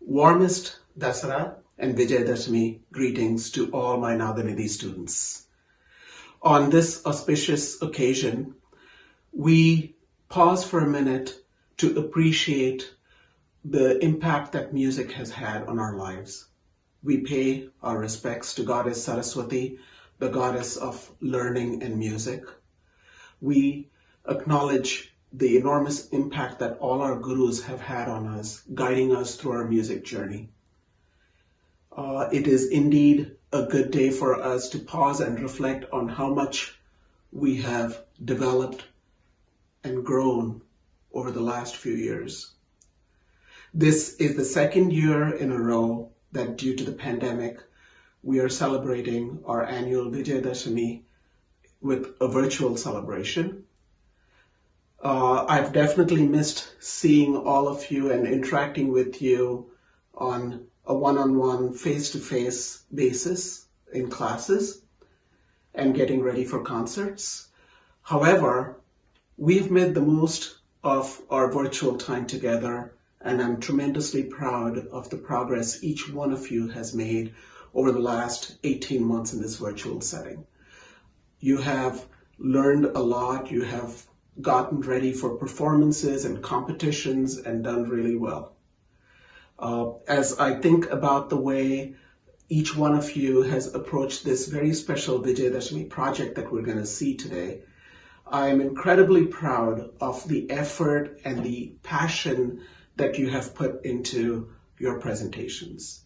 Warmest Dasara and Vijayadasami greetings to all my Nadanidhi students. On this auspicious occasion, we pause for a minute to appreciate the impact that music has had on our lives. We pay our respects to Goddess Saraswati, the goddess of learning and music. We acknowledge the enormous impact that all our gurus have had on us, guiding us through our music journey. It is indeed a good day for us to pause and reflect on how much we have developed and grown over the last few years. This is the second year in a row that, due to the pandemic, we are celebrating our annual Vijayadasami with a virtual celebration. I've definitely missed seeing all of you and interacting with you on a one-on-one, face-to-face basis in classes and getting ready for concerts. However, we've made the most of our virtual time together, and I'm tremendously proud of the progress each one of you has made over the last 18 months in this virtual setting. You have learned a lot, you have gotten ready for performances and competitions and done really well. As I think about the way each one of you has approached this very special Vijayadasami project that we're going to see today, I am incredibly proud of the effort and the passion that you have put into your presentations.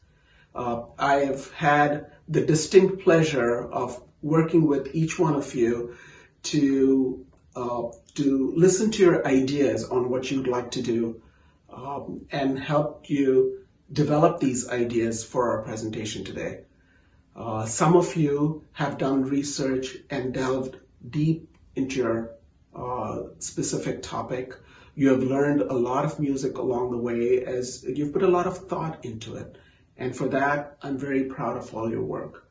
I have had the distinct pleasure of working with each one of you to listen to your ideas on what you'd like to do and help you develop these ideas for our presentation today. Some of you have done research and delved deep into your specific topic. You have learned a lot of music along the way as you've put a lot of thought into it. And for that, I'm very proud of all your work.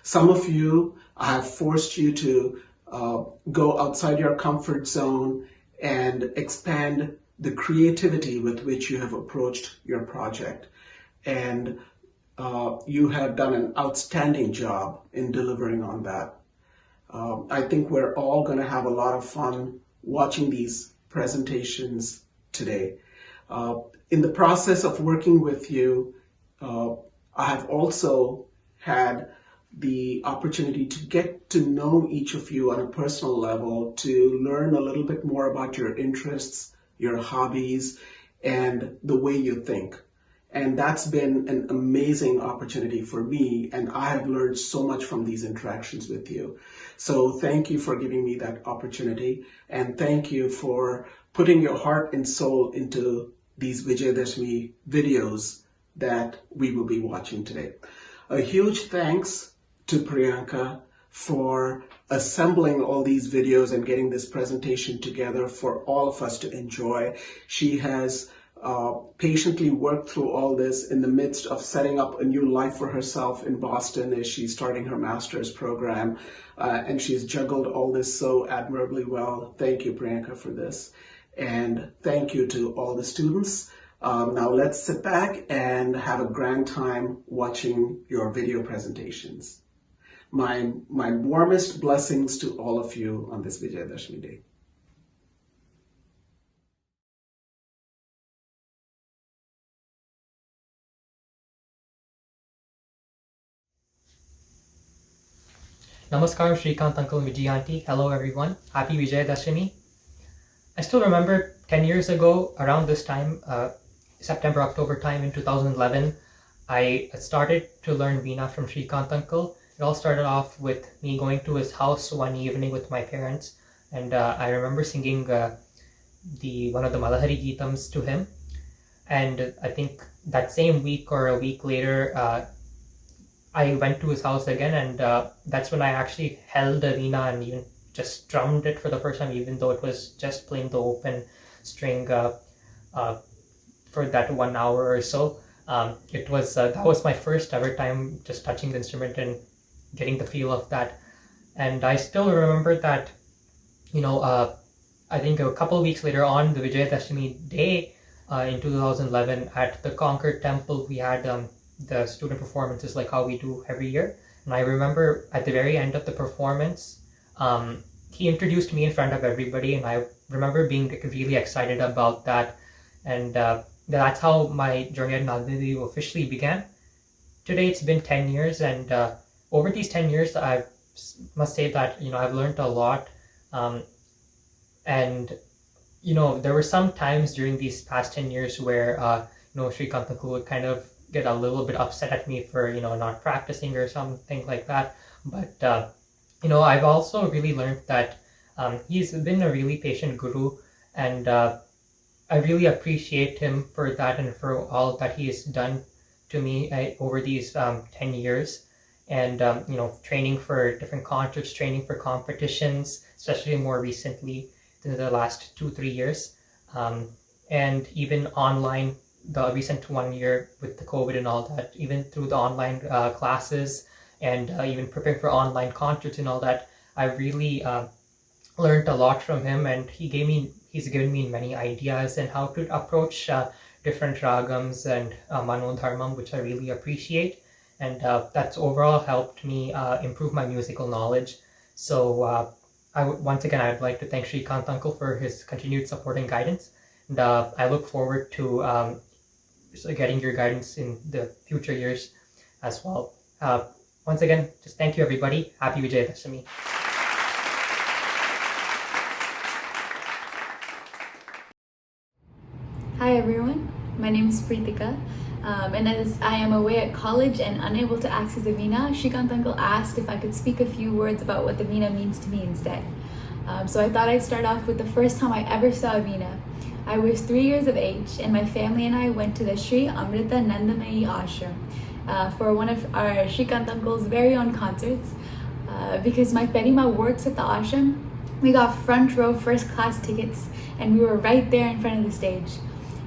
Some of you, I have forced you to go outside your comfort zone and expand the creativity with which you have approached your project. And you have done an outstanding job in delivering on that. I think we're all going to have a lot of fun watching these presentations today. In the process of working with you, I have also had the opportunity to get to know each of you on a personal level, to learn a little bit more about your interests, your hobbies, and the way you think. And that's been an amazing opportunity for me, and I have learned so much from these interactions with you. So thank you for giving me that opportunity, and thank you for putting your heart and soul into these Vijayadasami videos that we will be watching today. A huge thanks to Priyanka for assembling all these videos and getting this presentation together for all of us to enjoy. She has patiently worked through all this in the midst of setting up a new life for herself in Boston as she's starting her master's program, and she's juggled all this so admirably well. Thank you, Priyanka, for this, and thank you to all the students. Now let's sit back and have a grand time watching your video presentations. My warmest blessings to all of you on this Vijayadashami day. Namaskar, Shrikant Uncle, Vijay Auntie. Hello everyone. Happy Vijayadashami. I still remember 10 years ago, around this time, September, October time in 2011, I started to learn Veena from Shrikant Uncle. It all started off with me going to his house one evening with my parents, and I remember singing one of the Malahari Geetams to him. And I think that same week or a week later, I went to his house again, and that's when I actually held the Veena and even just strummed it for the first time, even though it was just playing the open string for that 1 hour or so. That was my first ever time just touching the instrument and getting the feel of that. And I still remember that, I think a couple of weeks later on the Vijayadashami day, in 2011 at the Concord Temple. We had the student performances like how we do every year. And I remember at the very end of the performance, he introduced me in front of everybody, and I remember being really excited about that. And that's how my journey at Nagadi officially began. Today it's been 10 years, and over these 10 years, I must say that I've learned a lot. Um, and there were some times during these past 10 years where Srikant Uncle would kind of get a little bit upset at me for not practicing or something like that. But I've also really learned that he's been a really patient guru, and I really appreciate him for that and for all that he has done to me over these 10 years. And training for different concerts, training for competitions, especially more recently in the last 2-3 years, and even online, the recent 1 year with the COVID and all that, even through the online classes, and even preparing for online concerts and all that, I really learned a lot from him, and he's given me many ideas and how to approach different ragams and manodharmam, which I really appreciate, and that's overall helped me improve my musical knowledge. So once again, I'd like to thank Srikant Uncle for his continued support and guidance, and I look forward to getting your guidance in the future years as well. Once again, just thank you, everybody. Happy Vijayadasami. Hi everyone, my name is Preetika, and as I am away at college and unable to access the Veena, Srikant Uncle asked if I could speak a few words about what the Veena means to me instead. So I thought I'd start off with the first time I ever saw a Veena. I was 3 years of age, and my family and I went to the Sri Amrita Nandamayi Ashram for one of our Srikant Uncle's very own concerts. Because my Perima works at the ashram, we got front row first class tickets, and we were right there in front of the stage.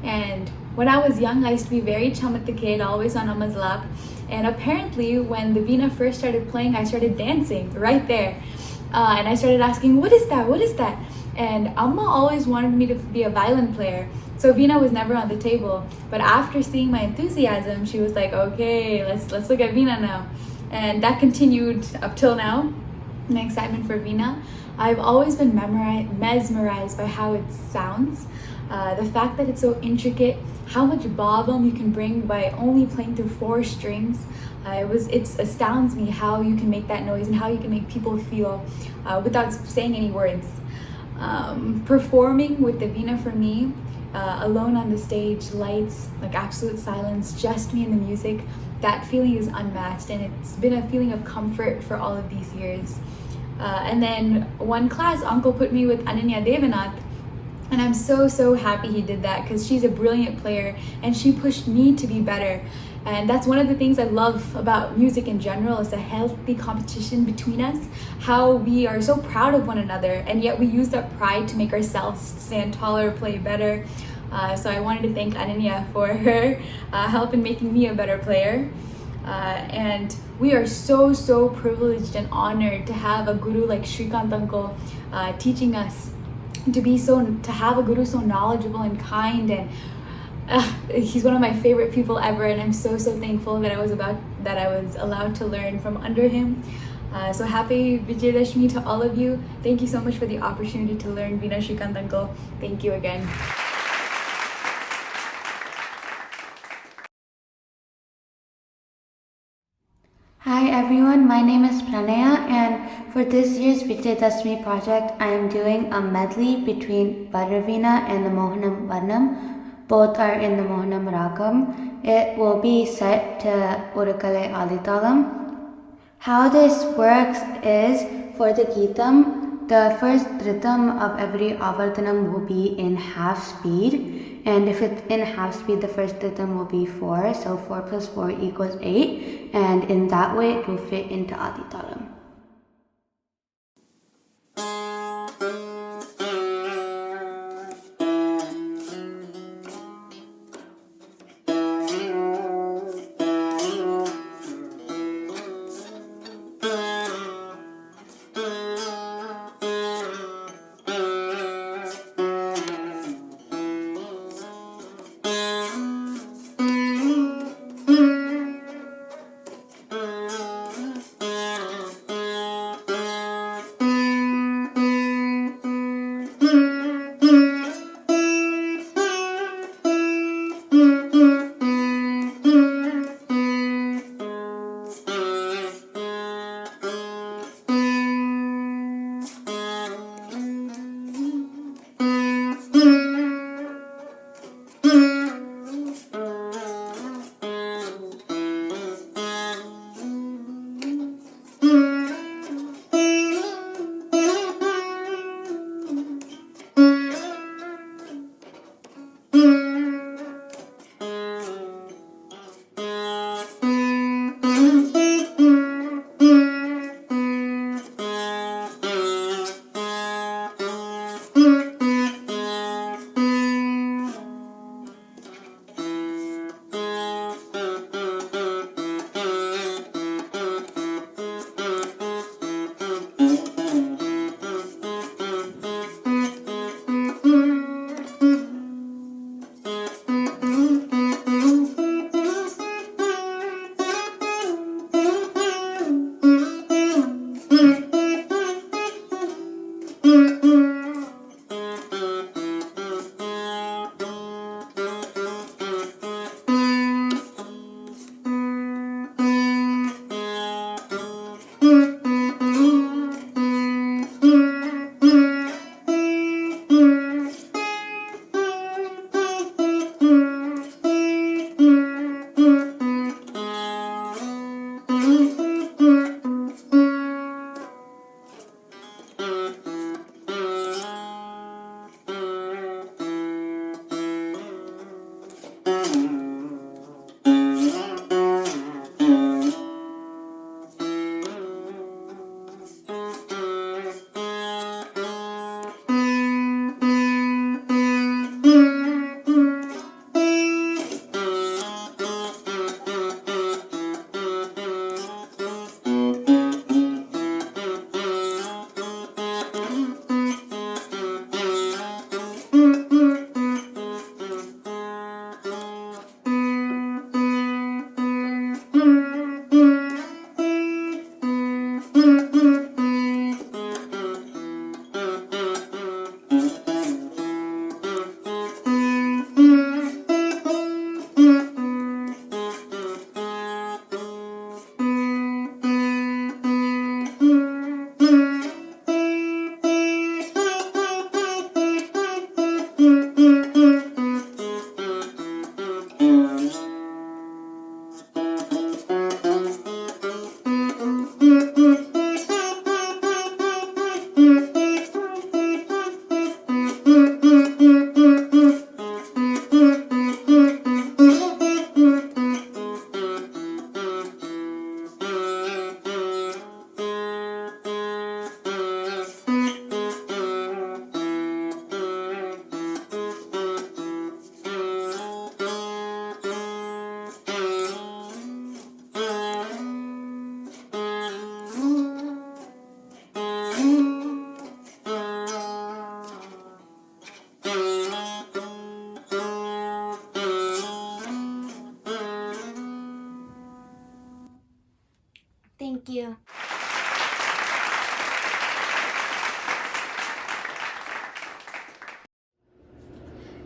And when I was young, I used to be very chum with the kid, always on Amma's lap. And apparently, when the Veena first started playing, I started dancing right there. And I started asking, what is that? What is that? And Amma always wanted me to be a violin player. So Veena was never on the table. But after seeing my enthusiasm, she was like, okay, let's look at Veena now. And that continued up till now, my excitement for Veena. I've always been mesmerized by how it sounds. The fact that it's so intricate, how much bhavam you can bring by only playing through 4 strings. It astounds me how you can make that noise and how you can make people feel without saying any words. Performing with the Veena for me, alone on the stage, lights, like absolute silence, just me and the music, that feeling is unmatched, and it's been a feeling of comfort for all of these years. And then one class, Uncle put me with Ananya Devanath, and I'm so happy he did that, because she's a brilliant player and she pushed me to be better. And that's one of the things I love about music in general, is a healthy competition between us, how we are so proud of one another, and yet we use that pride to make ourselves stand taller, play better. So I wanted to thank Ananya for her help in making me a better player. And we are so privileged and honored to have a guru like Srikant Uncle teaching us to have a guru so knowledgeable and kind, and he's one of my favorite people ever, and I'm so thankful that I was allowed to learn from under him. So happy Vijayadashami to all of you. Thank you so much for the opportunity to learn Veena, Srikant Uncle. Thank you again. Hi everyone, my name is Pranaya, and for this year's Vijayadasami project, I am doing a medley between Bharavina and the Mohanam Varnam. Both are in the Mohanam Ragam. It will be set to Urukale Aditalam. How this works is, for the Geetam, the first Dhritam of every Avartanam will be in half speed, and if it's in half speed, the first Dhritam will be 4, so 4 plus 4 equals 8, and in that way it will fit into Aditalam.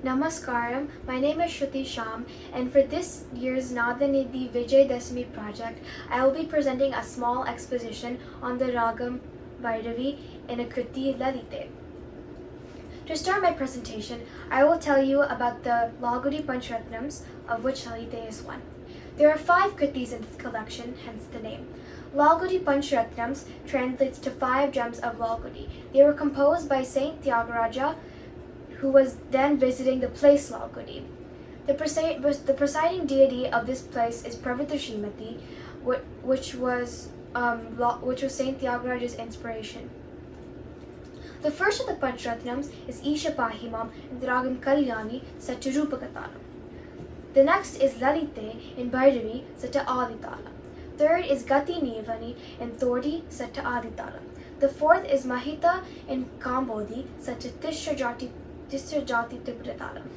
Namaskaram, my name is Shruti Sham, and for this year's Nadanidhi Vijayadasami project, I will be presenting a small exposition on the Ragam Bhairavi in a Kriti Lalite. To start my presentation, I will tell you about the Lagudi Panchratnams, of which Lalite is one. There are 5 Kritis in this collection, hence the name. Lagudi Panchratnams translates to 5 gems of Lagudi. They were composed by Saint Tyagaraja, who was then visiting the place Lagudi. The presiding deity of this place is Pravita Srimati, which was Saint Tyagaraja's inspiration. The first of the Panchratnams is Isha Pahimam in the Ragam Kalyani set to Rupakatalam. The next is Lalite in Bhairavi set to Aditalam. Third is Gati Nivani in Thodi set to Aditalam. The fourth is Mahita in Kambodi set to Tishrajati Tibratalam.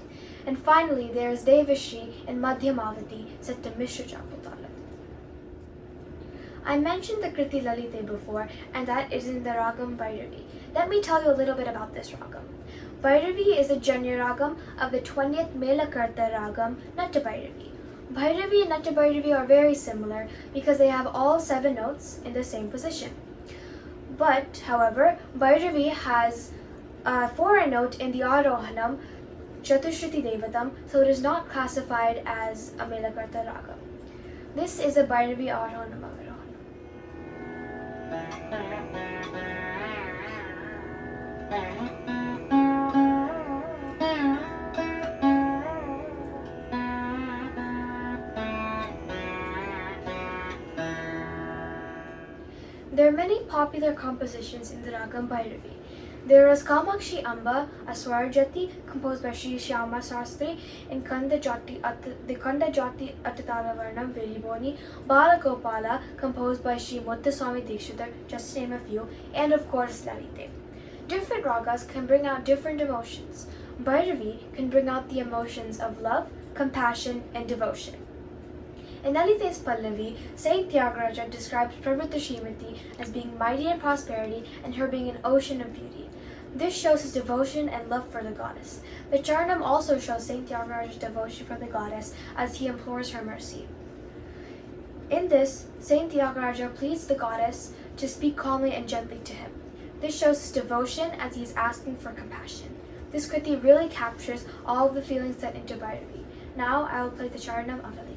And finally there is Devashri in Madhyamavati set to Mishrajapatam. I mentioned the Kriti Lalite before, and that is in the Ragam Bhairavi. Let me tell you a little bit about this Ragam. Bhairavi is a Janya Ragam of the 20th Melakarta Ragam, Natta Bhairavi. Bhairavi and Natta Bhairavi are very similar because they have all 7 notes in the same position. But, however, Bhairavi has a foreign note in the Arohanam, Chatushriti Devatam, so it is not classified as a Melakarta Ragam. This is a Bhairavi Arohanam Avarohanam. There are many popular compositions in the Ragam Bhairavi. There is Kamakshi Amba, a Swarajati composed by Sri Shyama Sastri in Kanda Jati Attatala Varnam Viriboni, Balagopala composed by Sri Muttaswami Dikshidhar, just to name a few, and of course Lalite. Different ragas can bring out different emotions. Bhairavi can bring out the emotions of love, compassion, and devotion. In Lalite's Pallavi, Saint Tyagaraja describes Pravita Srimati as being mighty in prosperity and her being an ocean of beauty. This shows his devotion and love for the goddess. The Charanam also shows Saint Tyagaraja's devotion for the goddess as he implores her mercy. In this, Saint Tyagaraja pleads the goddess to speak calmly and gently to him. This shows his devotion as he is asking for compassion. This Kriti really captures all of the feelings set into Bhairavi. Now I will play the Charanam of Lalite.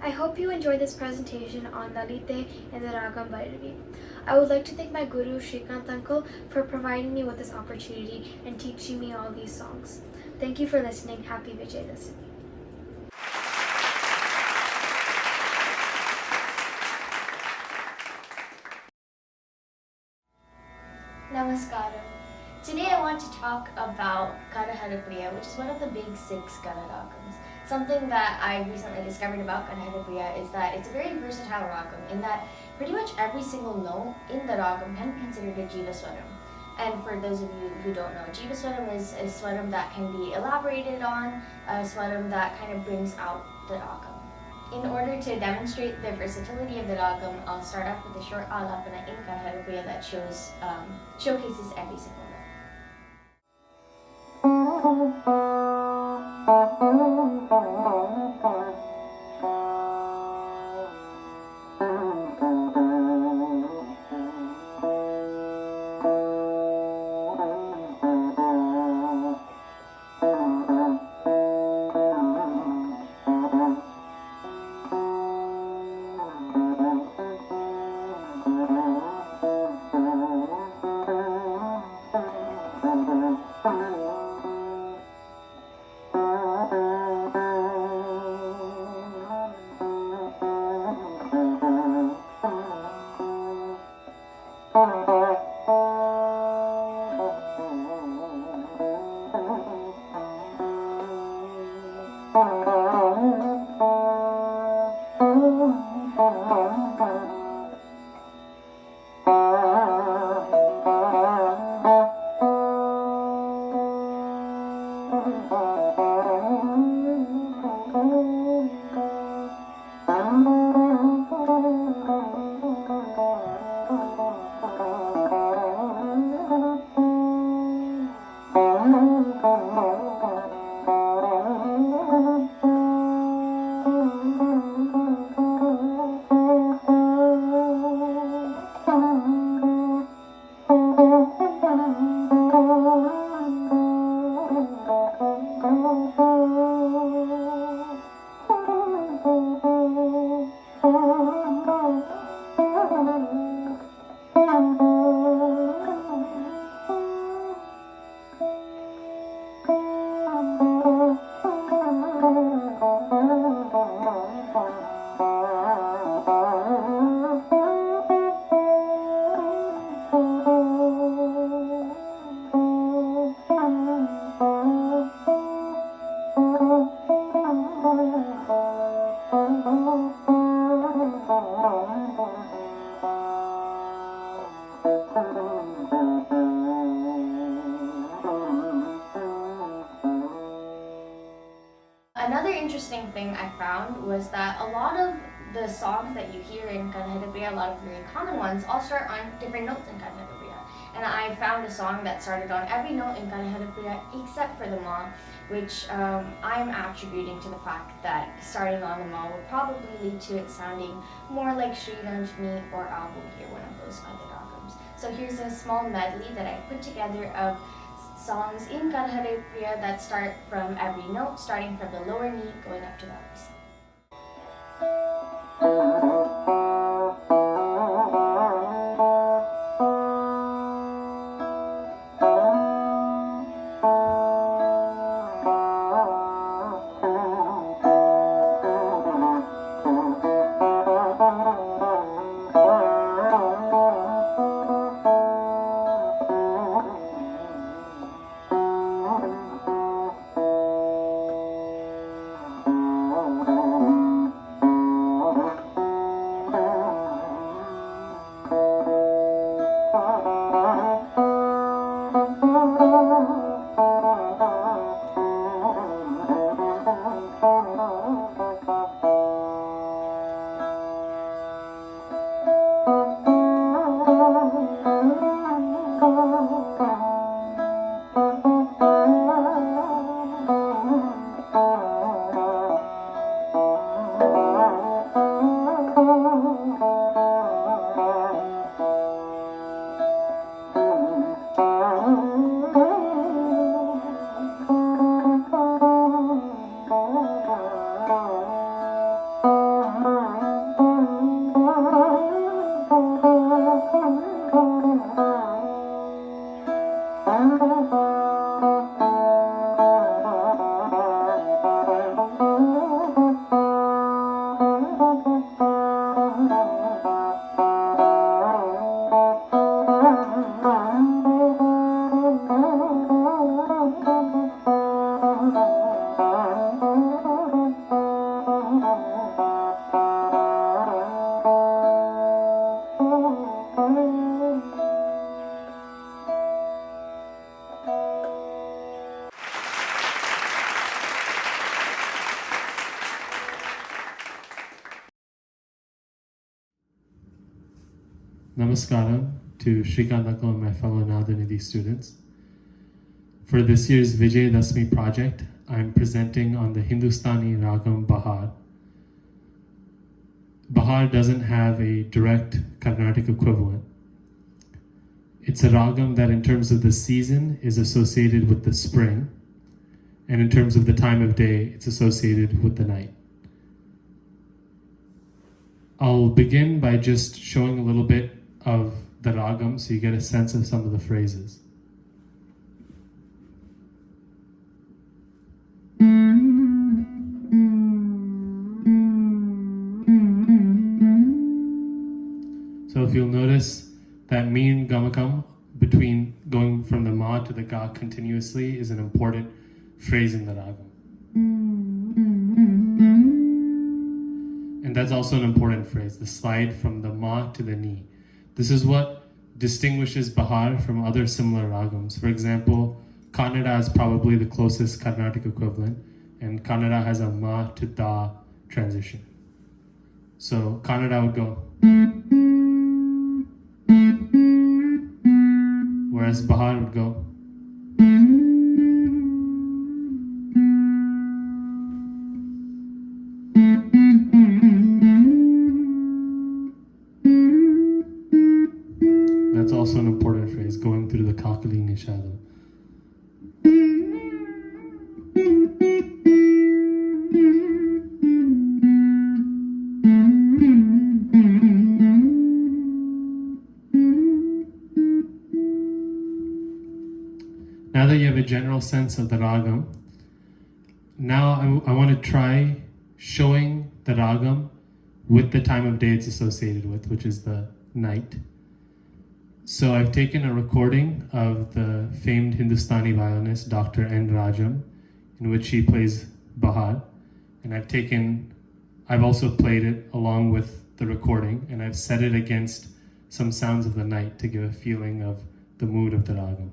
I hope you enjoyed this presentation on Lalite and the Ragam Bhairavi. I would like to thank my guru Shrikant uncle for providing me with this opportunity and teaching me all these songs. Thank you for listening. Happy Vijayadasami. Namaskaram. Today I want to talk about Kanahadapriya, which is one of the big 6 Gana ragams. Something that I recently discovered about Kanahadapriya is that it's a very versatile ragam in that pretty much every single note in the ragam can be considered a Jiva Swaram. And for those of you who don't know, Jiva Swaram is a swaram that can be elaborated on, a swaram that kind of brings out the ragam. In order to demonstrate the versatility of the ragam, I'll start off with a short alapana in Kanahadapriya that showcases every single note. Another interesting thing I found was that a lot of the songs that you hear in Kanahadapriya, a lot of the very common ones, all start on different notes in Kanahadapriya. And I found a song that started on every note in Kanahadapriya except for the Ma, which I'm attributing to the fact that starting on the Ma will probably lead to it sounding more like Sri Ranjani or Avogir, one of those other ragams. So here's a small medley that I've put together of songs in Kanahadapriya that start from every note, starting from the lower knee, going up to the upper side. Namaskaram to Shrikant Uncle and my fellow Nadanidhi students. For this year's Vijayadasami project, I'm presenting on the Hindustani ragam Bahar. Bahar doesn't have a direct Carnatic equivalent. It's a ragam that in terms of the season is associated with the spring, and in terms of the time of day, it's associated with the night. I'll begin by just showing a little bit of the ragam so you get a sense of some of the phrases. So if you'll notice that mean gamakam between going from the ma to the ga continuously is an important phrase in the ragam. And that's also an important phrase, the slide from the ma to the ni. This is what distinguishes Bahar from other similar ragams. For example, Kannada is probably the closest Carnatic equivalent, and Kannada has a ma to da transition. So Kannada would go, whereas Bahar would go. That's also an important phrase, going through the Kakali Nishada. Now that you have a general sense of the ragam, now I want to try showing the ragam with the time of day it's associated with, which is the night. So I've taken a recording of the famed Hindustani violinist Dr. N. Rajam, in which he plays Bahar, and I've also played it along with the recording, and I've set it against some sounds of the night to give a feeling of the mood of the ragam.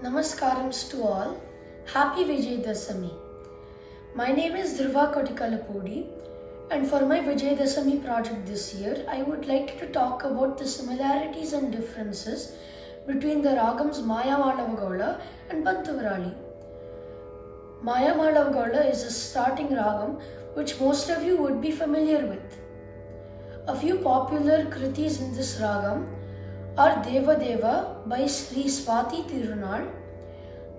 Namaskarams to all. Happy Vijayadasami. My name is Dhruva Kotikalapudi, and for my Vijayadasami project this year, I would like to talk about the similarities and differences between the ragams Maya Malavagaula and Pantuvarali. Maya Malavagaula is a starting ragam which most of you would be familiar with. A few popular kritis in this ragam are Deva Deva by Sri Swati Tirunal,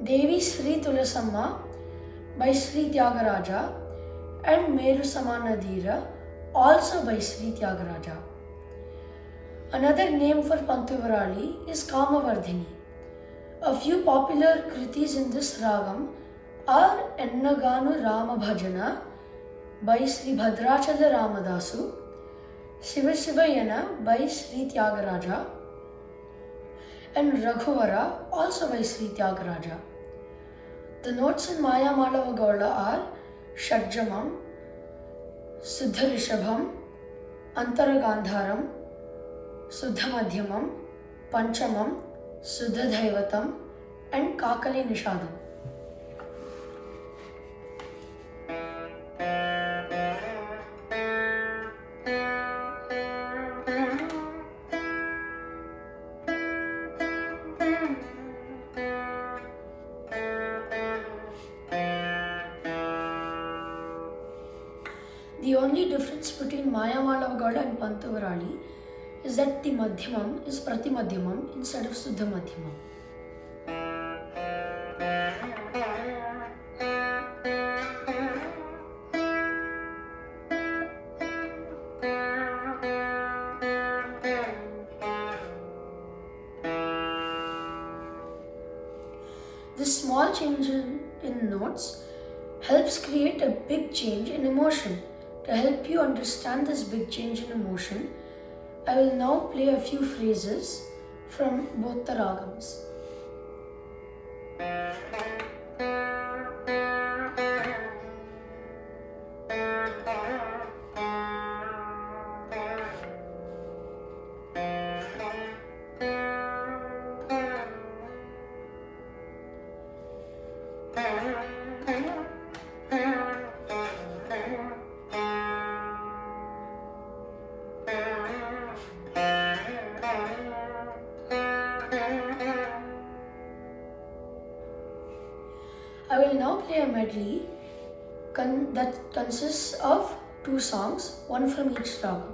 Devi Sri Tulasamma by Sri Tyagaraja, and Meru Samanadira also by Sri Tyagaraja. Another name for Pantuvarali is Kamavardhini. A few popular kritis in this ragam are Ennaganu Rama Bhajana by Sri Bhadrachala Ramadasu, Shivashivayana by Sri Tyagaraja, and Raghuvara also by Sri Tyagaraja. The notes in Maya Malavagaula are Shadjamam, Siddha Rishabham, Antara Gandharam, Suddha Madhyamam, Panchamam, Suddha Dhaivatam, and Kakali Nishadam. The only difference between Maya Malavagaula and Pantuvarali is that the Madhyamam is Pratimadhyamam instead of Suddha Madhyamam. This small change in notes helps create a big change in emotion. To help you understand this big change in emotion, I will now play a few phrases from both the ragams. I will now play a medley that consists of two songs, one from each ragam.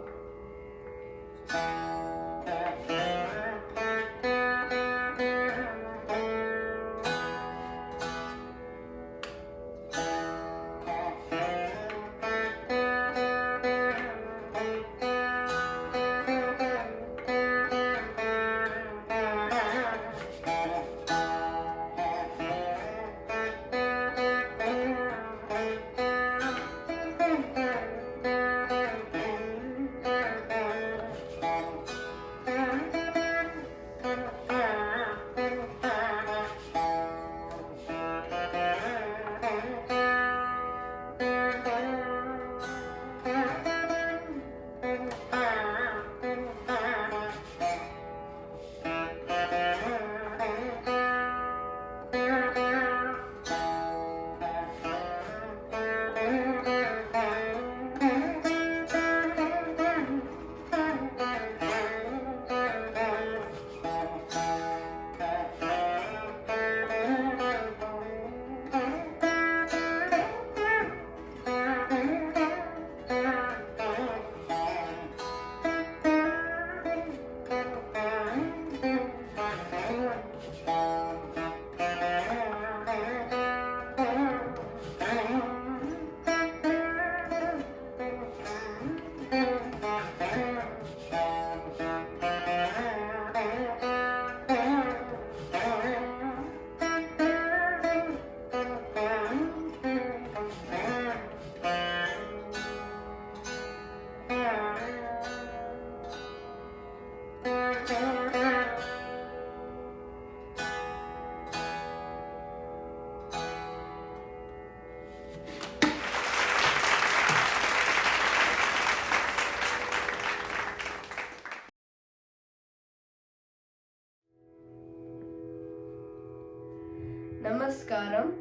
Namaskaram.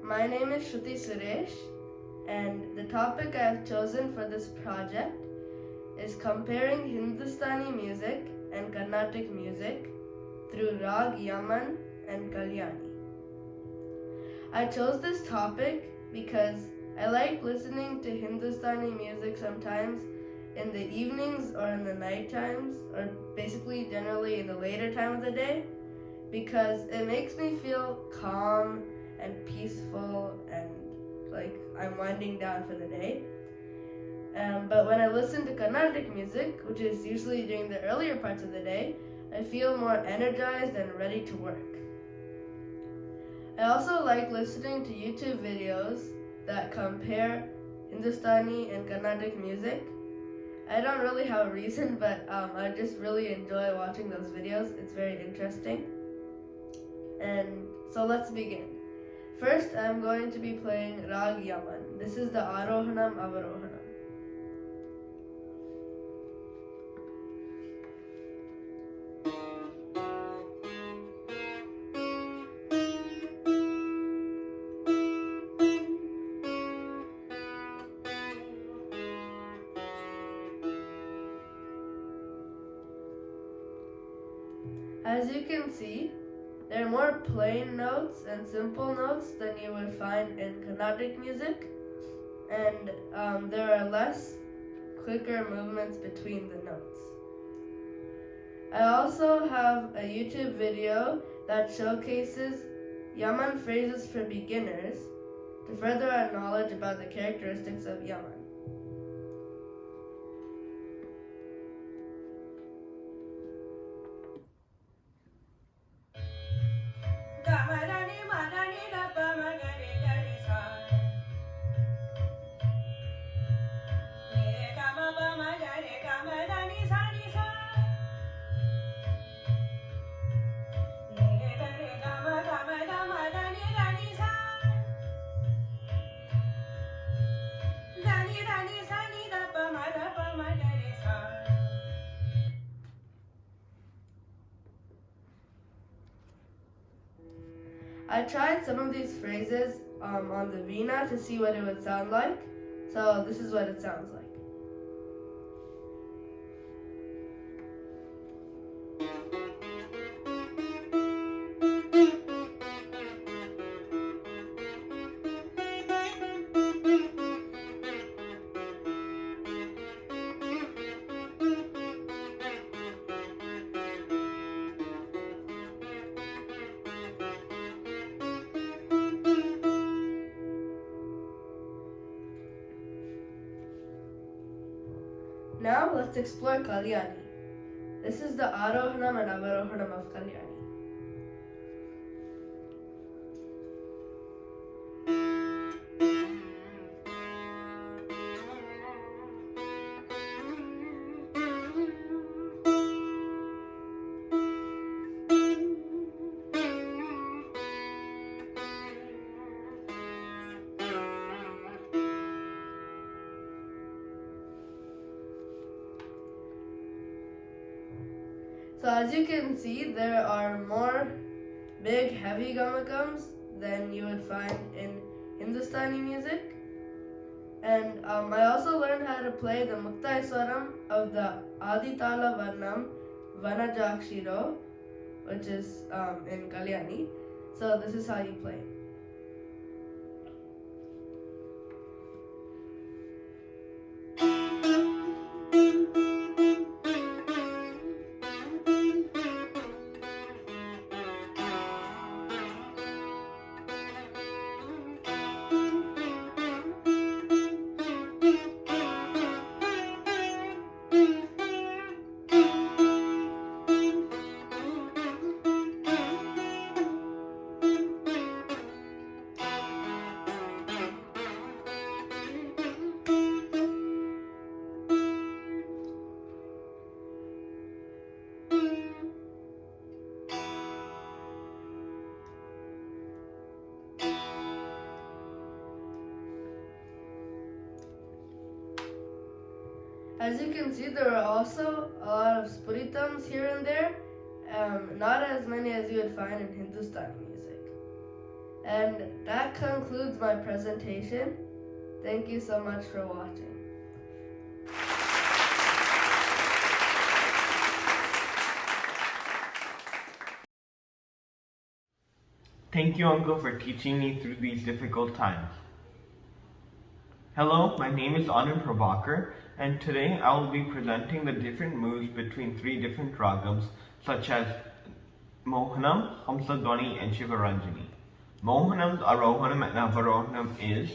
My name is Shruti Suresh, and the topic I have chosen for this project is comparing Hindustani music and Carnatic music through Rag Yaman and Kalyani. I chose this topic because I like listening to Hindustani music sometimes in the evenings or in the night times, or basically generally in the later time of the day, because it makes me feel calm and peaceful and like I'm winding down for the day. But when I listen to Carnatic music, which is usually during the earlier parts of the day, I feel more energized and ready to work. I also like listening to YouTube videos that compare Hindustani and Carnatic music. I don't really have a reason, but I just really enjoy watching those videos. It's very interesting. And so let's begin. First, I'm going to be playing Rag Yaman. This is the Arohanam Avarohanam. As you can see, there are more plain notes and simple notes than you would find in Carnatic music, and there are less quicker movements between the notes. I also have a YouTube video that showcases Yaman phrases for beginners to further our knowledge about the characteristics of Yaman. I tried some of these phrases on the Veena to see what it would sound like, so this is what it sounds like. Now let's explore Kalyani. This is the Arohanam and Avarohanam of Kalyani. So as you can see, there are more big heavy gamakams than you would find in Hindustani music. And I also learned how to play the Muktai Swaram of the Aditala Varnam Vanajakshiro, which is in Kalyani. So this is how you play. As you can see, there are also a lot of spuritams here and there, not as many as you would find in Hindustani music. And that concludes my presentation. Thank you so much for watching. Thank you, Uncle, for teaching me through these difficult times. Hello, my name is Anand Prabhakar, and today I will be presenting the different moves between 3 different ragams, such as Mohanam, Hamsadwani, and Shivaranjani. Mohanam's Arohanam and Avarohanam is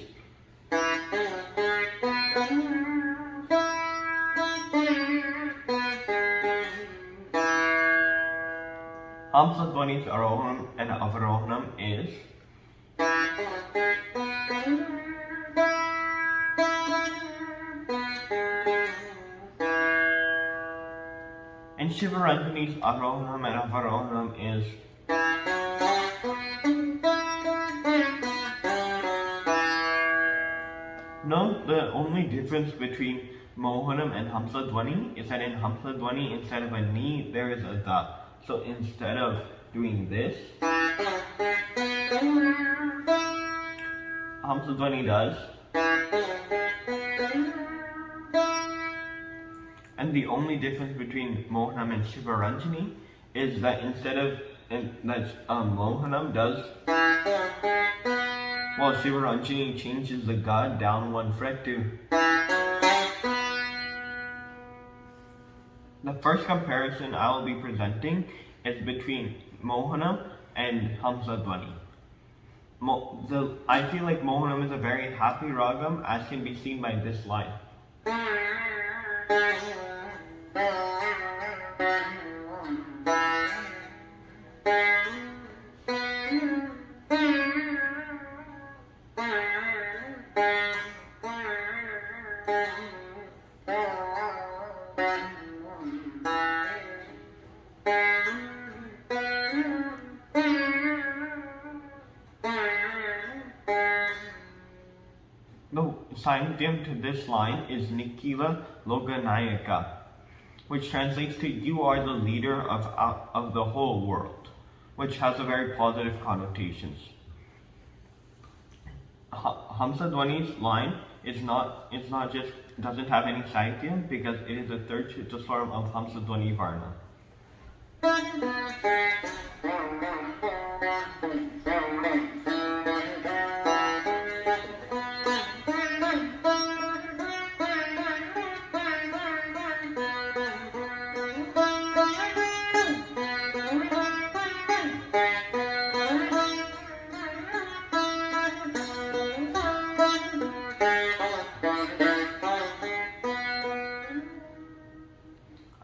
Hamsadwani's Arohanam and Avarohanam is and Shivaranjani's Arohanam and Avarohanam is Note the only difference between Mohanam and Hamsadwani is that in Hamsadwani, instead of a ni, there is a da. So instead of doing this, Hamsadwani does. And the only difference between Mohanam and Shivaranjani is that instead of Mohanam does, while Shivaranjani changes the ga down 1 fret to. The first comparison I will be presenting is between Mohanam and Hamsadwani. I feel like Mohanam is a very happy ragam, as can be seen by this line. The Sahityam to this line is Nikila Loganayaka, which translates to "you are the leader of the whole world," which has a very positive connotations. Hamsadwani's line doesn't have any Sahityam because it is the 3rd Chitta of Hamsadwani Varna.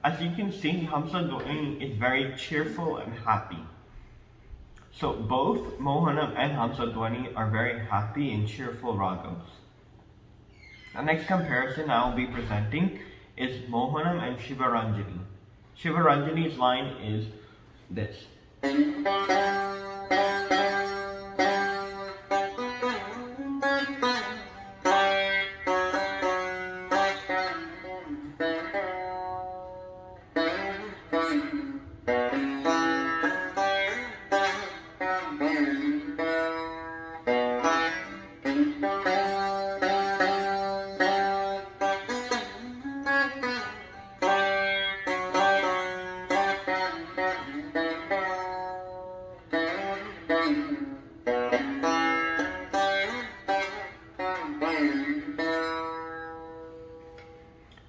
As you can see, Hamsadwani is very cheerful and happy. So both Mohanam and Hamsadwani are very happy and cheerful ragams. The next comparison I will be presenting is Mohanam and Shivaranjani. Shivaranjani's line is this.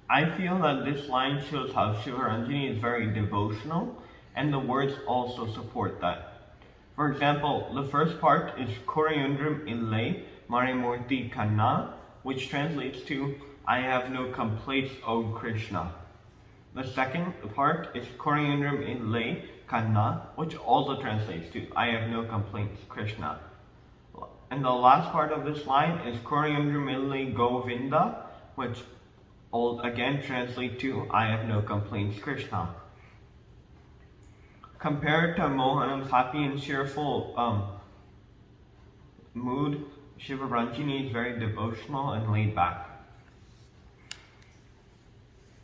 I feel that this line shows how Shivaranjani is very devotional, and the words also support that. For example, the first part is Korayundram Illai Marimurti Kanna, which translates to "I have no complaints, O Krishna." The second part is Korayundram Illai Kanna, which also translates to "I have no complaints, Krishna." And the last part of this line is Korayundram Illai Govinda, which again translate to "I have no complaints, Krishna." Compared to Mohanam's happy and cheerful mood, Shivaranjani is very devotional and laid back.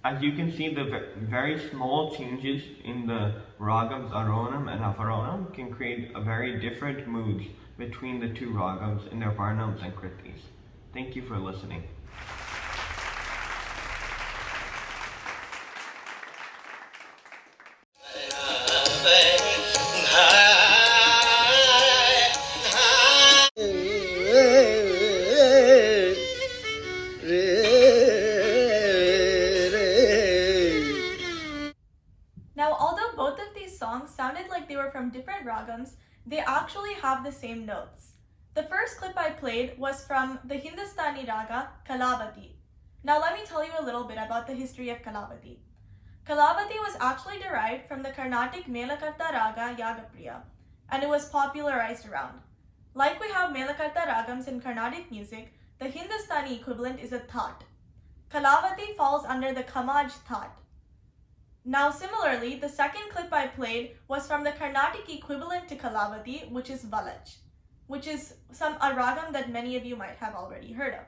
As you can see, the very small changes in the ragams Arohanam and Avarohanam can create a very different moods between the two ragams in their varnams and kritis. Thank you for listening. Now, although both of these songs sounded like they were from different ragams, they actually have the same notes. The first clip I played was from the Hindustani raga Kalavati. Now let me tell you a little bit about the history of Kalavati. Kalavati was actually derived from the Carnatic Melakarta raga Yagapriya, and it was popularized around. Like we have Melakarta ragams in Carnatic music, the Hindustani equivalent is a That. Kalavati falls under the Kamaj That. Now similarly, the second clip I played was from the Carnatic equivalent to Kalavati, which is Valach, which is a ragam that many of you might have already heard of.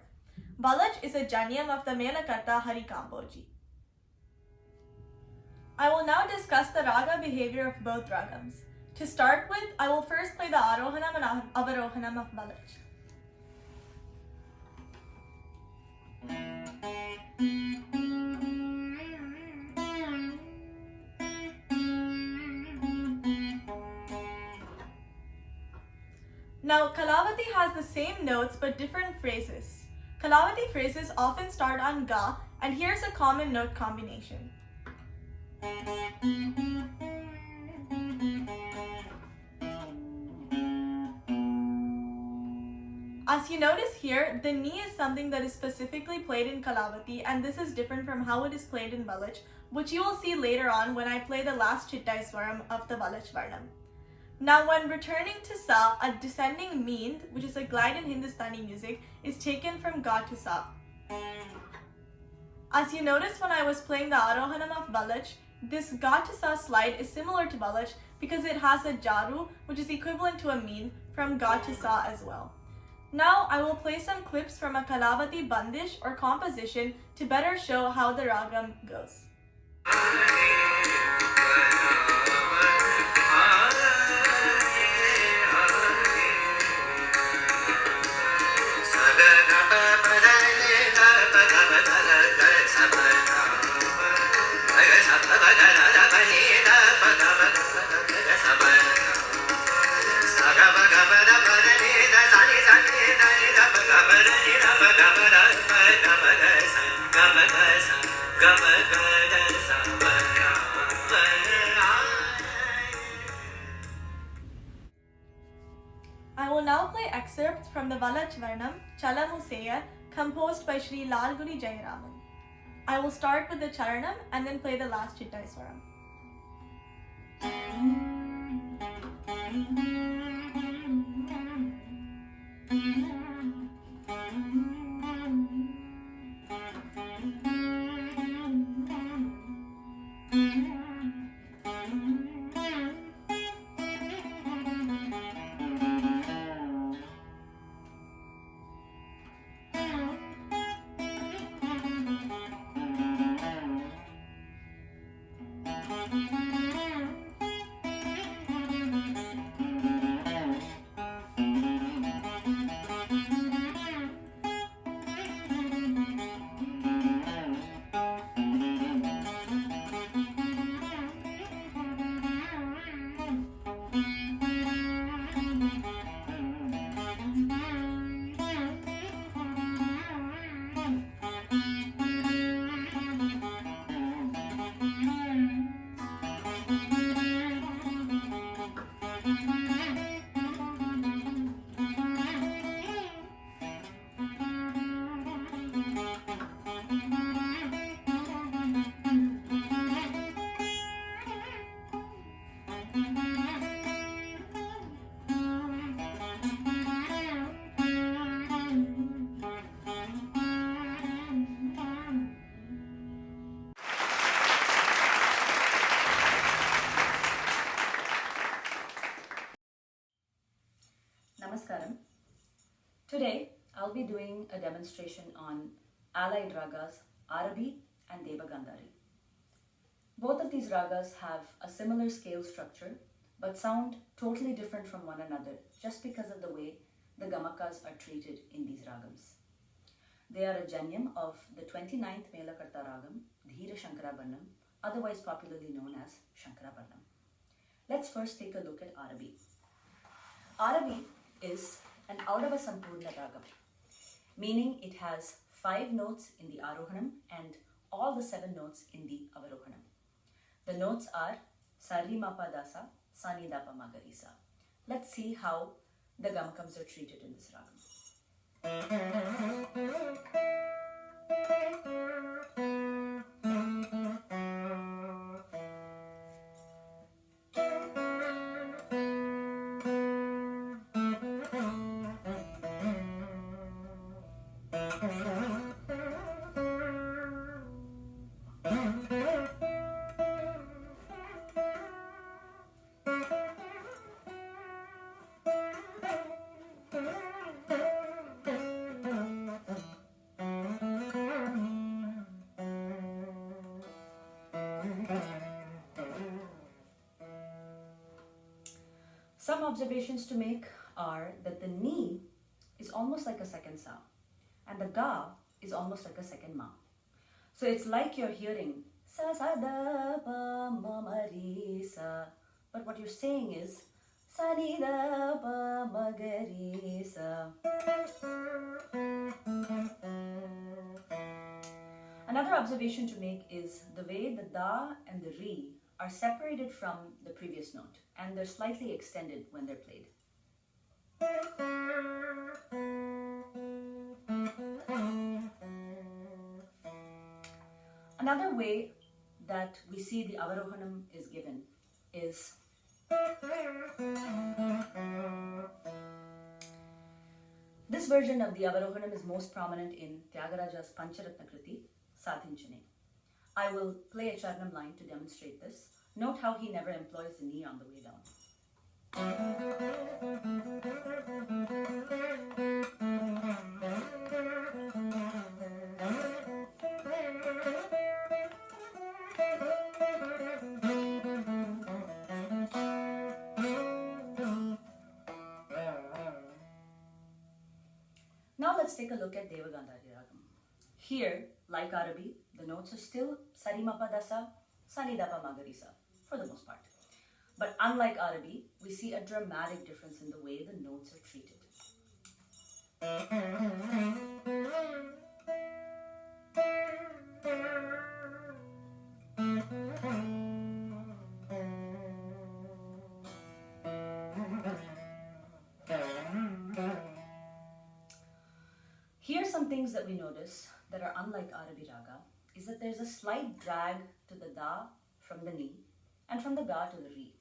Valach is a janyam of the Melakarta Harikamboji. I will now discuss the raga behavior of both ragams. To start with, I will first play the Arohanam and Avarohanam of Valach. Now, Kalavati has the same notes but different phrases. Kalavati phrases often start on Ga, and here's a common note combination. As you notice here, the Ni is something that is specifically played in Kalavati, and this is different from how it is played in Valach, which you will see later on when I play the last Chittai Swaram of the Valach Varnam. Now, when returning to Sa, a descending meend, which is a glide in Hindustani music, is taken from Ga to Sa. As you noticed when I was playing the Arohanam of Valach, this Ga to Sa slide is similar to Valach because it has a Jaru, which is equivalent to a meend, from Ga to Sa as well. Now, I will play some clips from a Kalavati bandish or composition to better show how the ragam goes. I will now play excerpts from the Valach Varnam, Chalamuseya, composed by Sri Lalguri Jayaraman. I will start with the Charanam and then play the last Chittai Swaram. Namaskaram. Today I'll be doing a demonstration on allied ragas Arabi and Devagandhari. Both of these ragas have a similar scale structure, but sound totally different from one another just because of the way the gamakas are treated in these ragams. They are a janyam of the 29th Melakarta ragam, Dhira Shankarabarnam, otherwise popularly known as Shankarabarnam. Let's first take a look at Arabi. Arabi is an Audava Sampurna ragam, meaning it has 5 notes in the Arohanam and all the 7 notes in the Avarohanam. The notes are Sari Mapa Dasa, Sani Dapa Magarisa. Let's see how the gamakams are treated in this ragam. Some observations to make are that the ni is almost like a second sa and the ga is almost like a second ma. So it's like you're hearing sa sa da pa ma ma ri sa, but what you're saying is sa ni da pa ma ga ri sa. Another observation to make is the way the da and the ri are separated from the previous note and they're slightly extended when they're played. Another way that we see the Avarohanam is given is this version of the Avarohanam is most prominent in Tyagaraja's Pancharatna Kriti, Sadhinchane. I will play a Charnam line to demonstrate this. Note how he never employs the knee on the way down. Now let's take a look at Devagandhari Ragam. Here, like Arabi, the notes are still Sarimapa Dasa, Sanidapa Magarisa for the most part. But unlike Arabi, we see a dramatic difference in the way the notes are treated. Here are some things that we notice that are unlike Arabi Raga is that there's a slight drag to the da from the ni and from the ga to the ri.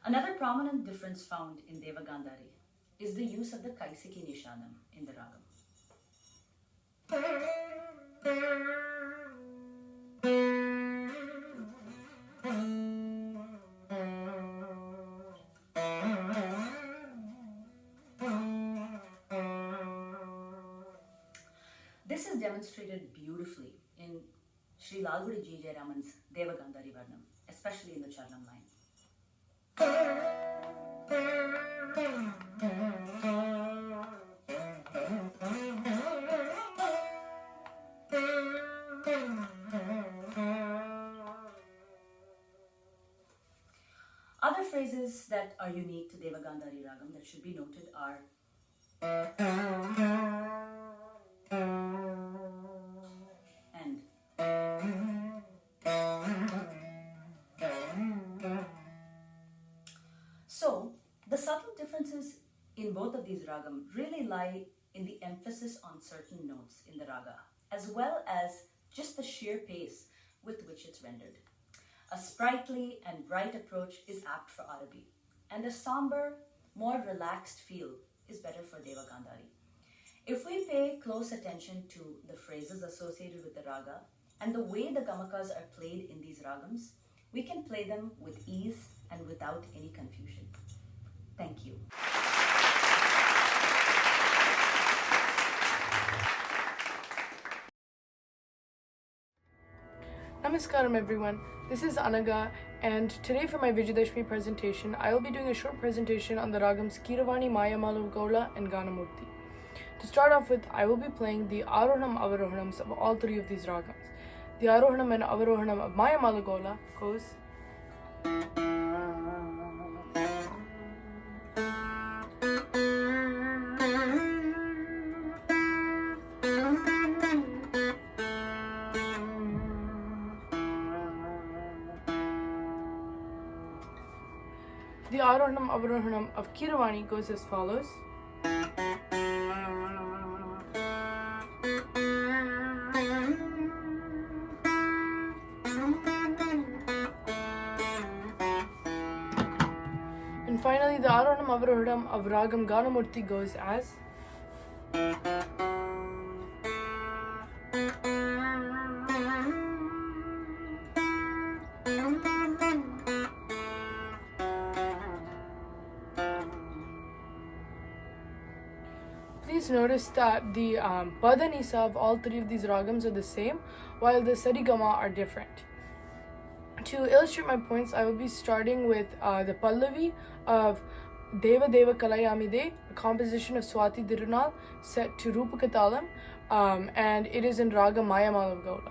Another prominent difference found in Devagandhari is the use of the Kaisiki Nishadam in the ragam. This is demonstrated beautifully in Sri Lalgudi G. Jayaraman's Devagandhari Varnam, especially in the Charnam line. Other phrases that are unique to Devagandhari Ragam that should be noted are and. So, the subtle differences in both of these ragam really lie in the emphasis on certain notes in the raga, as well as just the sheer pace with which it's rendered. A sprightly and bright approach is apt for Arabi, and a somber, more relaxed feel is better for Devagandhari. If we pay close attention to the phrases associated with the raga and the way the gamakas are played in these ragams, we can play them with ease and without any confusion. Thank you. Namaskaram everyone, this is Anaga, and today for my Vijayadasami presentation, I will be doing a short presentation on the ragams Kiravani, Mayamalu Gaula and Ganamurti. To start off with, I will be playing the Arohanam Avarohanams of all three of these ragams. The Arohanam and Avarohanam of Mayamalu Gaula goes... The Arohanam Avarohanam of Kiravani goes as follows. And finally, the Arohanam Avarohanam of Ragam Ganamurti goes as... Please notice that the Pada Nisa of all three of these ragams are the same, while the Sarigama are different. To illustrate my points, I will be starting with the Pallavi of Deva Deva Kalayamide, a composition of Swati Dirunal set to Rupakatalam, and it is in Raga Mayamala Gaula.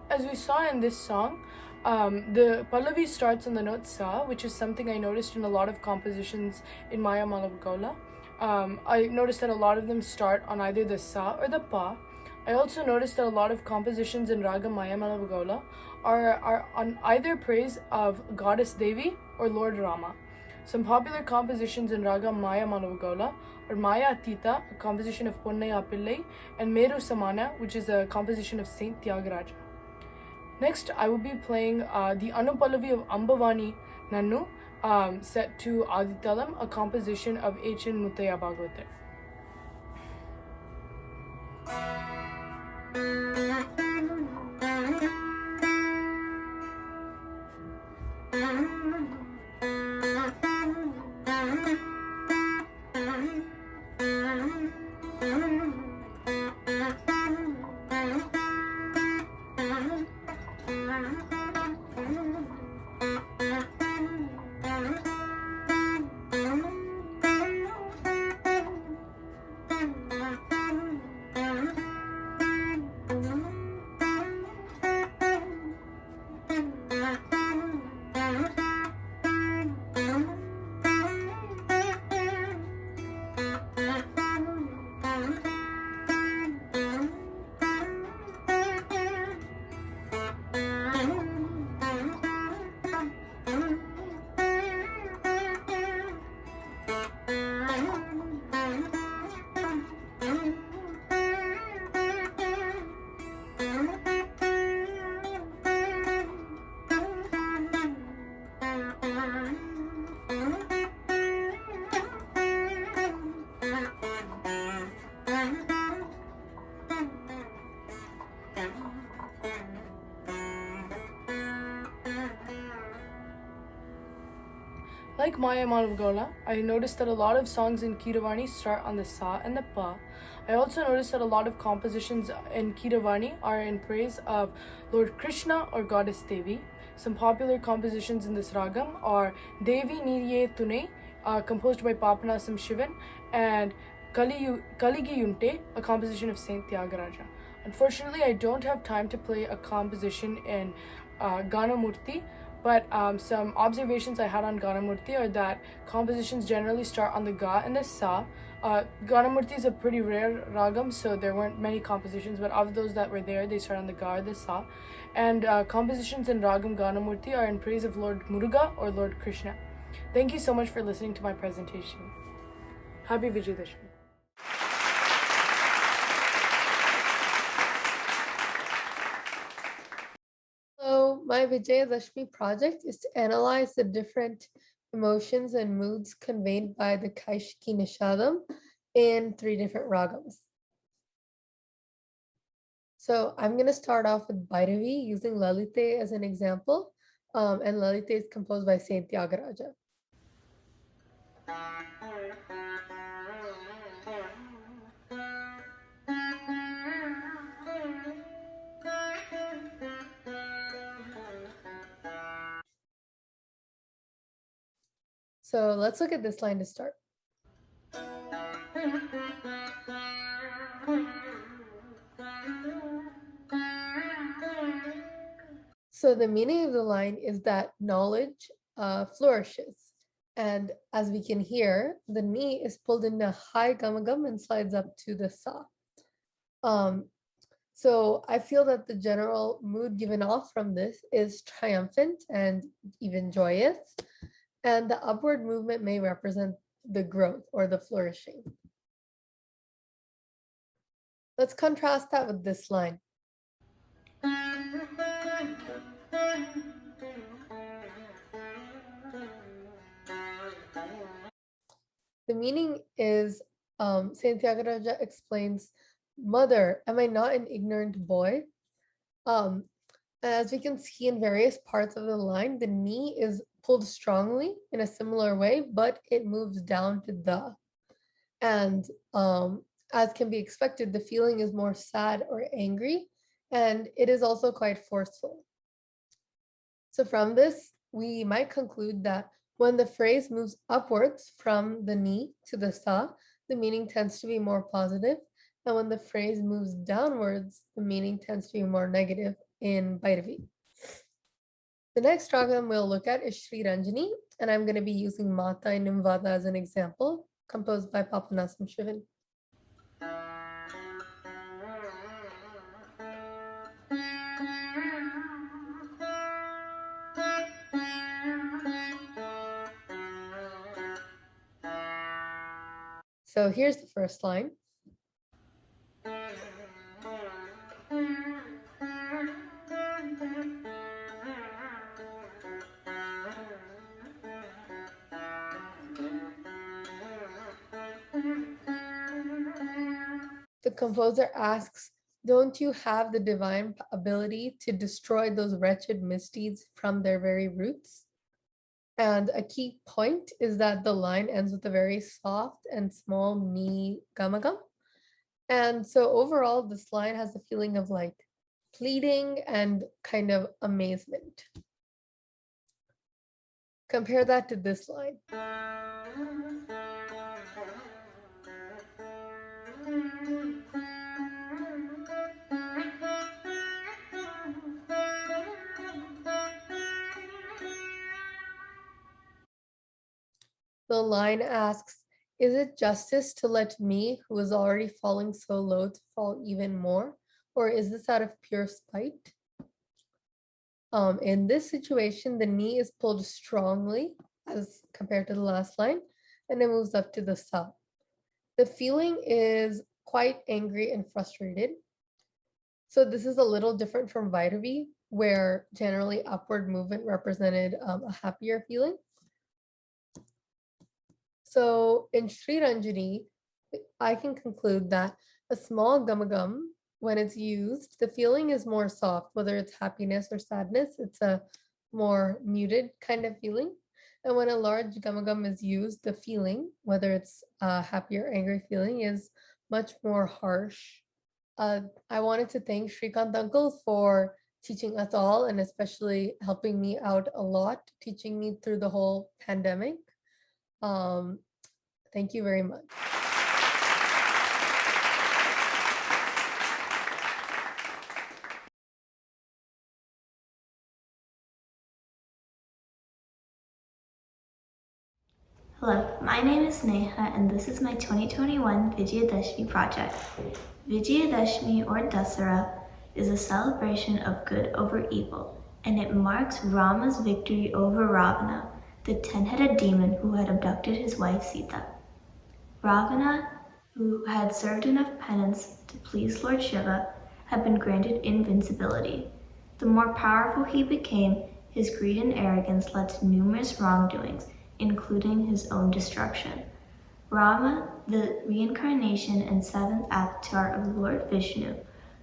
As we saw in this song, the Pallavi starts on the note Sa, which is something I noticed in a lot of compositions in Maya Malavagola. I noticed that a lot of them start on either the Sa or the Pa. I also noticed that a lot of compositions in Raga Maya Malavagola are on either praise of Goddess Devi or Lord Rama. Some popular compositions in Raga Maya Malavagola are Maya Atita, a composition of Ponnaya Pillai, and Meru Samana, which is a composition of Saint Tyagaraja. Next, I will be playing the Anupallavi of Ambavani Nannu, set to Aditalam, a composition of H.N. Muttaya Bhagavatar. Like Maya Malvgola, I noticed that a lot of songs in Kiravani start on the sa and the pa. I also noticed that a lot of compositions in Kiravani are in praise of Lord Krishna or Goddess Devi. Some popular compositions in this ragam are Devi Niriye Tune, composed by Papanasam Shivan, and Kaligi Yunte, a composition of Saint Tyagaraja. Unfortunately, I don't have time to play a composition in Ganamurti, but some observations I had on Ganamurti are that compositions generally start on the ga and the sa. Ganamurti is a pretty rare ragam, so there weren't many compositions, but of those that were there, they start on the ga or the sa. And compositions in ragam Ganamurti are in praise of Lord Muruga or Lord Krishna. Thank you so much for listening to my presentation. Happy Vijayadasami. So my Vijayadasami project is to analyze the different emotions and moods conveyed by the Kaishiki Nishadam in 3 different ragams. So I'm going to start off with Bhairavi using Lalite as an example. And Lalite is composed by Saint Tyagaraja. So let's look at this line to start. So the meaning of the line is that knowledge flourishes. And as we can hear, the ni is pulled into high gamagam and slides up to the sa. So I feel that the general mood given off from this is triumphant and even joyous. And the upward movement may represent the growth or the flourishing. Let's contrast that with this line. The meaning is, Saint Tyagaraja explains, "Mother, am I not an ignorant boy?" As we can see in various parts of the line, the ni is pulled strongly in a similar way, but it moves down to the. And as can be expected, the feeling is more sad or angry, and it is also quite forceful. So from this, we might conclude that when the phrase moves upwards from the ni to the sa, the meaning tends to be more positive. And when the phrase moves downwards, the meaning tends to be more negative in Bhairavi. The next ragam we'll look at is Sri Ranjani, and I'm going to be using Mata in Nimvada as an example, composed by Papanasam Shivan. So here's the first line. The composer asks, "Don't you have the divine ability to destroy those wretched misdeeds from their very roots?" And a key point is that the line ends with a very soft and small ni gamagam. And so overall, this line has a feeling of like pleading and kind of amazement. Compare that to this line. The line asks, "Is it justice to let me, who is already falling so low, to fall even more? Or is this out of pure spite?" In this situation, the ni is pulled strongly as compared to the last line, and it moves up to the sa. The feeling is quite angry and frustrated. So this is a little different from Vairavi, where generally upward movement represented a happier feeling. So in Sri Ranjani, I can conclude that A small gum, when it's used, the feeling is more soft, whether it's happiness or sadness, it's a more muted kind of feeling. And when a large gum is used, the feeling, whether it's a happy or angry feeling, is much more harsh. I wanted to thank Shrikant Uncle for teaching us all and especially helping me out a lot, teaching me through the whole pandemic. Um, thank you very much. Hello, my name is Neha and this is my 2021 Vijayadasami project. Vijayadasami or Dasara is a celebration of good over evil, and it marks Rama's victory over Ravana, the 10-headed demon who had abducted his wife Sita. Ravana, who had served enough penance to please Lord Shiva, had been granted invincibility. The more powerful he became, his greed and arrogance led to numerous wrongdoings, including his own destruction. Rama, the reincarnation and seventh avatar of Lord Vishnu,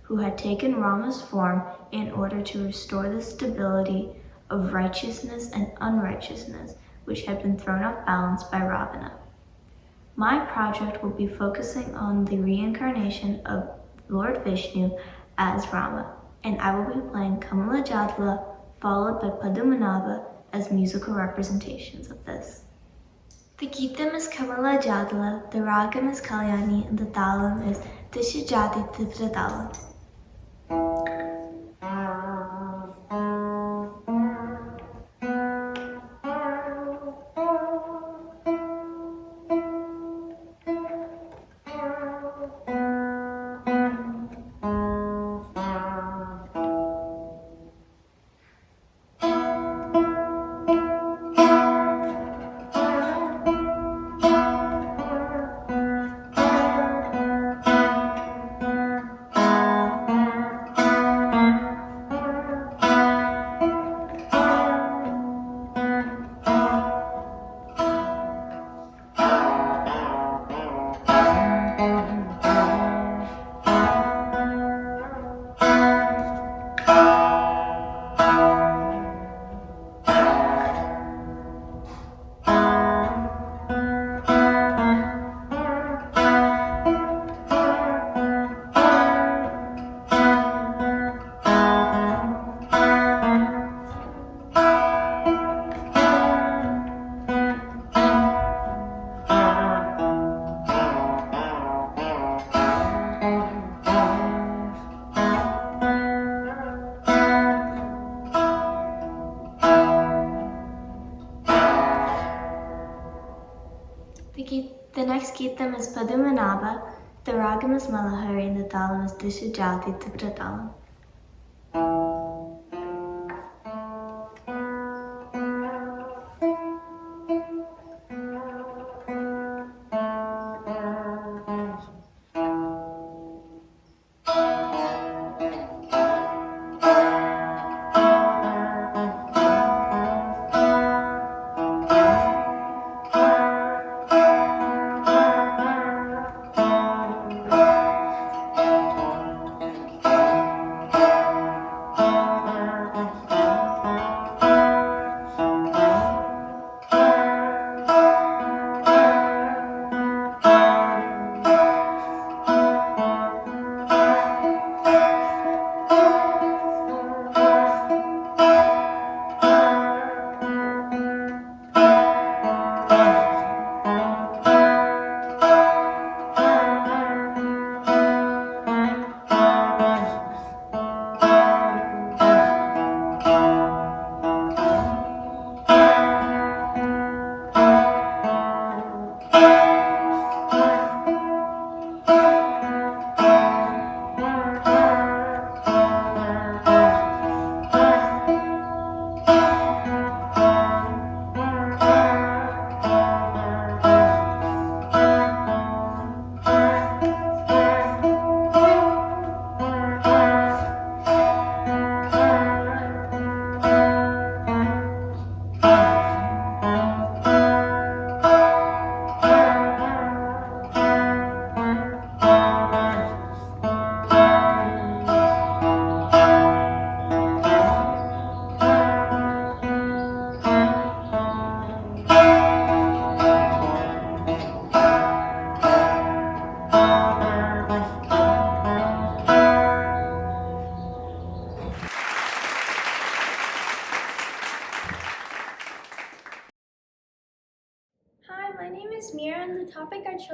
who had taken Rama's form in order to restore the stability of righteousness and unrighteousness, which had been thrown off balance by Ravana. My project will be focusing on the reincarnation of Lord Vishnu as Rama, and I will be playing Kamala Jadla followed by Padmanabha as musical representations of this. The Geetam is Kamala Jadla, the Ragam is Kalyani, and the Talam is Dishijati Tivra Talam. The next Geetam is Padmanabha, the Ragam is Malahari, and the Talam is Dishijati Tivra Talam.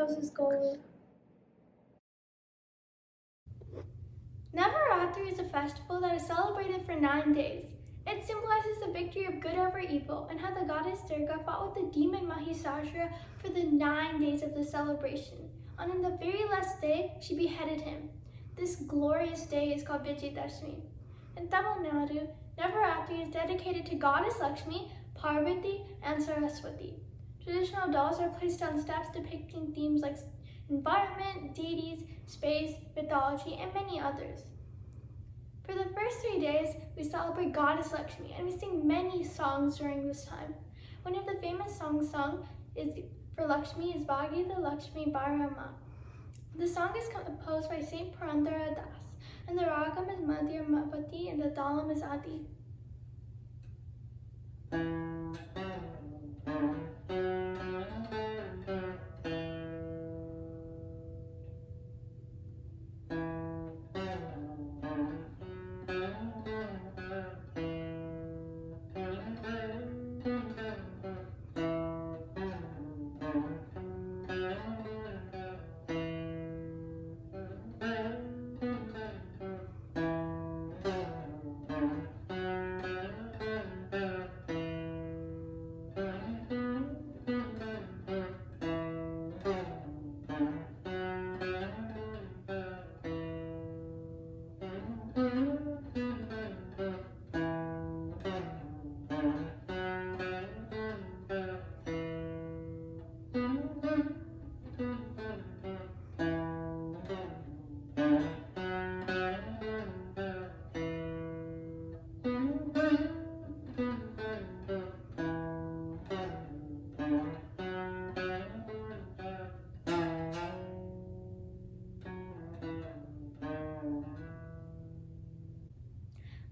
closes Golu. Navaratri is a festival that is celebrated for 9 days. It symbolizes the victory of good over evil and how the goddess Durga fought with the demon Mahisasura for the 9 days of the celebration. And on the very last day, she beheaded him. This glorious day is called Vijayadasami. In Tamil Nadu, Navaratri is dedicated to goddess Lakshmi, Parvati, and Saraswati. Traditional dolls are placed on steps depicting themes like environment, deities, space, mythology, and many others. For the first 3 days, we celebrate Goddess Lakshmi and we sing many songs during this time. One of the famous songs sung for Lakshmi is Bhagya Lakshmi Bharama. The song is composed by Saint Purandara Das, and the ragam is Madhyamavati and the talam is Adi.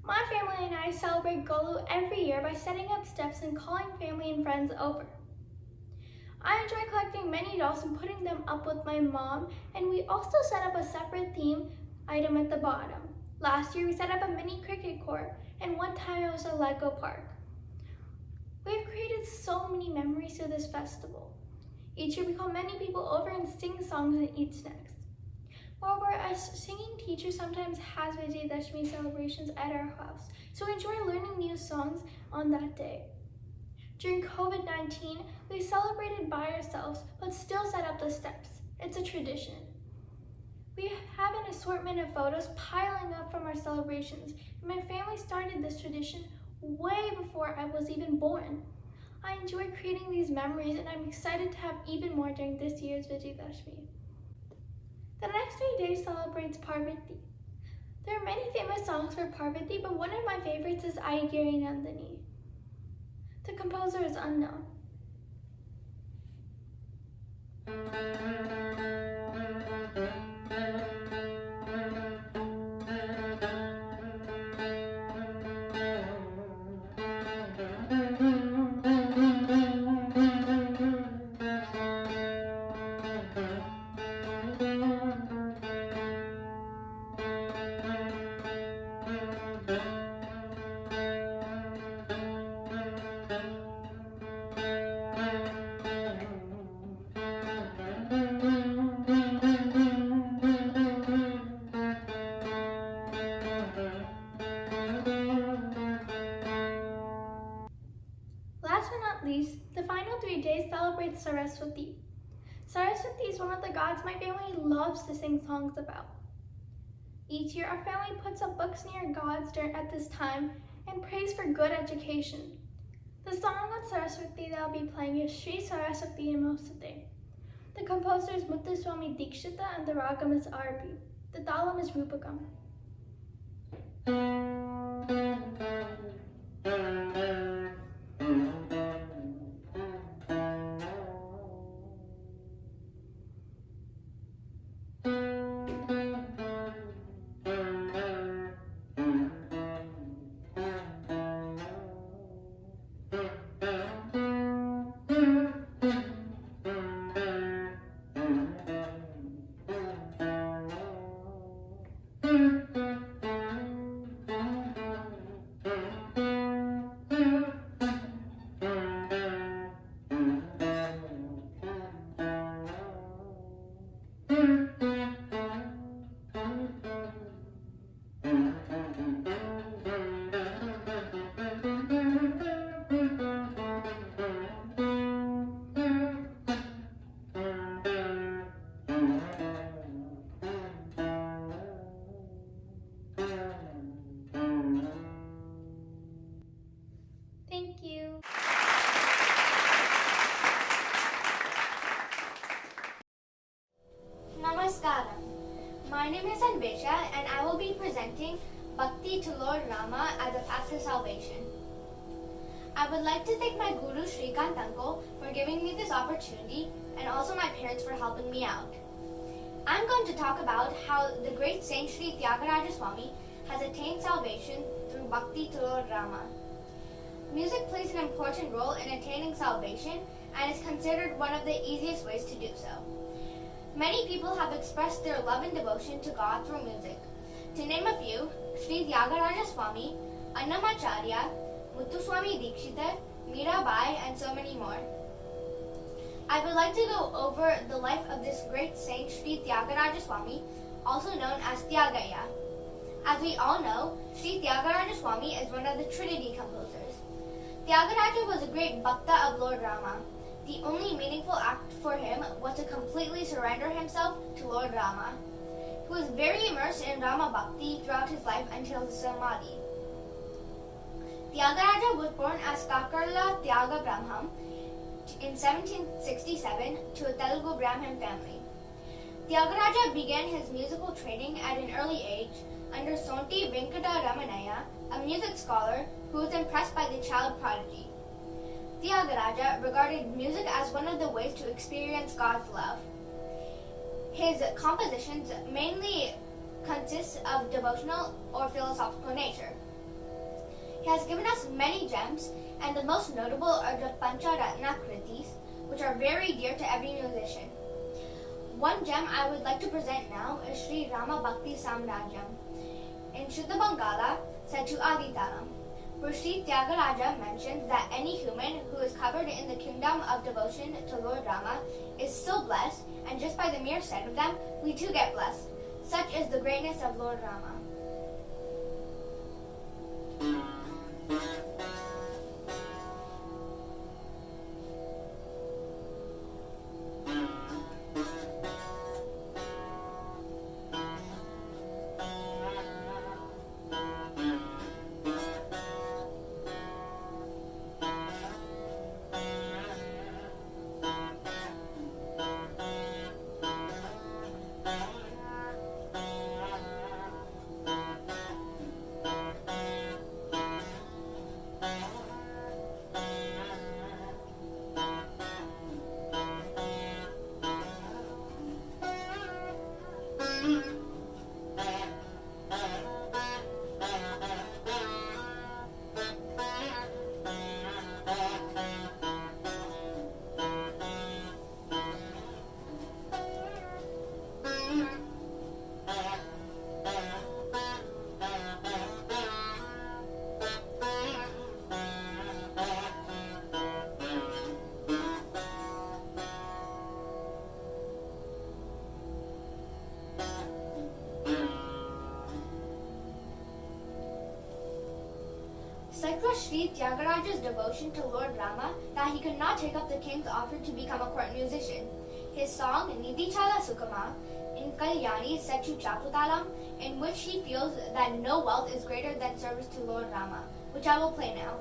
My family and I celebrate Golu every year by setting up steps and calling family and friends over. I enjoy collecting many dolls and putting them up with my mom, and we also set up a separate theme item at the bottom. Last year we set up a mini cricket court, and one time it was a Lego park. We've created so many memories to this festival. Each year we call many people over and sing songs and eat snacks. Moreover, a singing teacher sometimes has Vijayadashami celebrations at our house, so we enjoy learning new songs on that day. During COVID-19, we celebrated by ourselves, but still set up the steps. It's a tradition. We have an assortment of photos piling up from our celebrations, and my family started this tradition way before I was even born. I enjoy creating these memories, and I'm excited to have even more during this year's Vijayadashami. The next 3 days celebrates Parvati. There are many famous songs for Parvati, but one of my favorites is Aigiri Nandini. The composer is unknown. Last but not least, the final 3 days celebrates Saraswati. Saraswati is one of the gods my family loves to sing songs about. Each year, our family puts up books near gods at this time and prays for good education. The song on Saraswati that I'll be playing is Sri Saraswati Namaste. The composer is Muthuswami Dikshita and the ragam is Arbi. The talam is Rupakam. name is Anvesha and I will be presenting Bhakti to Lord Rama as a path to salvation. I would like to thank my guru Srikant uncle for giving me this opportunity and also my parents for helping me out. I'm going to talk about how the great Saint Sri Tyagaraja Swami has attained salvation through Bhakti to Lord Rama. Music plays an important role in attaining salvation and is considered one of the easiest ways to do so. Many people have expressed their love and devotion to God through music. To name a few, Sri Tyagaraja Swami, Annamacharya, Muthuswami Dikshita, Mirabai, and so many more. I would like to go over the life of this great saint Sri Tyagaraja Swami, also known as Tyagaya. As we all know, Sri Tyagaraja Swami is one of the Trinity composers. Tyagaraja was a great Bhakta of Lord Rama. The only meaningful act for him was to completely surrender himself to Lord Rama. He was very immersed in Rama Bhakti throughout his life until his Samadhi. Tyagaraja was born as Kakarla Tyaga Brahmam in 1767 to a Telugu Brahmin family. Tyagaraja began his musical training at an early age under Sonti Venkata Ramanaya, a music scholar who was impressed by the child prodigy. Tyagaraja regarded music as one of the ways to experience God's love. His compositions mainly consist of devotional or philosophical nature. He has given us many gems, and the most notable are the Pancharatna Kritis, which are very dear to every musician. One gem I would like to present now is Sri Rama Bhakti Samrajyam, in Shuddha Bangala, set to Aditalam, where Sri Tyagaraja mentions that any human who is covered in the kingdom of devotion to Lord Rama is so blessed, and just by the mere sight of them, we too get blessed. Such is the greatness of Lord Rama. Such was Sri Tyagaraja's devotion to Lord Rama that he could not take up the king's offer to become a court musician. His song Nidhi Chala Sukama in Kalyani set to Chaputalam, in which he feels that no wealth is greater than service to Lord Rama, which I will play now.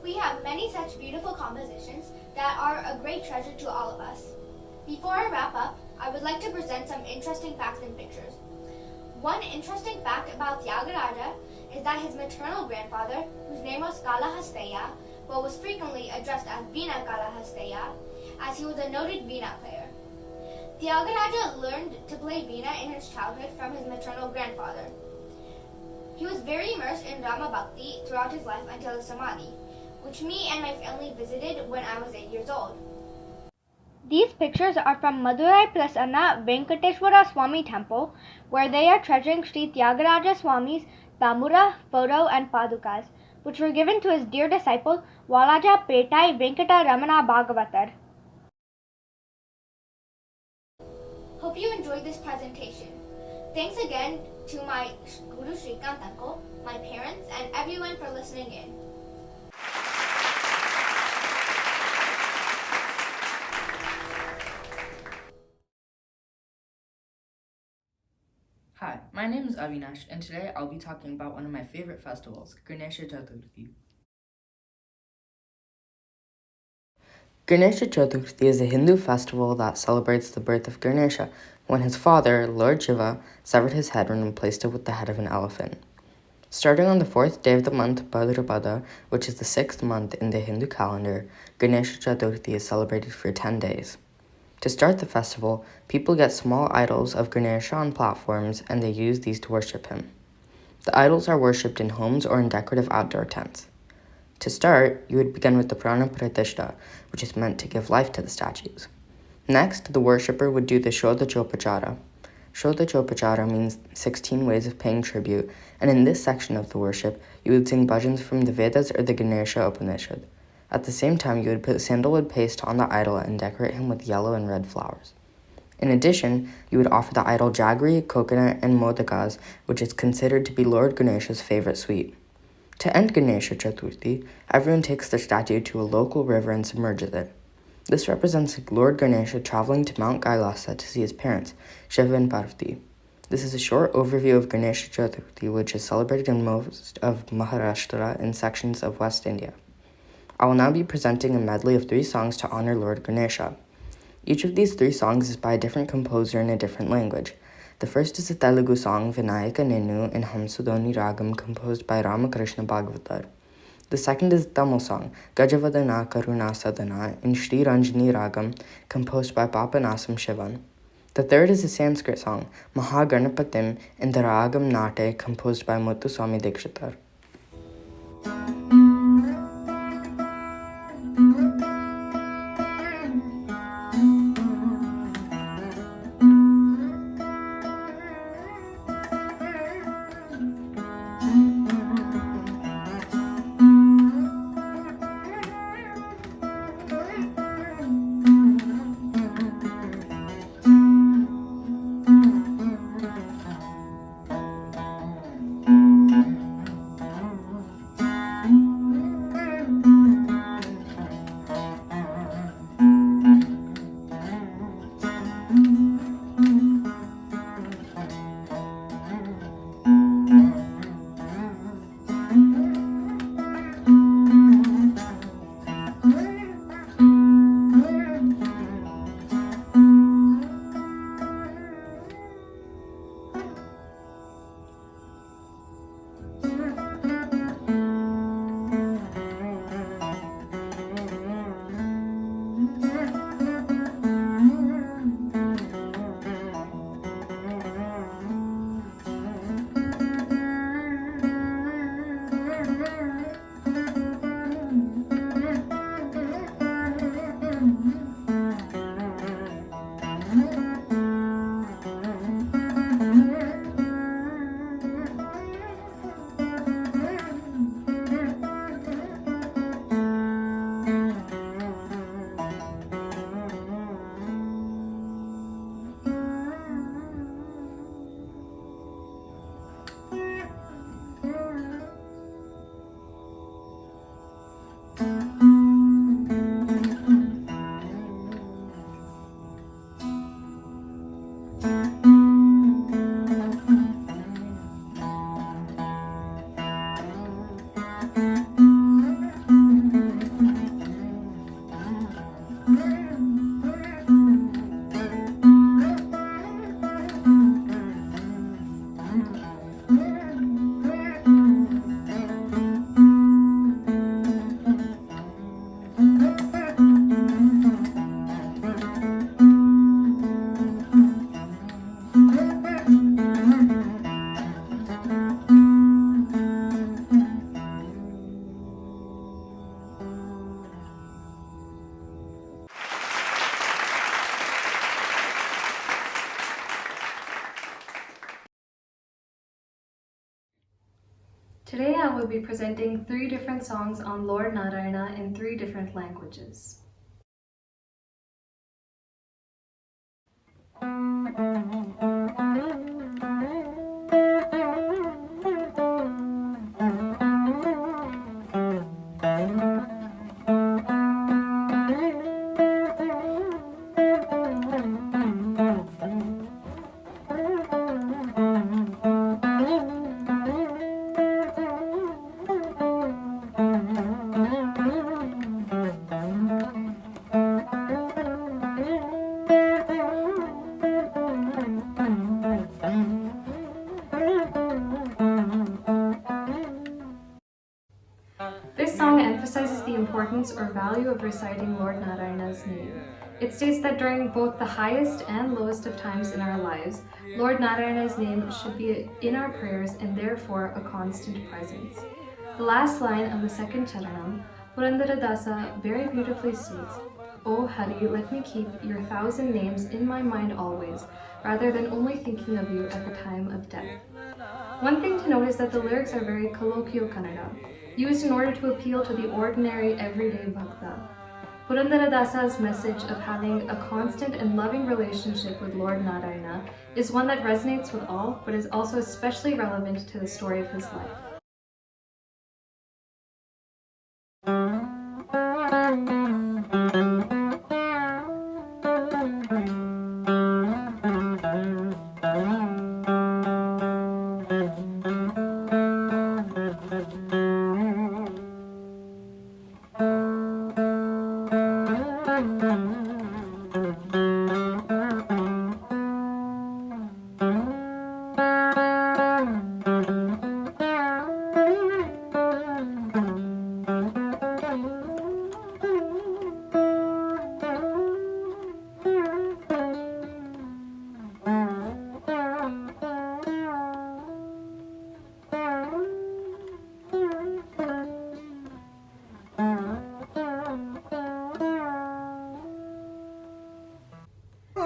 We have many such beautiful compositions that are a great treasure to all of us. Before I wrap up, I would like to present some interesting facts and pictures. One interesting fact about Tyagaraja is that his maternal grandfather, whose name was Kalahasteya, but was frequently addressed as Veena Kalahasteya, as he was a noted Veena player. Tyagaraja learned to play Veena in his childhood from his maternal grandfather. He was very immersed in Rama Bhakti throughout his life until his Samadhi, which me and my family visited when I was 8 years old. These pictures are from Madurai Prasanna Venkateshwara Swami Temple, where they are treasuring Sri Tyagaraja Swami's Tamura, photo and padukas, which were given to his dear disciple Walaja Petai Venkata Ramana Bhagavatar. Hope you enjoyed this presentation. Thanks again to my Guru Srikant uncle, my parents, and everyone for listening in. Hi, my name is Avinash, and today I'll be talking about one of my favorite festivals, Ganesha Chaturthi. Ganesha Chaturthi is a Hindu festival that celebrates the birth of Ganesha, when his father, Lord Shiva, severed his head and replaced it with the head of an elephant. Starting on the 4th day of the month Bhadrapada, which is the 6th month in the Hindu calendar, Ganesha Chaturthi is celebrated for 10 days. To start the festival, people get small idols of Ganesha on platforms and they use these to worship him. The idols are worshipped in homes or in decorative outdoor tents. To start, you would begin with the Prana Pratishta, which is meant to give life to the statues. Next, the worshipper would do the Shodachopachara. Shodachopachara means 16 ways of paying tribute, and in this section of the worship, you would sing bhajans from the Vedas or the Ganesha Upanishad. At the same time, you would put sandalwood paste on the idol and decorate him with yellow and red flowers. In addition, you would offer the idol jaggery, coconut, and modakas, which is considered to be Lord Ganesha's favorite sweet. To end Ganesha Chaturthi, everyone takes their statue to a local river and submerges it. This represents Lord Ganesha traveling to Mount Kailasa to see his parents, Shiva and Parvati. This is a short overview of Ganesha Chaturthi, which is celebrated in most of Maharashtra and sections of West India. I will now be presenting a medley of 3 songs to honor Lord Ganesha. Each of these 3 songs is by a different composer in a different language. The first is a Telugu song, Vinayaka Ninnu, in Hamsudoni Ragam, composed by Ramakrishna Bhagavatar. The second is a Tamil song, Gajavadana Karuna Sadhana, in Sri Ranjani Ragam, composed by Papanasam Shivan. The third is a Sanskrit song, Mahaganapatim, in the Ragam Nate, composed by Muthuswami Dikshitar. will be presenting 3 different songs on Lord Narayana in 3 different languages. This song emphasizes the importance or value of reciting Lord Narayana's name. It states that during both the highest and lowest of times in our lives, Lord Narayana's name should be in our prayers and therefore a constant presence. The last line of the second charanam, Purandaradasa, very beautifully states, "O Hari, let me keep your 1,000 names in my mind always, rather than only thinking of you at the time of death." One thing to note is that the lyrics are very colloquial Kannada, used in order to appeal to the ordinary, everyday bhakta. Purandaradasa's message of having a constant and loving relationship with Lord Narayana is one that resonates with all, but is also especially relevant to the story of his life.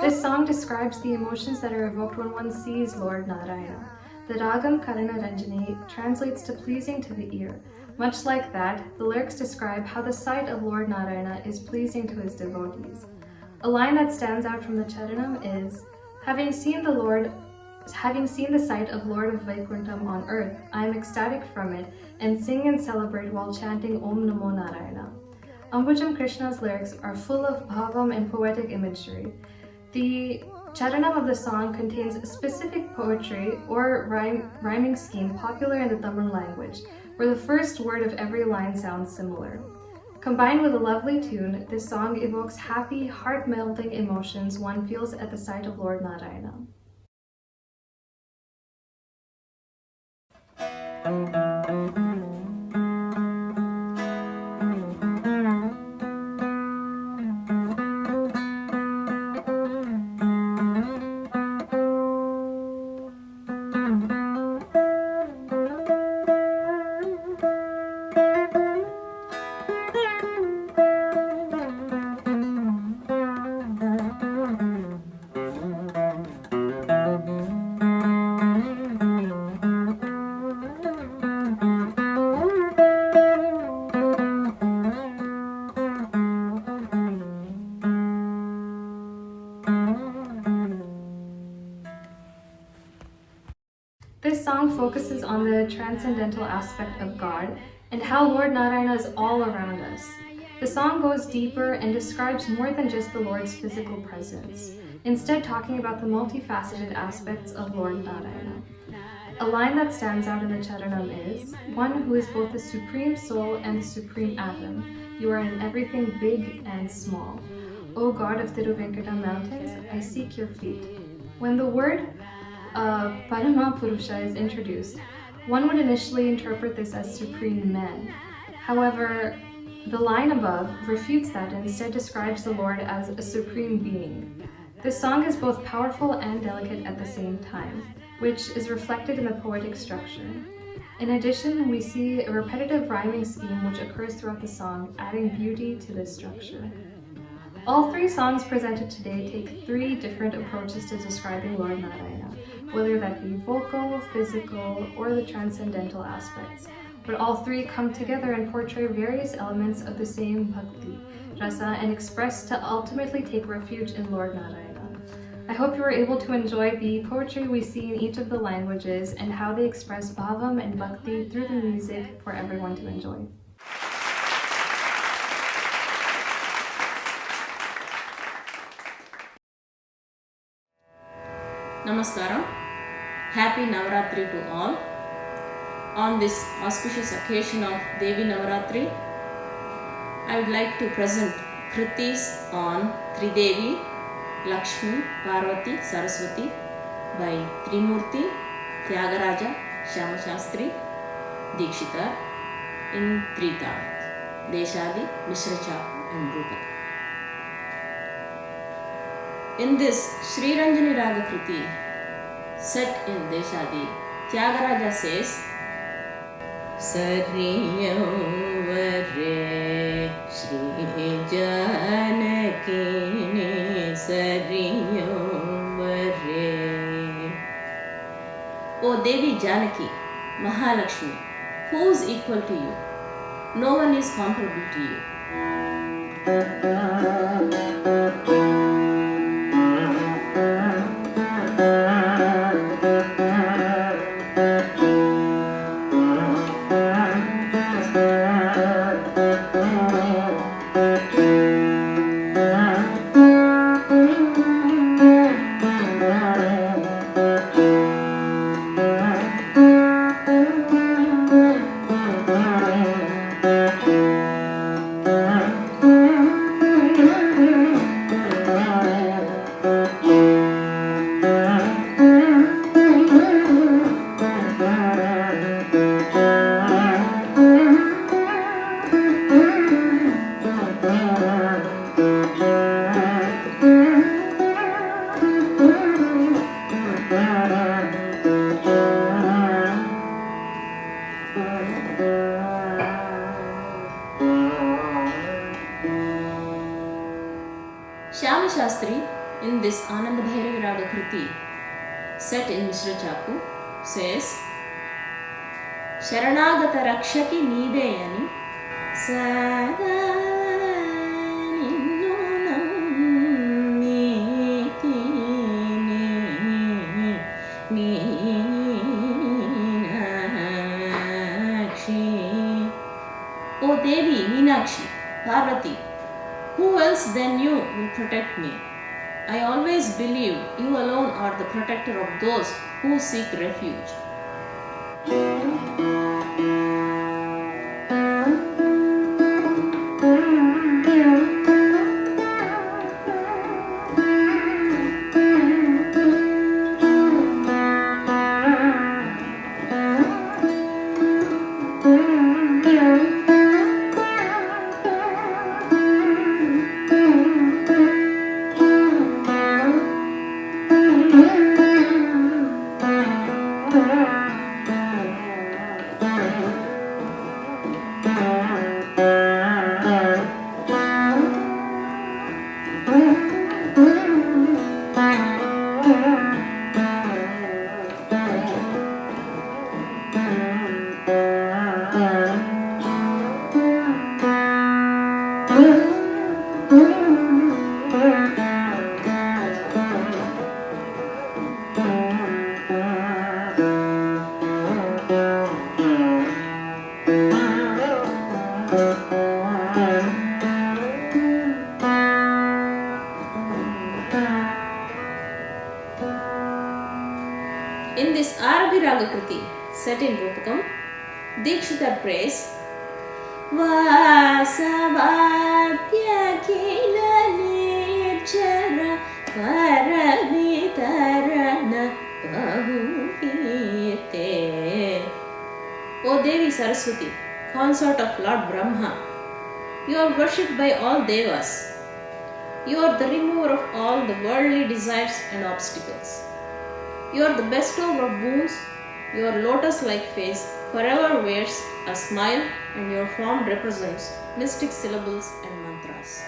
This song describes the emotions that are evoked when one sees Lord Narayana. The ragam Karana Ranjani translates to pleasing to the ear. Much like that, the lyrics describe how the sight of Lord Narayana is pleasing to his devotees. A line that stands out from the charanam is, having seen the sight of Lord of Vaikuntham on earth, I am ecstatic from it and sing and celebrate while chanting Om Namo Narayana. Ambujam Krishna's lyrics are full of bhavam and poetic imagery. The charanam of the song contains specific poetry or rhyming scheme popular in the Tamil language, where the first word of every line sounds similar. Combined with a lovely tune, this song evokes happy, heart-melting emotions one feels at the sight of Lord Narayana. This song focuses on the transcendental aspect of God and how Lord Narayana is all around us. The song goes deeper and describes more than just the Lord's physical presence, instead talking about the multifaceted aspects of Lord Narayana. A line that stands out in the charanam is, one who is both the supreme soul and the supreme atom. You are in everything big and small. O God of Tiruvenkatam mountains, I seek your feet. When the word Parama Purusha is introduced, one would initially interpret this as supreme man. However, the line above refutes that and instead describes the Lord as a supreme being. This song is both powerful and delicate at the same time, which is reflected in the poetic structure. In addition, we see a repetitive rhyming scheme which occurs throughout the song, adding beauty to this structure. All 3 songs presented today take 3 different approaches to describing Lord Narayana, whether that be vocal, physical, or the transcendental aspects. but all three come together and portray various elements of the same bhakti, rasa, and express to ultimately take refuge in Lord Narayana. I hope you were able to enjoy the poetry we see in each of the languages and how they express bhavam and bhakti through the music for everyone to enjoy. Namaskaram. Happy Navaratri to all. On this auspicious occasion of Devi Navaratri, I would like to present Kritis on Tridevi, Lakshmi, Parvati, Saraswati by Trimurti, Tyagaraja, Shyama Shastri, Dikshita in three talat, Deshadi, Mishracha and Rupaka. In this Sri Ranjani Raga Kriti, set in Deshadi, Tyagaraja says, Sariyavare Shri Janakini Sariyavare. O Devi Janaki, Mahalakshmi, who is equal to you? No one is comparable to you. Shyama Shastri in this Ananda Bhairavi Raga Kriti, set in Mishra Chapu, says, Sharanagata Rakshaki Nideyani Sada O Devi, Meenakshi, Parvati, who else than you will protect me? I always believe you alone are the protector of those who seek refuge. In this Arabi Raga Kriti, set in Rupakam, Dikshita prays Vasavadya Kilalechara Paravitarana Bahukirte. O Devi Saraswati, consort of Lord Brahma, you are worshipped by all devas. You are the remover of all the worldly desires and obstacles. You are the bestower of boons. Your lotus-like face forever wears a smile, and your form represents mystic syllables and mantras.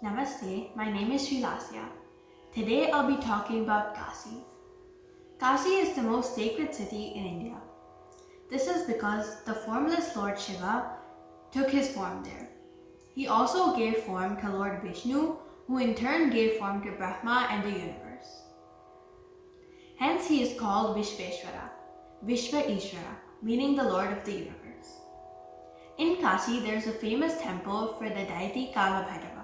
Namaste, my name is Srilasya. Today I'll be talking about Kasi. Kasi is the most sacred city in India. This is because the formless Lord Shiva took his form there. He also gave form to Lord Vishnu, who in turn gave form to Brahma and the universe. Hence he is called Vishveshwara, Vishva Ishvara, meaning the Lord of the universe. In Kasi, there is a famous temple for the deity Kalabhairava.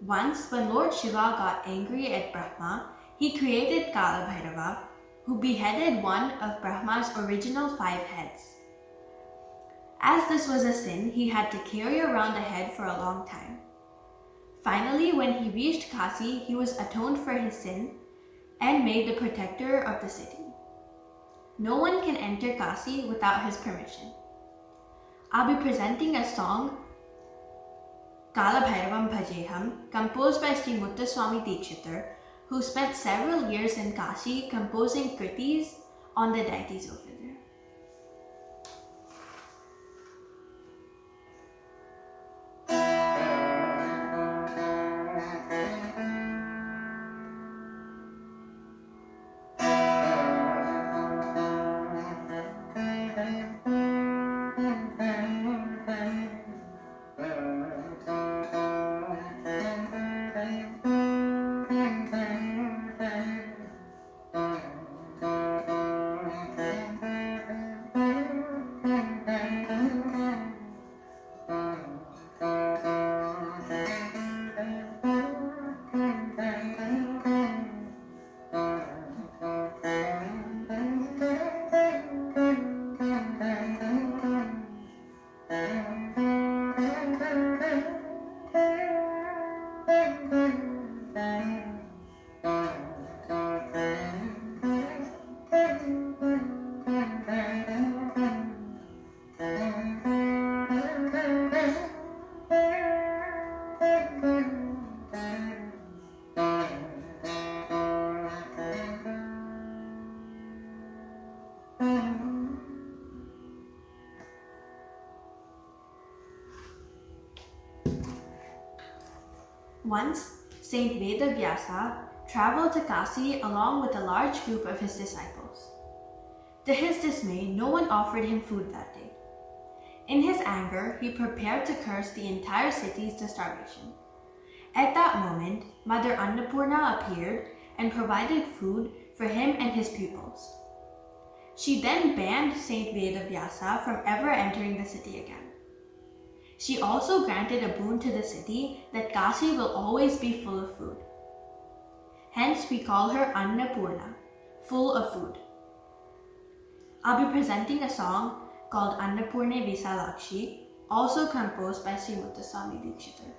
Once, when Lord Shiva got angry at Brahma, he created Kalabhairava, who beheaded one of Brahma's original 5 heads. As this was a sin, he had to carry around the head for a long time. Finally, when he reached Kasi, he was atoned for his sin and made the protector of the city. No one can enter Kasi without his permission. I'll be presenting a song, Kalabhairavam Bhajeham, composed by Sri Muthuswami Dikshitar, who spent several years in Kasi composing kritis on the deities over there. Once, Saint Vedavyasa traveled to Kasi along with a large group of his disciples. To his dismay, no one offered him food that day. In his anger, he prepared to curse the entire city to starvation. At that moment, Mother Annapurna appeared and provided food for him and his pupils. She then banned Saint Vedavyasa from ever entering the city again. She also granted a boon to the city that Kasi will always be full of food. Hence, we call her Annapurna, full of food. I'll be presenting a song called Annapurne Visalakshi, also composed by Sri Muthuswami Dikshitar.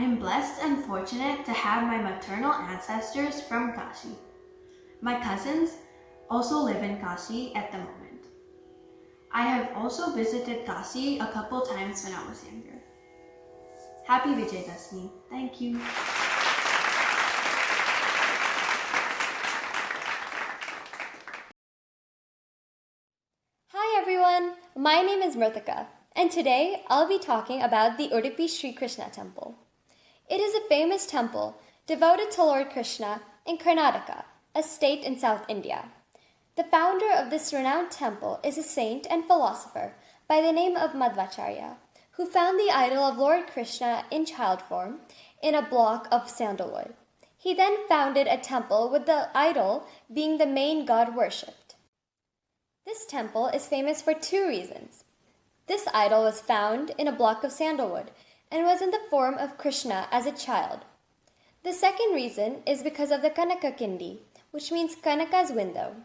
I am blessed and fortunate to have my maternal ancestors from Kashi. My cousins also live in Kashi at the moment. I have also visited Kashi a couple times when I was younger. Happy Vijayadasami. Thank you. Hi everyone, my name is Mritika, and today I'll be talking about the Udupi Sri Krishna Temple. It is a famous temple devoted to Lord Krishna in Karnataka, a state in South India. The founder of this renowned temple is a saint and philosopher by the name of Madhvacharya, who found the idol of Lord Krishna in child form in a block of sandalwood. He then founded a temple with the idol being the main god worshipped. This temple is famous for two reasons. This idol was found in a block of sandalwood and was in the form of Krishna as a child. The second reason is because of the Kanaka Kindi, which means Kanaka's window.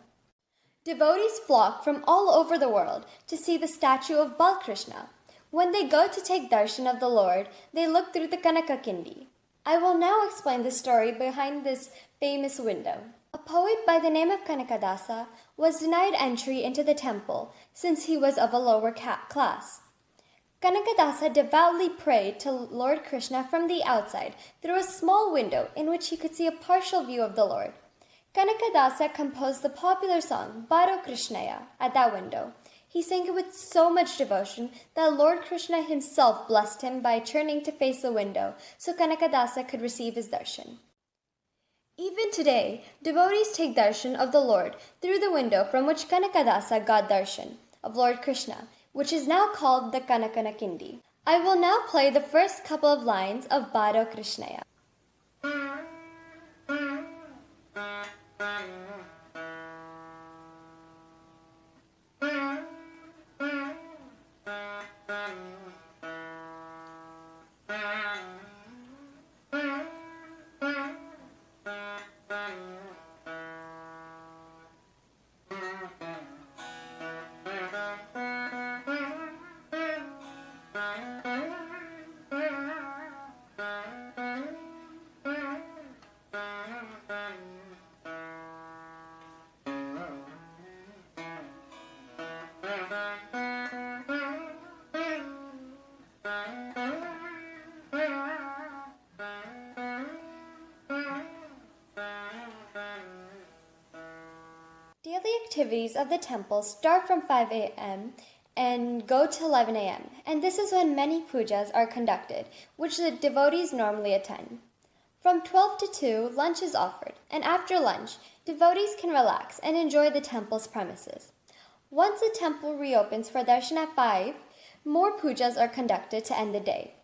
Devotees flock from all over the world to see the statue of Balkrishna. When they go to take darshan of the Lord, they look through the Kanaka Kindi. I will now explain the story behind this famous window. A poet by the name of Kanakadasa was denied entry into the temple since he was of a lower class. Kanakadasa devoutly prayed to Lord Krishna from the outside through a small window in which he could see a partial view of the Lord. Kanakadasa composed the popular song Baro Krishnaya at that window. He sang it with so much devotion that Lord Krishna himself blessed him by turning to face the window so Kanakadasa could receive his darshan. Even today, devotees take darshan of the Lord through the window from which Kanakadasa got darshan of Lord Krishna, which is now called the Kanakana Kindi. I will now play the first couple of lines of Baro Krishnaya. Daily activities of the temple start from 5 a.m. and go to 11 a.m., and this is when many pujas are conducted, which the devotees normally attend. From 12 to 2, lunch is offered, and after lunch, devotees can relax and enjoy the temple's premises. Once the temple reopens for darshan at 5, more pujas are conducted to end the day.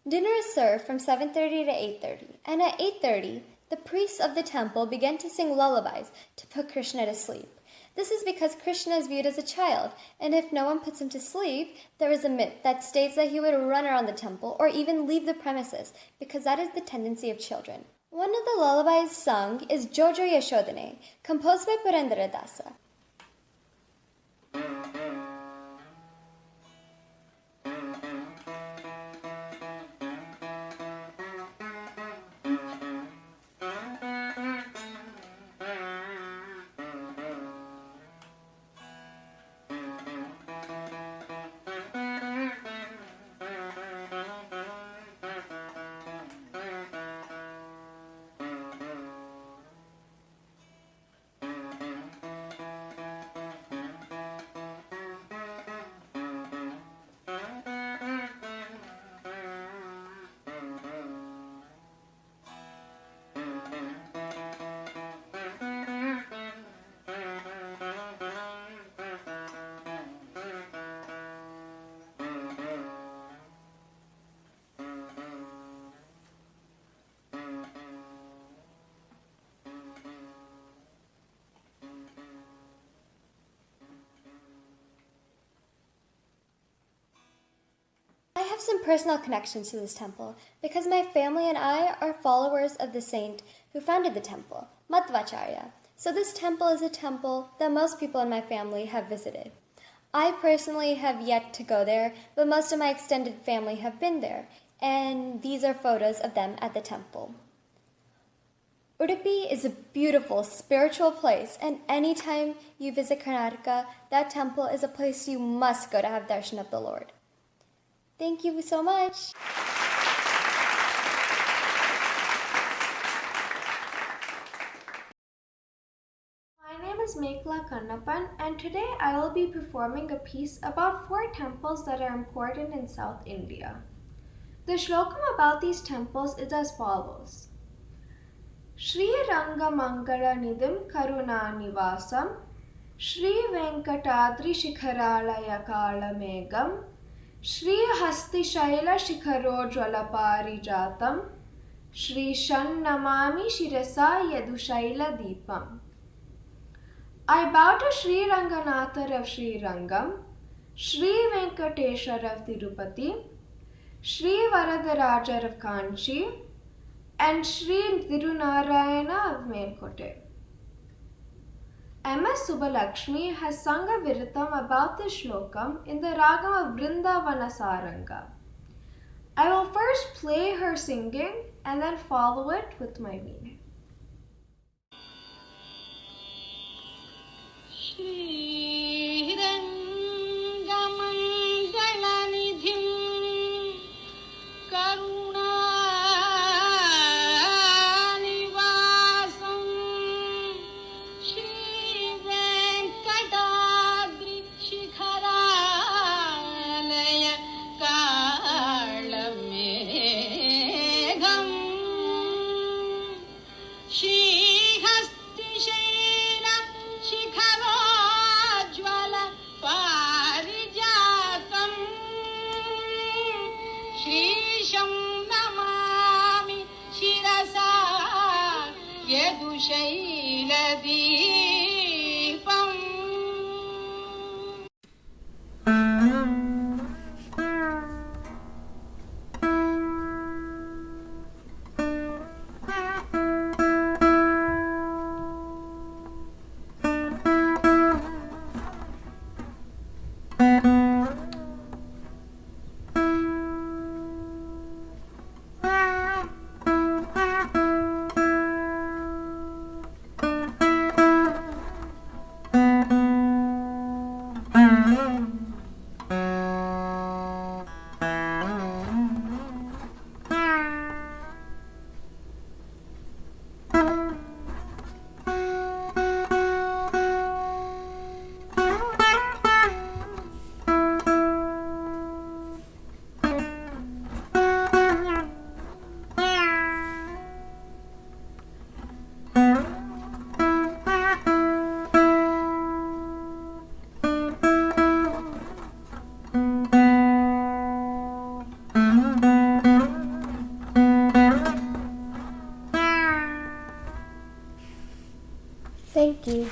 Dinner is served from 7:30 to 8:30, and at 8:30, the priests of the temple begin to sing lullabies to put Krishna to sleep. This is because Krishna is viewed as a child, and if no one puts him to sleep, there is a myth that states that he would run around the temple or even leave the premises, because that is the tendency of children. One of the lullabies sung is Jojo Yashodhane, composed by Purandara Dasa. I have some personal connections to this temple because my family and I are followers of the saint who founded the temple, Madhvacharya. So this temple is a temple that most people in my family have visited. I personally have yet to go there, but most of my extended family have been there, and these are photos of them at the temple. Udupi is a beautiful spiritual place, and anytime you visit Karnataka, that temple is a place you must go to have darshan of the Lord. Thank you so much. My name is Mekla Kannapan, and today I will be performing a piece about 4 temples that are important in South India. The shlokam about these temples is as follows. Shri Rangamangala Nidhim Karuna Nivasam Shri Venkatadri Shikharalaya Kala Megam Shri Hasti Shaila Shikharo Jwalaparijatam Shri Shan Namami Shirasa Yadushaila Deepam. I bow to Shri Ranganatha of Sri Rangam, Shri Venkateshwar of Tirupati, Shri Varadaraja of Kanchi, and Shri Tirunarayana of Melkote. M.S. Subbalakshmi has sung a viritam about this shlokam in the ragam of Vrindavana Saranga. I will first play her singing and then follow it with my meaning. Thank you.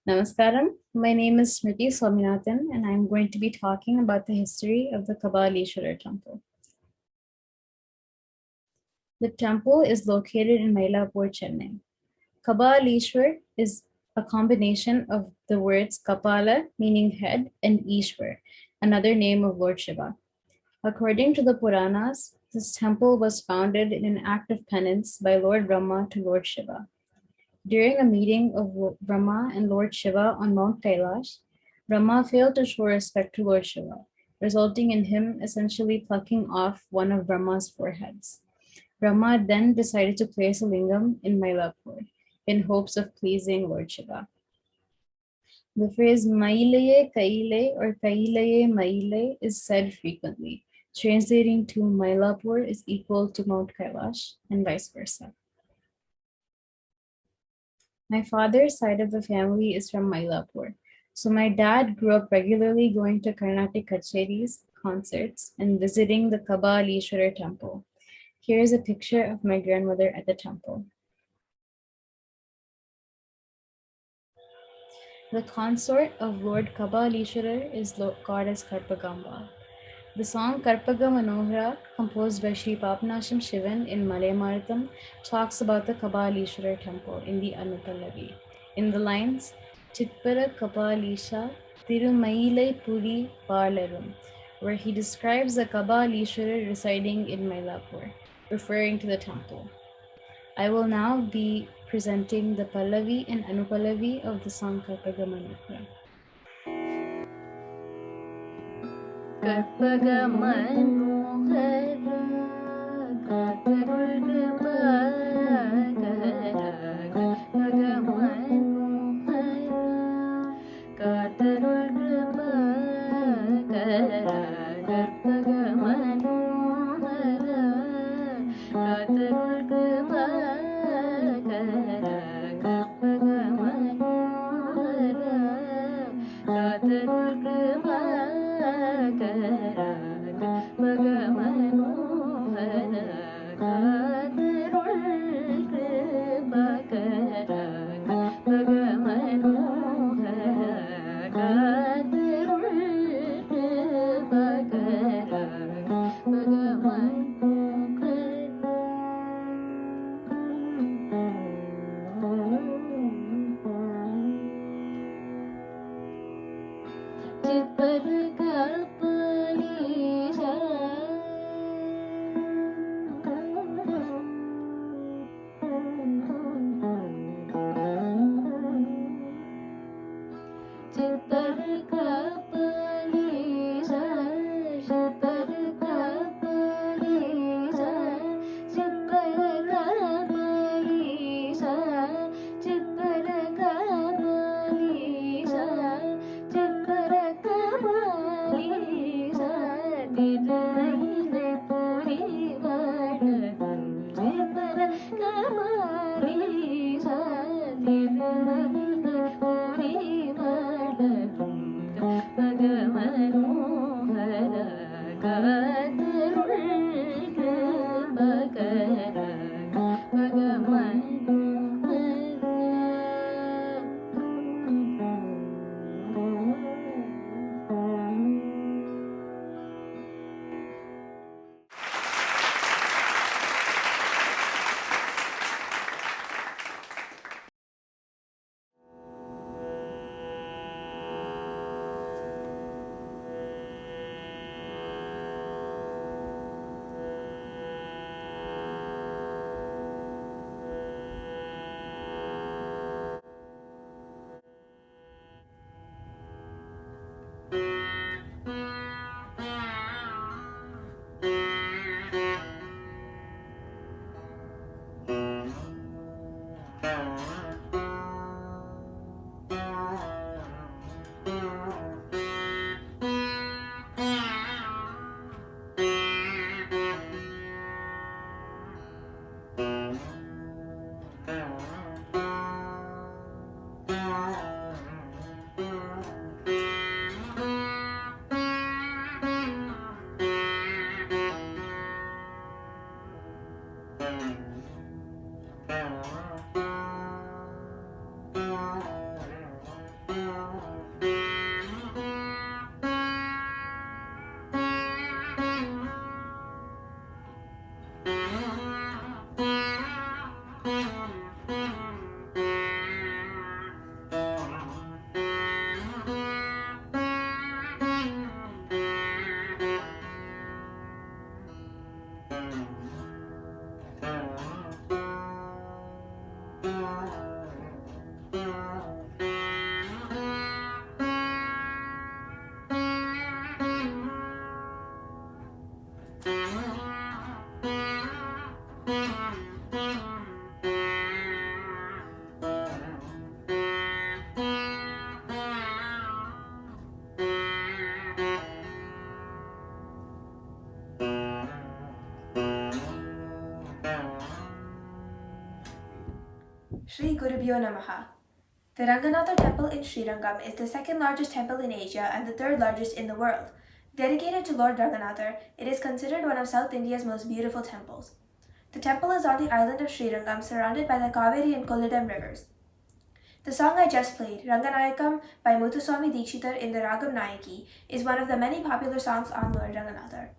Namaskaram. My name is Smriti Swaminathan, and I'm going to be talking about the history of the Kabaleshwara temple. The temple is located in Mylapore, Chennai. Kabaleshwar is a combination of the words Kapala, meaning head, and Ishwar, another name of Lord Shiva. According to the Puranas, this temple was founded in an act of penance by Lord Brahma to Lord Shiva. During a meeting of Brahma and Lord Shiva on Mount Kailash, Brahma failed to show respect to Lord Shiva, resulting in him essentially plucking off one of Brahma's foreheads. Brahma then decided to place a lingam in Mylapore in hopes of pleasing Lord Shiva. The phrase Mailaye Kaile or Kailaye Maile is said frequently, translating to Mylapore is equal to Mount Kailash and vice versa. My father's side of the family is from Mylapore, so my dad grew up regularly going to Carnatic kacheris, concerts, and visiting the Kabaleshwara temple. Here is a picture of my grandmother at the temple. The consort of Lord Kabaleshwara is goddess Karpagamba. The song Karpaga Manohara, composed by Sri Papnasham Shivan in Malayamartham, talks about the Kabaleshwara temple in the Anupallavi. In the lines, Chitpara Kabalesha Thirumailai Puri Palarum, where he describes the Kabalishwarar residing in Mylapore, referring to the temple. I will now be presenting the Pallavi and Anupallavi of the song Karpagamanukra. Sri Gurubhyo Namaha. The Ranganatha Temple in Srirangam is the second largest temple in Asia and the third largest in the world. Dedicated to Lord Ranganatha, it is considered one of South India's most beautiful temples. The temple is on the island of Srirangam, surrounded by the Kaveri and Kolladam rivers. The song I just played, Ranganayakam by Muthuswami Dikshitar in the Ragam Nayaki, is one of the many popular songs on Lord Ranganatha.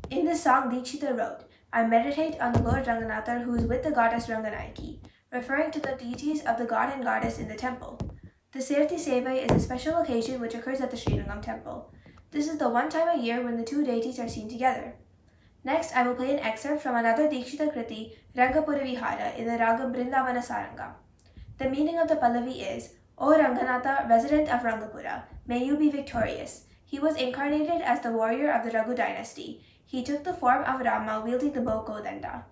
In this song, Dikshitar wrote, I meditate on the Lord Ranganatha who is with the goddess Ranganayaki, referring to the deities of the god and goddess in the temple. The Sirti Seva is a special occasion which occurs at the Srirangam temple. This is the one time a year when the two deities are seen together. Next, I will play an excerpt from another Dikshita Kriti, Rangapura Vihara, in the Ragam Brindavana Saranga. The meaning of the Pallavi is, O Ranganatha, resident of Rangapura, may you be victorious. He was incarnated as the warrior of the Raghu dynasty. He took the form of Rama wielding the bow Kodanda.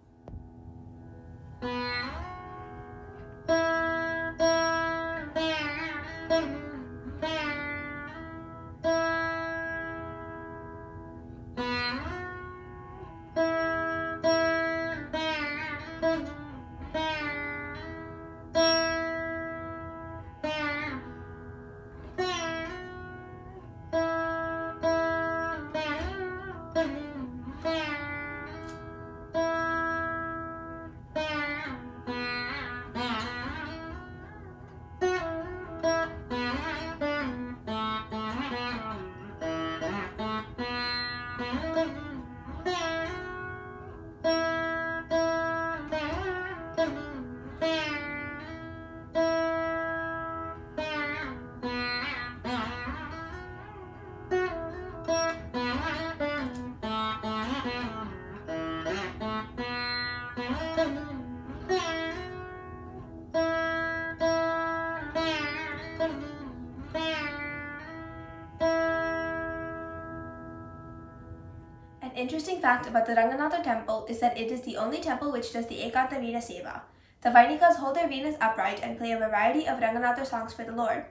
An interesting fact about the Ranganatha temple is that it is the only temple which does the Ekanta Veena Seva. The Vainikas hold their Veenas upright and play a variety of Ranganatha songs for the Lord.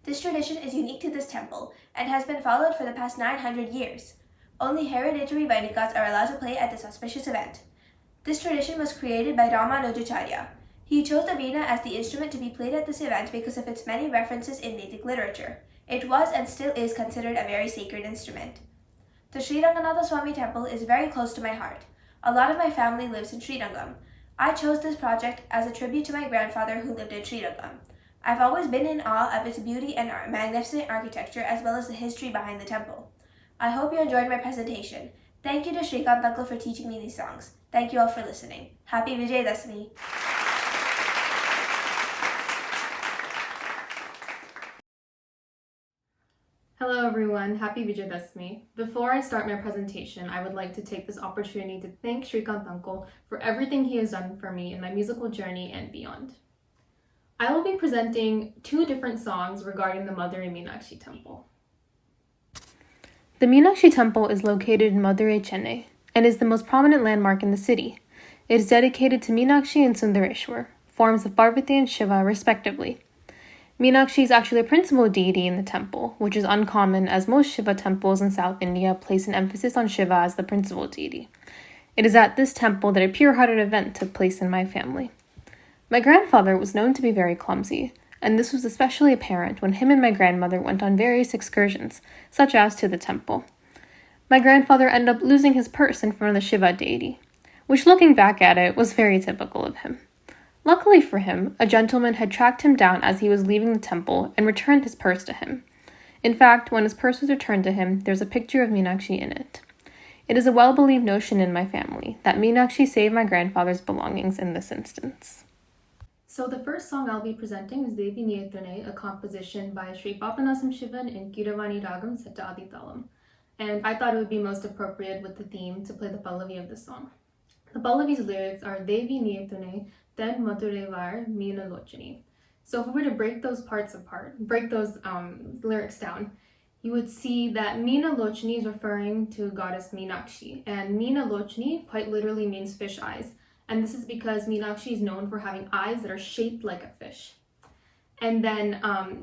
This tradition is unique to this temple and has been followed for the past 900 years. Only hereditary Vainikas are allowed to play at this auspicious event. This tradition was created by Ramanujacharya. He chose the Veena as the instrument to be played at this event because of its many references in Vedic literature. It was and still is considered a very sacred instrument. The Sri Ranganatha Swami temple is very close to my heart. A lot of my family lives in Srirangam. I chose this project as a tribute to my grandfather who lived in Srirangam. I've always been in awe of its beauty and magnificent architecture as well as the history behind the temple. I hope you enjoyed my presentation. Thank you to Srikant Uncle for teaching me these songs. Thank you all for listening. Happy Vijayadasami! Hello everyone, happy Vijayadasami. Before I start my presentation, I would like to take this opportunity to thank Srikant Uncle for everything he has done for me in my musical journey and beyond. I will be presenting two different songs regarding the Madurai Meenakshi Temple. The Meenakshi Temple is located in Madurai, Chennai, and is the most prominent landmark in the city. It is dedicated to Meenakshi and Sundareshwar, forms of Parvati and Shiva respectively. Meenakshi is actually a principal deity in the temple, which is uncommon as most Shiva temples in South India place an emphasis on Shiva as the principal deity. It is at this temple that a pure-hearted event took place in my family. My grandfather was known to be very clumsy, and this was especially apparent when him and my grandmother went on various excursions, such as to the temple. My grandfather ended up losing his purse in front of the Shiva deity, which looking back at it was very typical of him. Luckily for him, a gentleman had tracked him down as he was leaving the temple and returned his purse to him. In fact, when his purse was returned to him, there's a picture of Meenakshi in it. It is a well-believed notion in my family that Meenakshi saved my grandfather's belongings in this instance. So the first song I'll be presenting is Devi Niyatrane, a composition by Sri Papanasam Shivan in Kiravani Ragam set to Aditalam. And I thought it would be most appropriate with the theme to play the Pallavi of the song. The Pallavi's lyrics are Devi Niyatrane, Then Madhurevar Meena Lochani. So if we were to break those lyrics down, you would see that Meena Lochani is referring to goddess Meenakshi, and Meena Lochani quite literally means fish eyes, and this is because Meenakshi is known for having eyes that are shaped like a fish. And then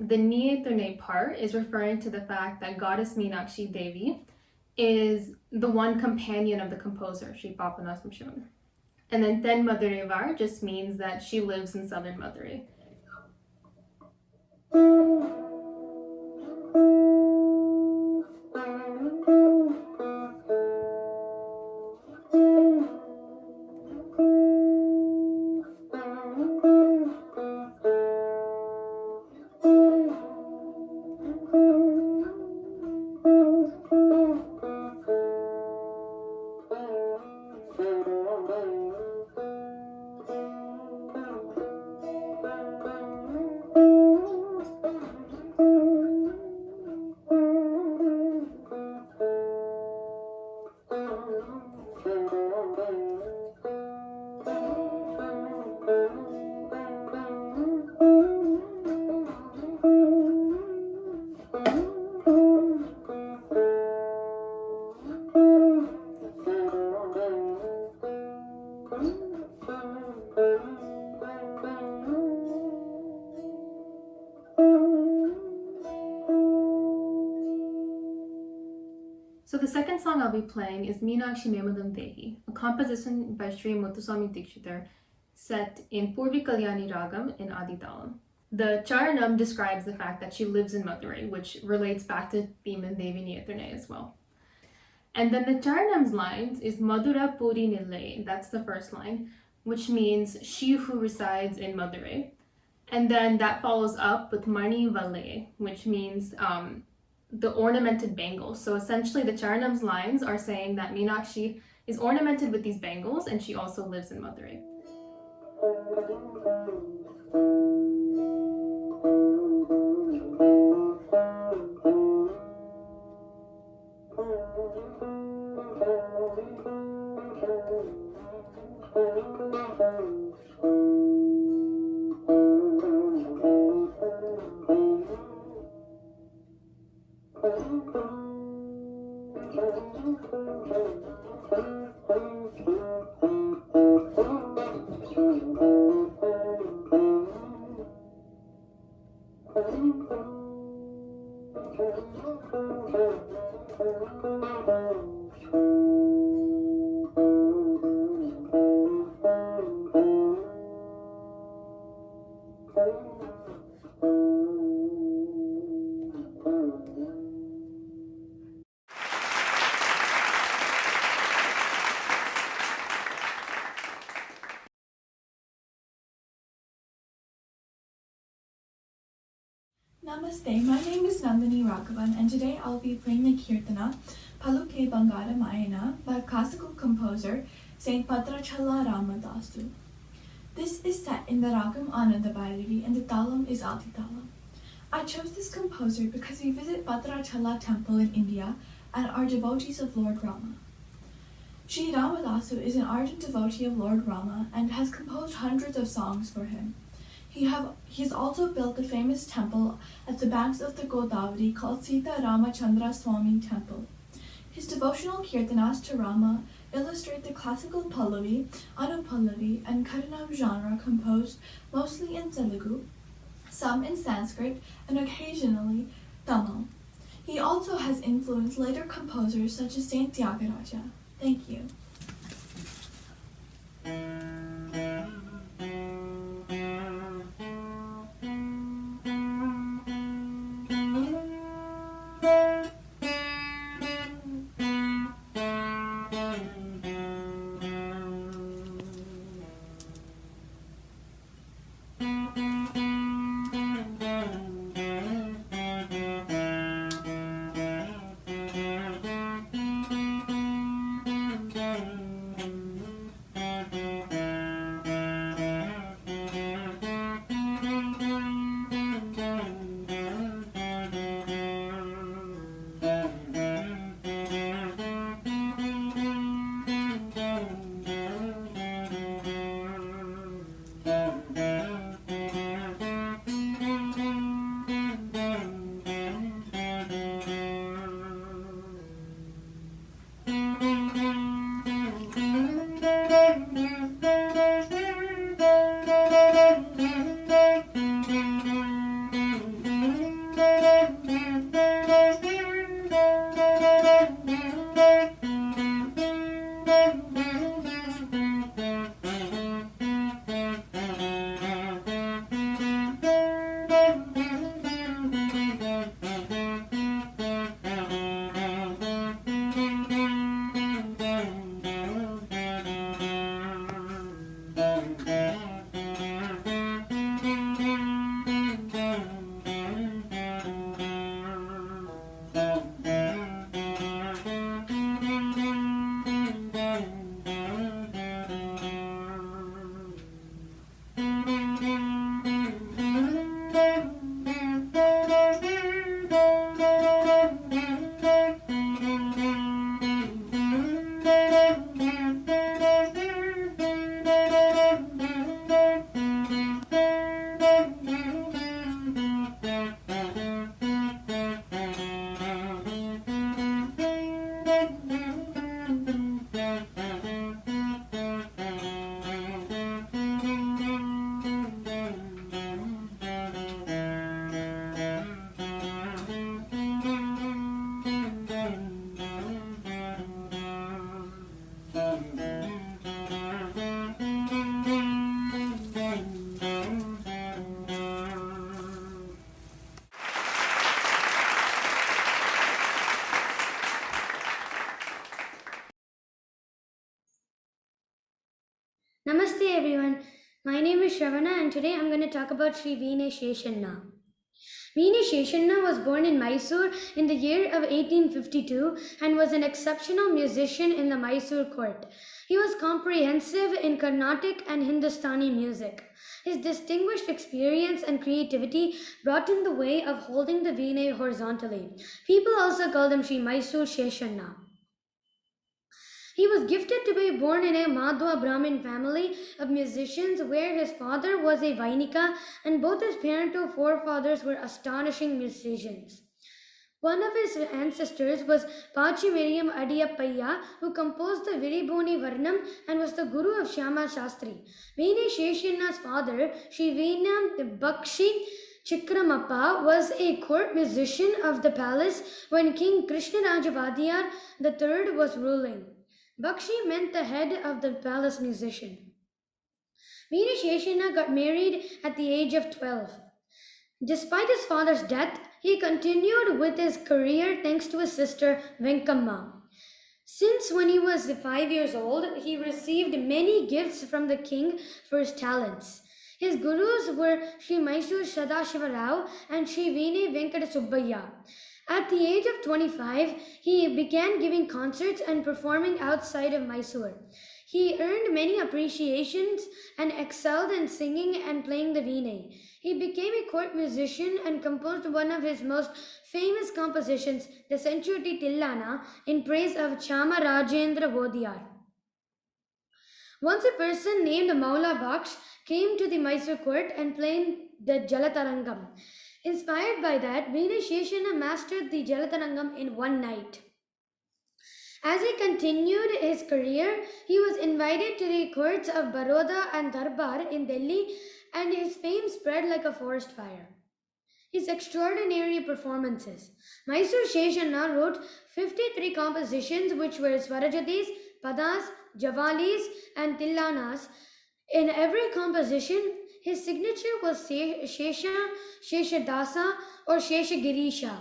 the Niyatrane part is referring to the fact that goddess Meenakshi Devi is the one companion of the composer, Sri Papanasam Shivan. And then Ten Madurevar just means that she lives in southern Madurai. the second song I'll be playing is Meenakshi Memadam Dehi, a composition by Sri Muthuswami Dikshitar set in Purvi Kalyani Ragam in Aditalam. The Charanam describes the fact that she lives in Madurai, which relates back to Bhiman Devi Niyathane as well. And then the Charanam's lines is Madura Puri Nillai, that's the first line, which means she who resides in Madurai. And then that follows up with Mani Valle, which means the ornamented bangles. So essentially the Charanam's lines are saying that Meenakshi is ornamented with these bangles and she also lives in Madurai. Namaste, my name is Nandini Raghavan and today I'll be playing the Kirtana Paluke Bangara Mayana by classical composer Saint Bhadrachala Ramadasu. This is set in the Ragam Anandabhairavi and the Talam is Aditalam. I chose this composer because we visit Bhadrachala temple in India and are devotees of Lord Rama. Sri Ramadasu is an ardent devotee of Lord Rama and has composed hundreds of songs for him. He has also built the famous temple at the banks of the Godavari called Sita Ramachandra Swami Temple. His devotional kirtanas to Rama illustrate the classical Pallavi, Anupallavi, and Karanam genre composed mostly in Telugu, some in Sanskrit, and occasionally Tamil. He also has influenced later composers such as Saint Tyagaraja. Thank you. Namaste everyone. My name is Shravana and today I'm going to talk about Sri Veene Sheshanna. Veene Sheshanna was born in Mysore in the year of 1852 and was an exceptional musician in the Mysore court. He was comprehensive in Carnatic and Hindustani music. His distinguished experience and creativity brought in the way of holding the veene horizontally. People also called him Sri Mysore Sheshanna. He was gifted to be born in a Madhwa Brahmin family of musicians where his father was a Vainika and both his parental forefathers were astonishing musicians. One of his ancestors was Pachimeriam Adiyappaya, who composed the Viriboni Varnam and was the guru of Shyama Shastri. Veene Sheshanna's father, Sri Veenam Bakshi Chikramappa, was a court musician of the palace when King Krishnaraja Vadiyar III was ruling. Bakshi meant the head of the palace musician. Veene Sheshanna got married at the age of 12. Despite his father's death, he continued with his career thanks to his sister Venkamma. Since when he was 5 years old, he received many gifts from the king for his talents. His gurus were Sri Mysore Sadashiva Rao and Sri Veene Venkata Subbaya. At the age of 25, he began giving concerts and performing outside of Mysore. He earned many appreciations and excelled in singing and playing the veene. He became a court musician and composed one of his most famous compositions, the Century Tillana, in praise of Chama Rajendra Vodiyar. Once a person named Maula Baksh came to the Mysore court and played the Jalatarangam. Inspired by that, Veene Sheshanna mastered the Jalatarangam in one night. As he continued his career, he was invited to the courts of Baroda and Darbar in Delhi, and his fame spread like a forest fire. His extraordinary performances. Mysore Sheshanna wrote 53 compositions which were Swarajatis, Padas, Javalis and Tillanas. In every composition, his signature was Shesha, Sheshadasa or Sheshagirisha.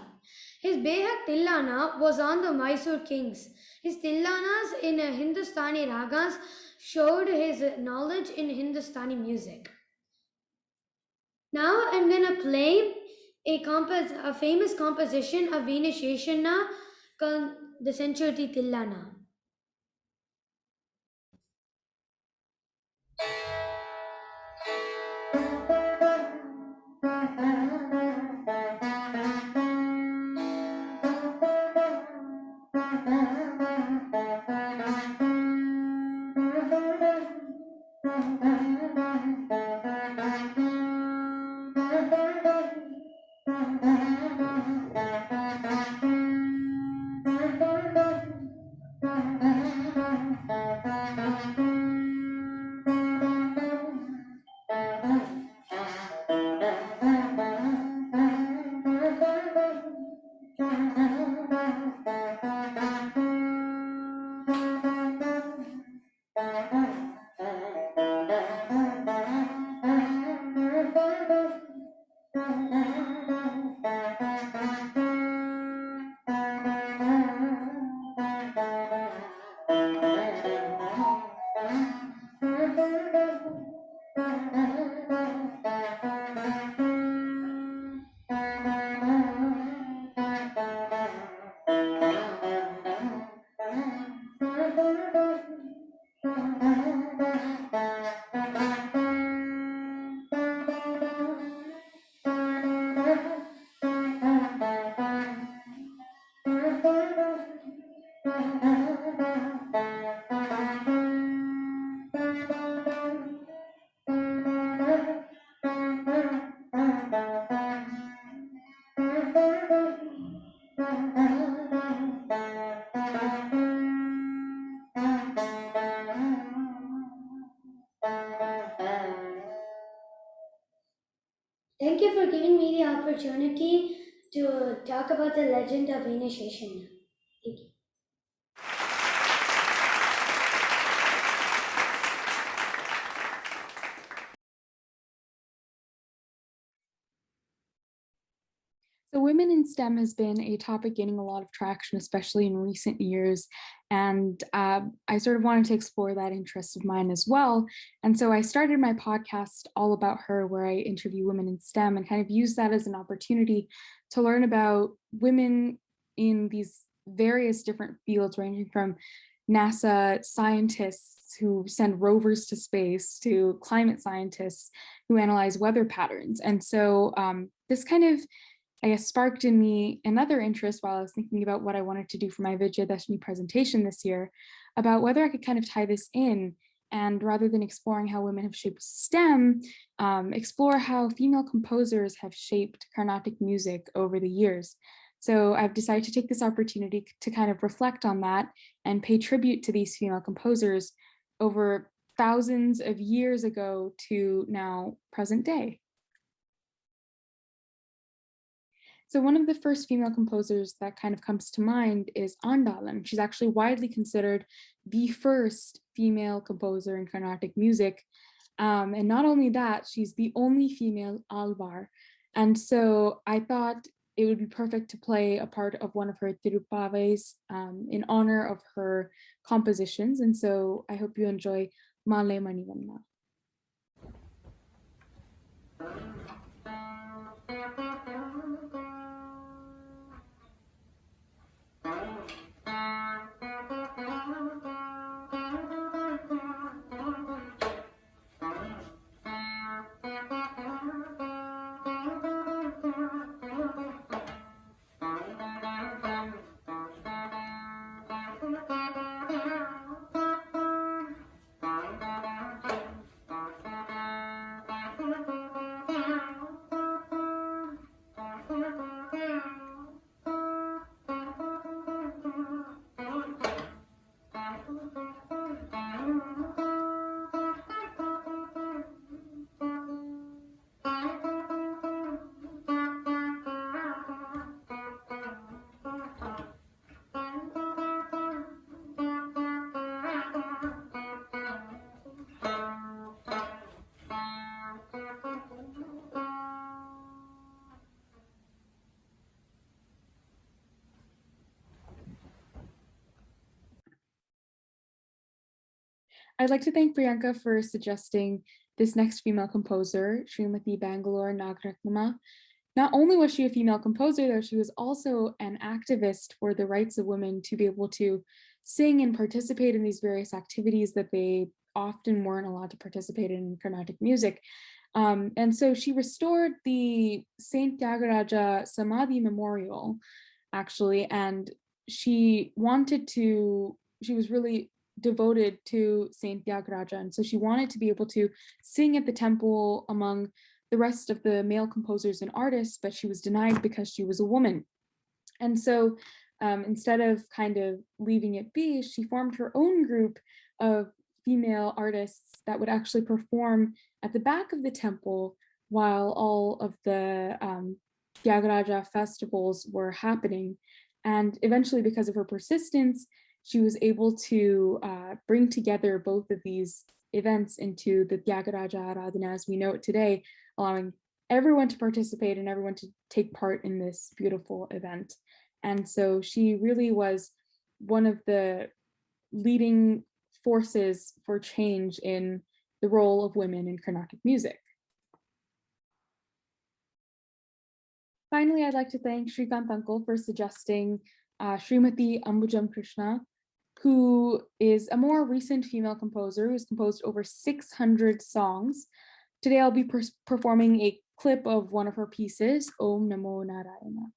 His Behak Tillana was on the Mysore kings. His Tillanas in Hindustani ragas showed his knowledge in Hindustani music. Now I'm going to play a famous composition of Veene Sheshanna called the Century Tillana. Thank you for giving me the opportunity to talk about the legend of Veene Sheshanna. Thank you. So women in STEM has been a topic gaining a lot of traction, especially in recent years. And I sort of wanted to explore that interest of mine as well. And so I started my podcast all about her, where I interview women in STEM and kind of use that as an opportunity to learn about women in these various different fields, ranging from NASA scientists who send rovers to space to climate scientists who analyze weather patterns. And so this kind of, I guess, sparked in me another interest while I was thinking about what I wanted to do for my Vijayadasami presentation this year, about whether I could kind of tie this in, and rather than exploring how women have shaped STEM, explore how female composers have shaped Carnatic music over the years. So I've decided to take this opportunity to kind of reflect on that and pay tribute to these female composers over thousands of years ago to now present day. So one of the first female composers that kind of comes to mind is Andalan. She's actually widely considered the first female composer in Carnatic music. And not only that, she's the only female alvar. And so I thought it would be perfect to play a part of one of her tirupaves in honor of her compositions. And so I hope you enjoy Male Manivanna. I'd like to thank Priyanka for suggesting this next female composer, Srimati Bangalore Nagratnama. Not only was she a female composer, though, she was also an activist for the rights of women to be able to sing and participate in these various activities that they often weren't allowed to participate in Carnatic music. And so she restored the Saint Tyagaraja Samadhi Memorial, actually, and she was really devoted to Saint Tyagaraja. And so she wanted to be able to sing at the temple among the rest of the male composers and artists, but she was denied because she was a woman. And so instead of kind of leaving it be, she formed her own group of female artists that would actually perform at the back of the temple while all of the Tyagaraja festivals were happening. And eventually, because of her persistence, she was able to bring together both of these events into the Tyagaraja Aradhana as we know it today, allowing everyone to participate and everyone to take part in this beautiful event. And so she really was one of the leading forces for change in the role of women in Carnatic music. Finally, I'd like to thank Shrikant Uncle for suggesting Srimati Ambujam Krishna, who is a more recent female composer who's composed over 600 songs. Today, I'll be performing a clip of one of her pieces, Om Namo Narayana.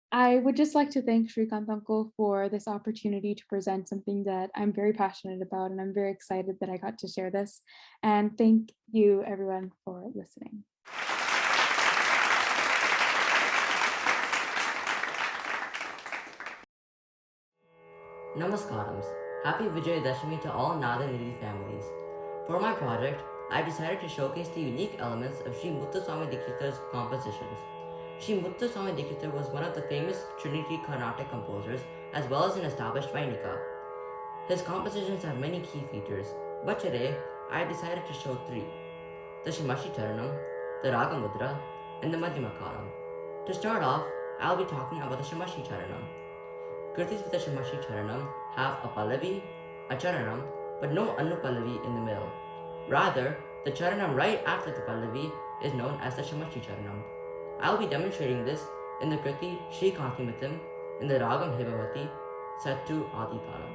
I would just like to thank Shrikant Uncle for this opportunity to present something that I'm very passionate about, and I'm very excited that I got to share this. And thank you everyone for listening. Namaskarams. Happy Vijayadasami to all Nadanidhi families. For my project, I decided to showcase the unique elements of Sri Muthuswami Dikshitar's compositions. Sri Muthuswami Dikshitar was one of the famous Trinity Carnatic composers as well as an established Vainika. His compositions have many key features, but today I decided to show three: the Shimashi Charanam, the Raga Mudra, and the Madhyama Kalam. To start off, I'll be talking about the Shimashi Charanam. Kritis with the Shimashi Charanam have a Pallavi, a Charanam, but no Anupallavi in the middle. Rather, the Charanam right after the Pallavi is known as the Shimashi Charanam. I'll be demonstrating this in the Kriti Shri Kantimatam in the Ragam Hibavati Sattu Adi Kalam.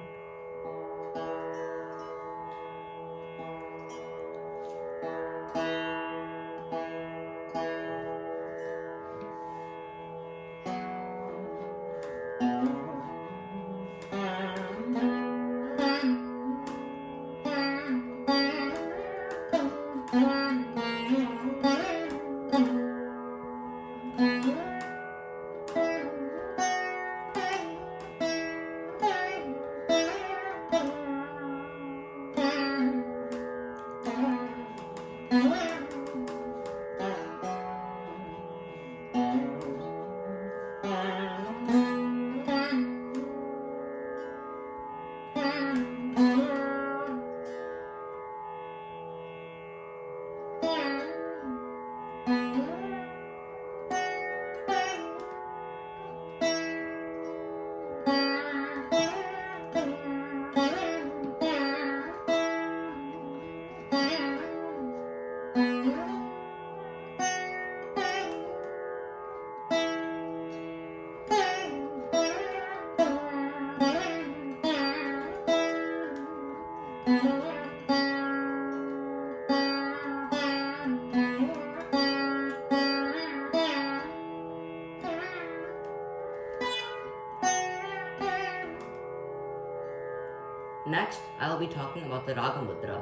Next, I will be talking about the Raga Mudra.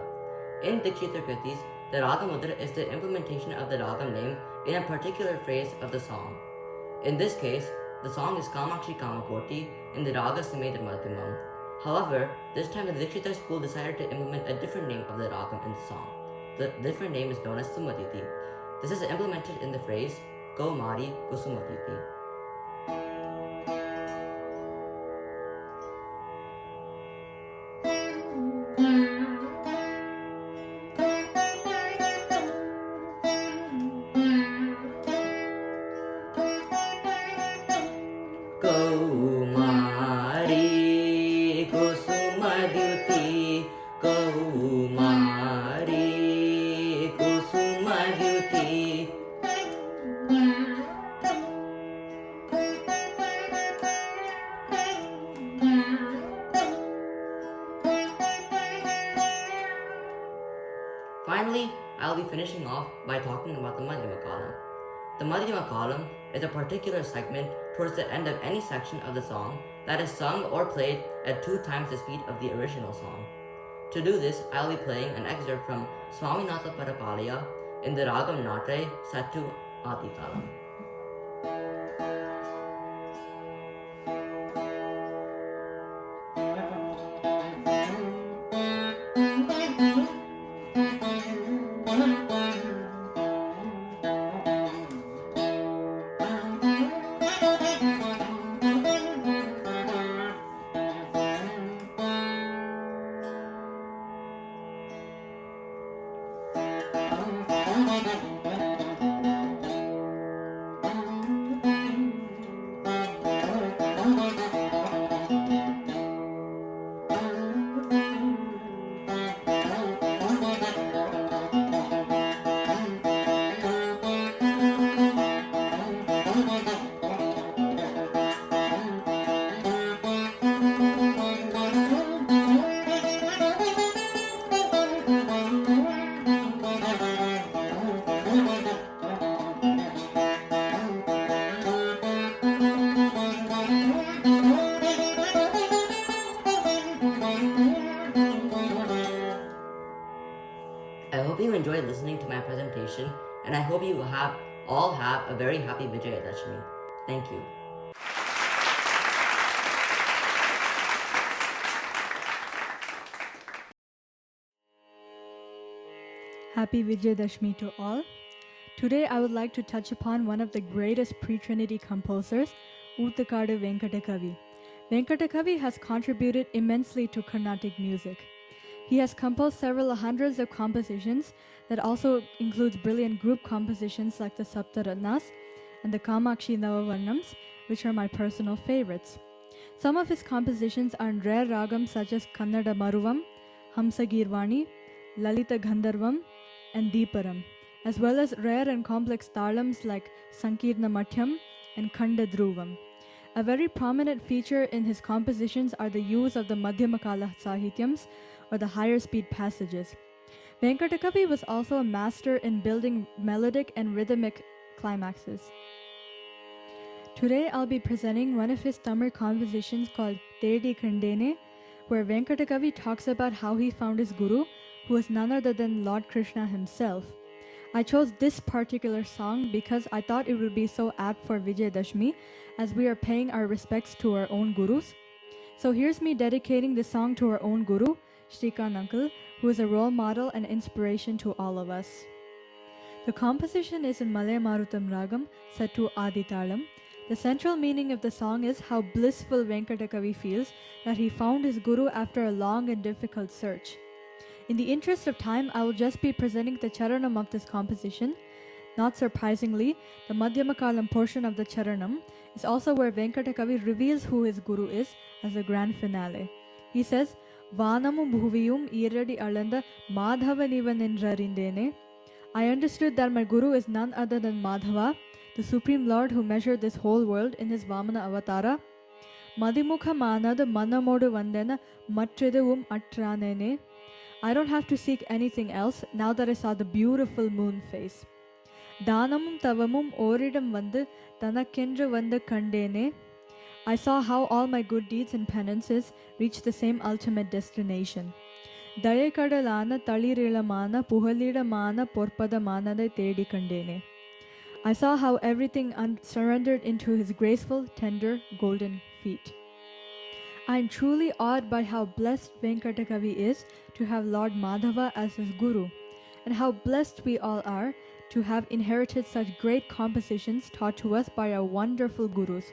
In Dikshitar Kritis, the Raga Mudra is the implementation of the Ragam name in a particular phrase of the song. In this case, the song is Kamakshi Kamakoti in the Raga Samedra Madhyamam. However, this time the Dikshitar school decided to implement a different name of the Ragam in the song. The different name is known as Sumaditi. This is implemented in the phrase Go Mari Kusumaditi. Finally, I'll be finishing off by talking about the Madhyama Kalam. The Madhyama Kalam is a particular segment towards the end of any section of the song that is sung or played at 2 times the speed of the original song. To do this, I'll be playing an excerpt from Swaminatha Parapalaya in the Ragam Natre Sattu Adi Kalam. all have a very happy Vijayadasami. Thank you. Happy Vijayadashmi to all. Today I would like to touch upon one of the greatest pre-Trinity composers, Uttakadu Venkatakavi. Venkatakavi has contributed immensely to Carnatic music. He has composed several hundreds of compositions that also includes brilliant group compositions like the Saptaratnas and the Kamakshi Navavarnams, which are my personal favorites. Some of his compositions are in rare ragams such as Kannada Maruvam, Hamsagirvani, Lalita Gandharvam, and Deeparam, as well as rare and complex talams like Sankirna Mathyam and Khanda Dhruvam. A very prominent feature in his compositions are the use of the Madhyamakala Sahityams, or the higher speed passages. Venkatakavi was also a master in building melodic and rhythmic climaxes. Today I'll be presenting one of his Tamil compositions called Tedi Kandene, where Venkatakavi talks about how he found his guru, who is none other than Lord Krishna himself. I chose this particular song because I thought it would be so apt for Vijayadashmi, as we are paying our respects to our own gurus. So here's me dedicating this song to our own guru, Shrikant Uncle, who is a role model and inspiration to all of us. The composition is in Malay Marutam Ragam, set to Aditalam. The central meaning of the song is how blissful Venkatakavi feels that he found his guru after a long and difficult search. In the interest of time, I will just be presenting the charanam of this composition. Not surprisingly, the Madhyamakalam portion of the charanam is also where Venkatakavi reveals who his guru is as a grand finale. He says, Vanamum bhuviyum iradi alanda madhavanivaninnarindene. I understood that my guru is none other than Madhava, the Supreme Lord who measured this whole world in his Vamana avatara. Madimukha manad manamodu vandena matridavum atranene. I don't have to seek anything else now that I saw the beautiful moon face. Danamum tavamum oridam vandu tanakendra vandu kandene. I saw how all my good deeds and penances reach the same ultimate destination. Dayakadalana talirilamana puhalidamana porpadamanade tedi kandene. I saw how everything surrendered into his graceful, tender, golden feet. I am truly awed by how blessed Venkatakavi is to have Lord Madhava as his guru, and how blessed we all are to have inherited such great compositions taught to us by our wonderful gurus.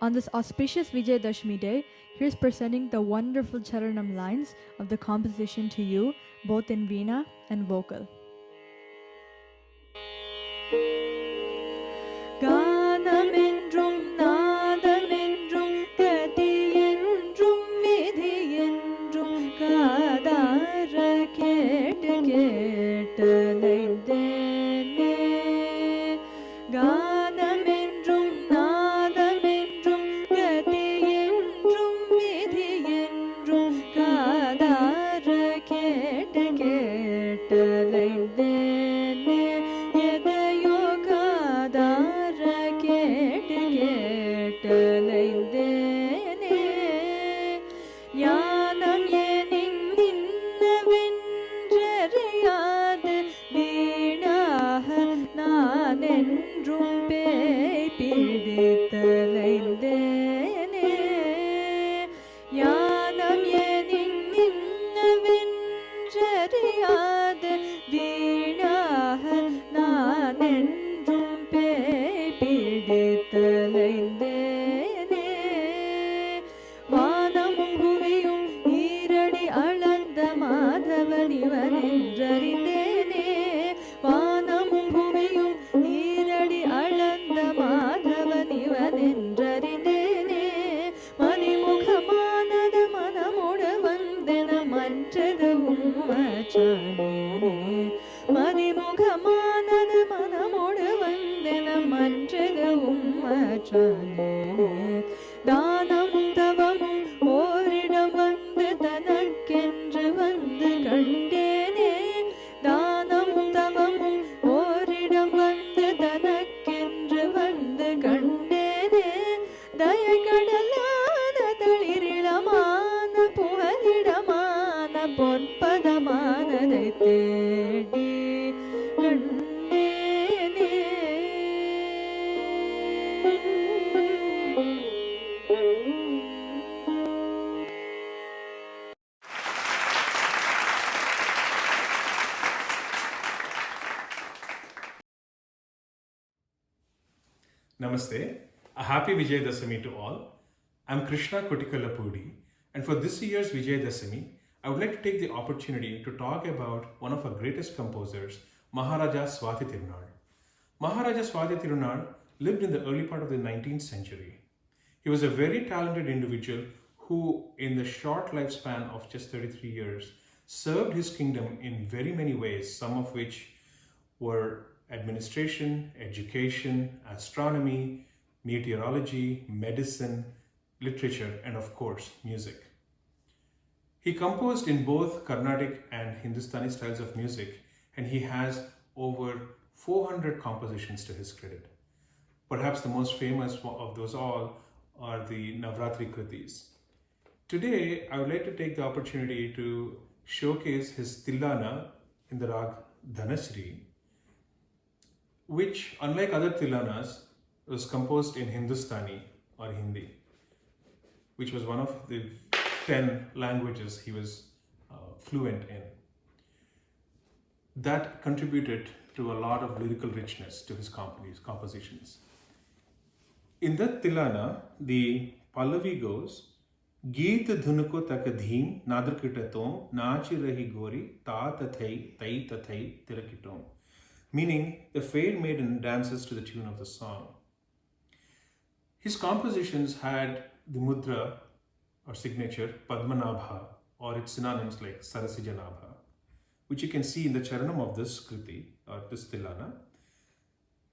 On this auspicious Vijayadashmi day, here's presenting the wonderful charanam lines of the composition to you, both in veena and vocal. Ganamendrum nadamendrum katiyendrum vidhiyendrum kadara ketalaindene. Ganamendrum nadamendrum katiyendrum vidhiyendrum kadara ketalaindene. Yadayo kadara ketalaindene. Yanam yenin ninnavendriyad veenah nanendrum pei pidithalaindene. Yanam yenin ninnavendriyad veenah nanendrum pei pidithalaindene. Vanamum bhuviyum ஈரடி அளந்த மாதவனிவனென்றறிந்தேனே. வானமும் பூமியும் ஈரடி அளந்த மாதவனிவனென்றறிந்தேனே. மணிமுகமானது மனமோடு வந்தென மற்றது உம்மச்சானேனே. மணிமுகமானது மனமோடு வந்தென மற்றது உம்மச்சானேனே. தானமும் தவமும் ஓரிடம் வந்து தனக்கென்று வந்து கண்டேனே. தானமும் தவமும் ஓரிடம் வந்து தனக்கென்று வந்து கண்டேனே. தயக்கடலான தளிரிளமான புகலிடமான பொற்பதமானதை தேடி கண்டேனே. Namaste. A happy Vijayadasami to all. I'm Krishna Kotikalapudi, and for this year's Vijayadasami, I would like to take the opportunity to talk about one of our greatest composers, Maharaja Swati Tirunal. Maharaja Swati Tirunal lived in the early part of the 19th century. He was a very talented individual who, in the short lifespan of just 33 years, served his kingdom in very many ways, some of which were administration, education, astronomy, meteorology, medicine, literature, and of course, music. He composed in both Carnatic and Hindustani styles of music, and he has over 400 compositions to his credit. Perhaps the most famous of those all are the Navratri Kritis. Today, I would like to take the opportunity to showcase his Tilana in the rag Dhanasri, which, unlike other tilanas, was composed in Hindustani or Hindi, which was one of the 10 languages he was fluent in. That contributed to a lot of lyrical richness to his compositions. In that tilana, the Pallavi goes, Geet dhunuko takadhim nadrkitatom nachi rahi gori ta tathai tai tathai tirakitom. Meaning, the fair maiden dances to the tune of the song. His compositions had the mudra or signature Padmanabha or its synonyms like Sarasijanabha, which you can see in the charanam of this kriti or this tilana.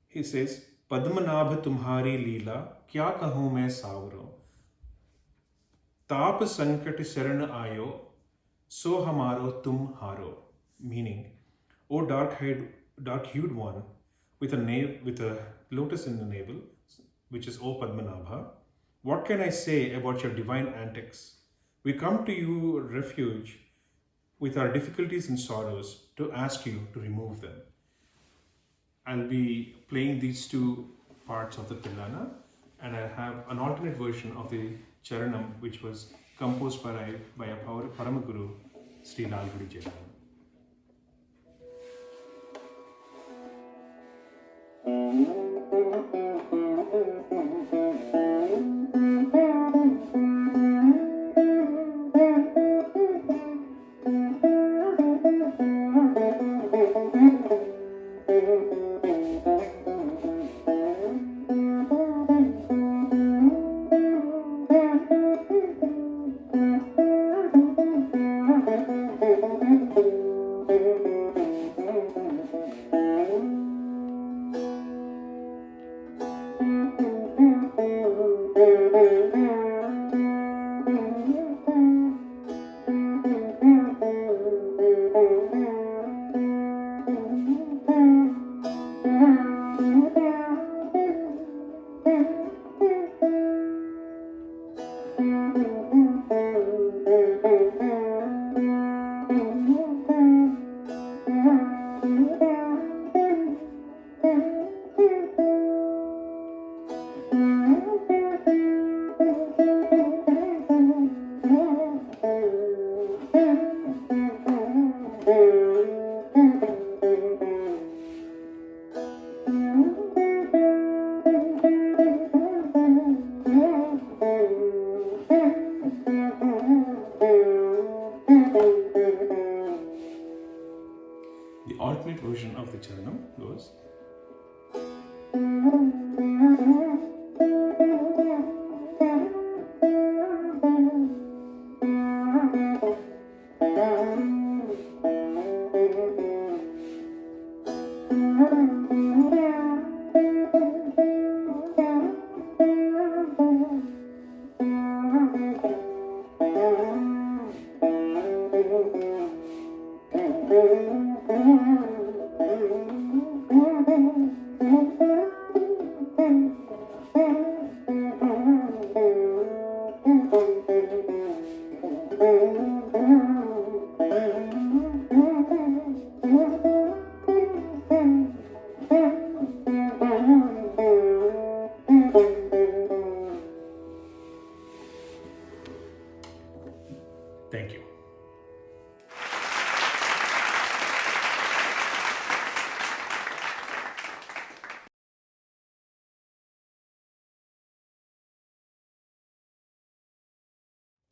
He says, Padmanabha tumhari leela kya kahun main savro, taap sankat sharan ayo so hamaro tum haro. Meaning, O dark-hued one with a lotus in the navel, which is O Padmanabha, what can I say about your divine antics? We come to you refuge with our difficulties and sorrows to ask you to remove them. I'll be playing these two parts of the Tilana, and I have an alternate version of the Charanam, which was composed by our Paramaguru, Sri Lalgudi Jagan.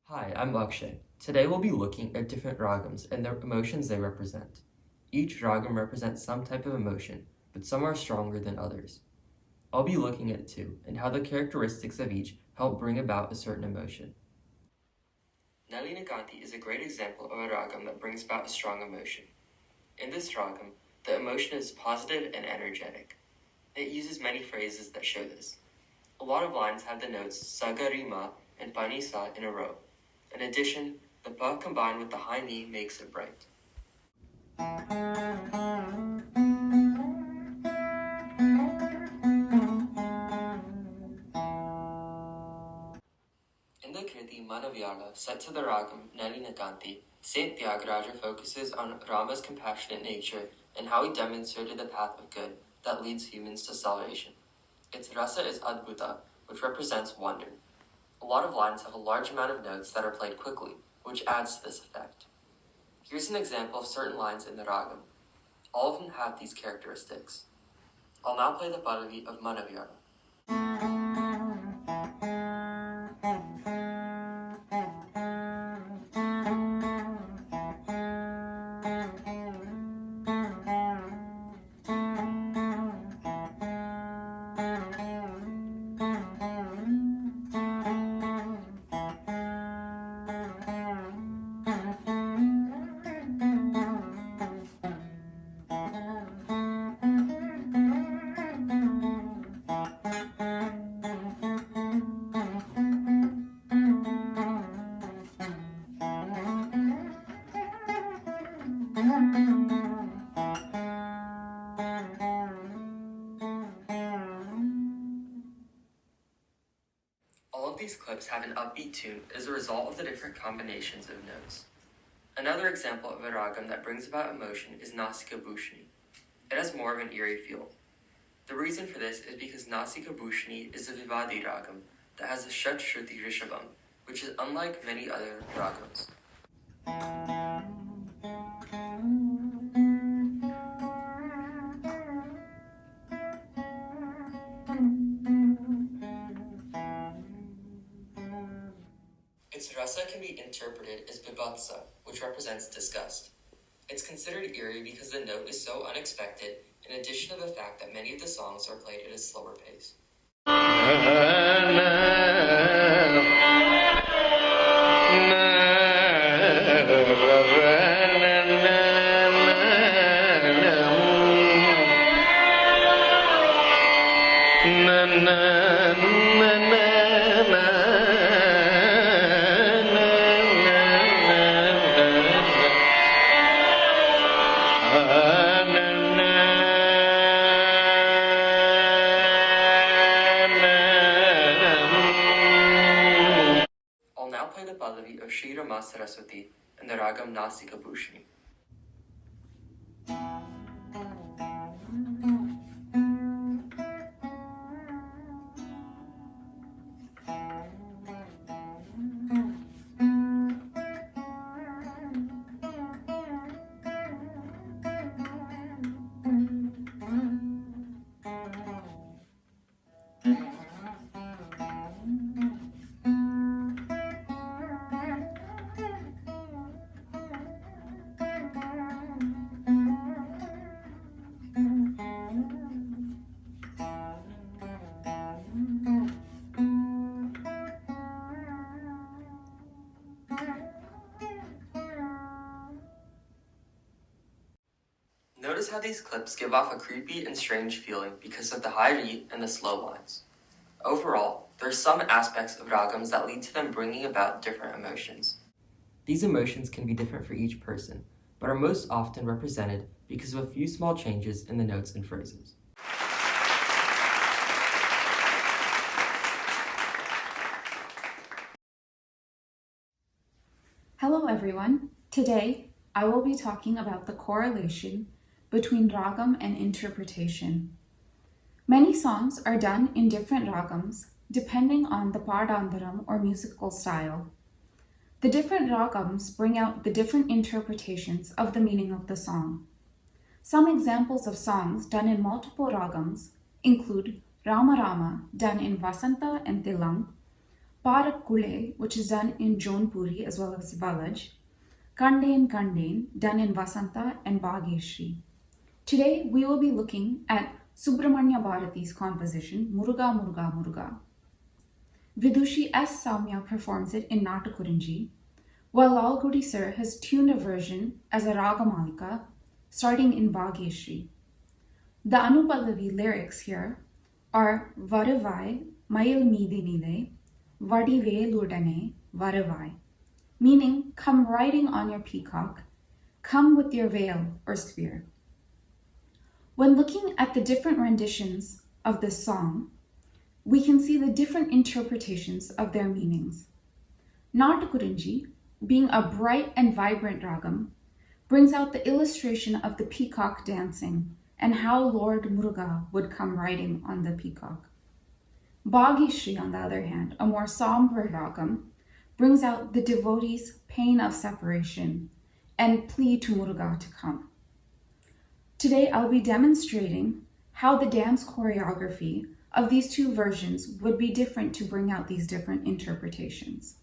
Hi, I'm Akshay. Today we'll be looking at different ragams and the emotions they represent. Each ragam represents some type of emotion, but some are stronger than others. I'll be looking at two and how the characteristics of each help bring about a certain emotion. Nalinaganti is a great example of a ragam that brings about a strong emotion. In this ragam, the emotion is positive and energetic. It uses many phrases that show this. A lot of lines have the notes sagarima and panisa in a row. In addition, the pa combined with the high ni makes it bright. In the Kriti Manavyala, set to the ragam Nalinaganti, Saint Tyagaraja focuses on Rama's compassionate nature and how he demonstrated the path of good that leads humans to salvation. Its rasa is Adbhuta, which represents wonder. A lot of lines have a large amount of notes that are played quickly, which adds to this effect. Here's an example of certain lines in the ragam. All of them have these characteristics. I'll now play the Pallavi of Manavyala. All of these clips have an upbeat tune as a result of the different combinations of notes. Another example of a ragam that brings about emotion is Nasika Bhushani. It has more of an eerie feel. The reason for this is because Nasika Bhushani is a Vivadi ragam that has a Shat Shruti Rishabam, which is unlike many other ragams. Its rasa can be interpreted as bibhatsa, which represents disgust. It's considered eerie because the note is so unexpected, in addition to the fact that many of the songs are played at a slower pace. I'll now play the Pallavi of Shri Rama Saraswati and the ragam Nasika Bhushani. Notice how these clips give off a creepy and strange feeling because of the high read and the slow lines. Overall, there are some aspects of ragams that lead to them bringing about different emotions. These emotions can be different for each person, but are most often represented because of a few small changes in the notes and phrases. Hello everyone. Today, I will be talking about the correlation between ragam and interpretation. Many songs are done in different ragams depending on the padandaram or musical style. The different ragams bring out the different interpretations of the meaning of the song. Some examples of songs done in multiple ragams include Rama Rama, done in Vasanta and Tilam, Parakkule, which is done in Jaunpuri as well as Balaj, Kandain Kandain, done in Vasanta and Bhageshri. Today we will be looking at Subramanya Bharati's composition Muruga Muruga Muruga. Vidushi S. Saumya performs it in Natakurinji, while Lal Gudi Sir has tuned a version as a Ragamalika starting in Bhageshri. The Anupallavi lyrics here are Varavai Mayil Midinile Vadiveludane Varavai, meaning come riding on your peacock, come with your veil or spear. When looking at the different renditions of this song, we can see the different interpretations of their meanings. Natakurinji, being a bright and vibrant ragam, brings out the illustration of the peacock dancing and how Lord Muruga would come riding on the peacock. Bhageshri, on the other hand, a more somber ragam, brings out the devotee's pain of separation and plea to Muruga to come. Today I'll be demonstrating how the dance choreography of these two versions would be different to bring out these different interpretations.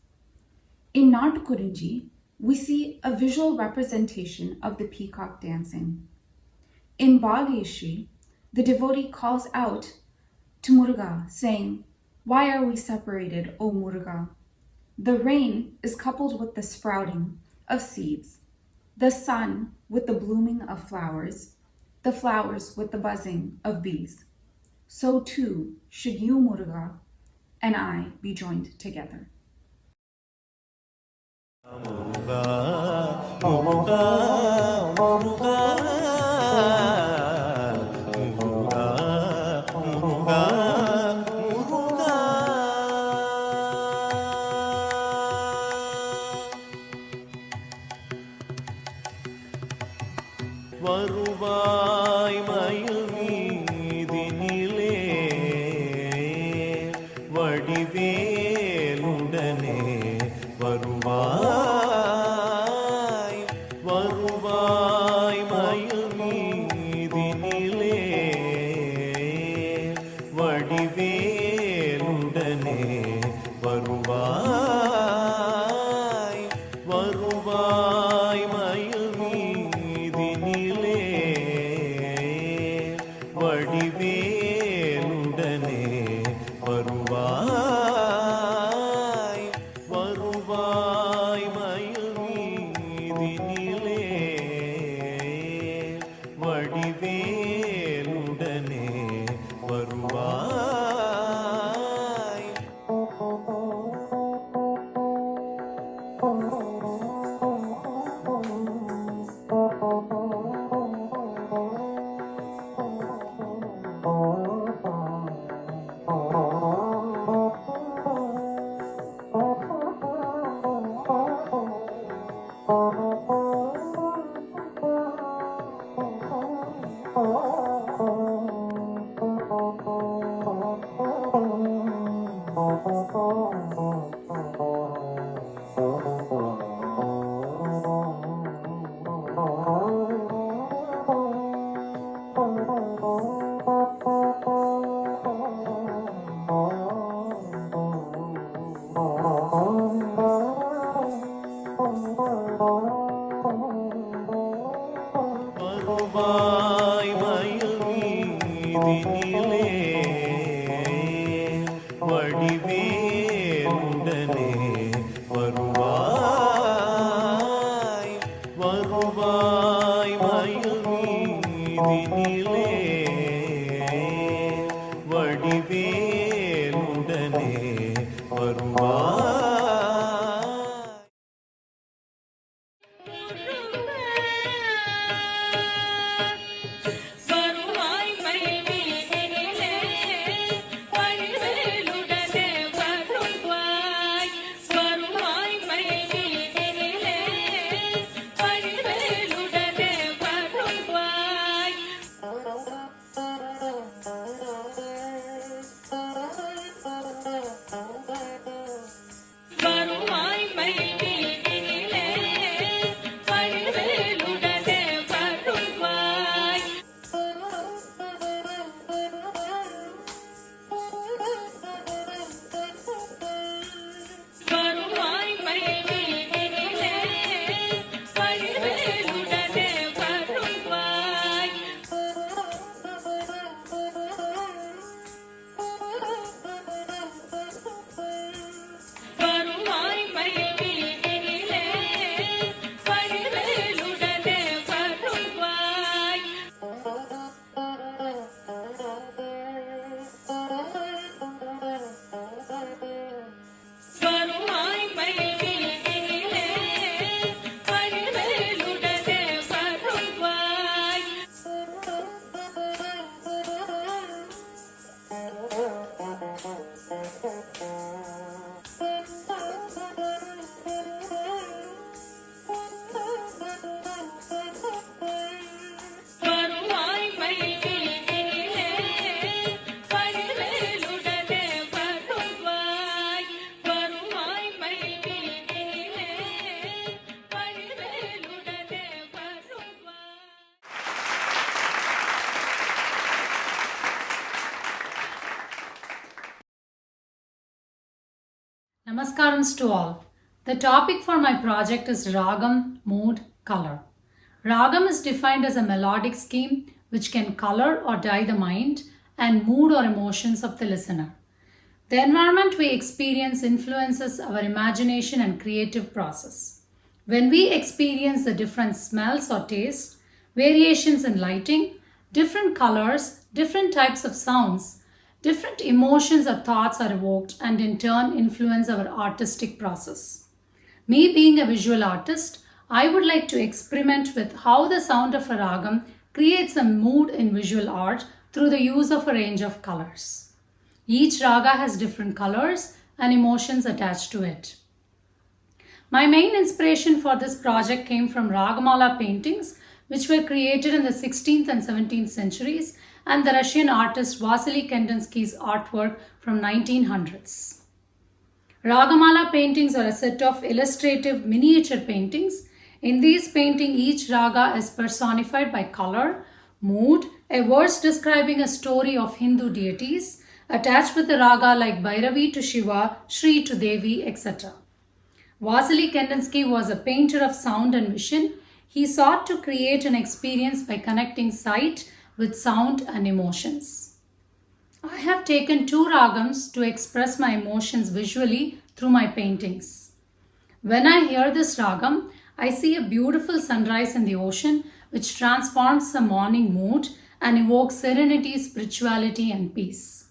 In Natakurinji, we see a visual representation of the peacock dancing. In Bhageshri, the devotee calls out to Muruga, saying, "Why are we separated, O Muruga?" The rain is coupled with the sprouting of seeds, the sun with the blooming of flowers, the flowers with the buzzing of bees. So too should you, Muruga, and I be joined together. Muruga, Muruga, Muruga. வருவாய் மயில் மீதினிலே வடிவேலுடனே வருவாய் வருவாய் மயில் மீதினிலே வடிவேலுடனே வருவாய் வருவாய் மயில் மீதினிலே வடிவேலுடனே வருவாய் வருவாய் மயில் மீதினிலே வடிவேலுடனே வருவாய். வருவாய் மயில் மீதினிலே வடிவேலுடனே வருவாய் வருவாய் மயில் மீதினிலே வடிவேலுடனே வருவாய். Namaskarams to all. The topic for my project is Ragam, Mood, Color. Ragam is defined as a melodic scheme which can color or dye the mind and mood or emotions of the listener. The environment we experience influences our imagination and creative process. When we experience the different smells or tastes, variations in lighting, different colors, different types of sounds, different emotions or thoughts are evoked and in turn influence our artistic process. Me being a visual artist, I would like to experiment with how the sound of a ragam creates a mood in visual art through the use of a range of colors. Each raga has different colors and emotions attached to it. My main inspiration for this project came from Ragamala paintings, which were created in the 16th and 17th centuries, and the Russian artist Vasily Kandinsky's artwork from 1900s. Ragamala paintings are a set of illustrative miniature paintings. In these paintings, each raga is personified by color, mood, a verse describing a story of Hindu deities, attached with a raga like Bhairavi to Shiva, Shri to Devi, etc. Vasily Kandinsky was a painter of sound and vision. He sought to create an experience by connecting sight with sound and emotions. I have taken 2 ragams to express my emotions visually through my paintings. When I hear this ragam, I see a beautiful sunrise in the ocean which transforms the morning mood and evokes serenity, spirituality and peace.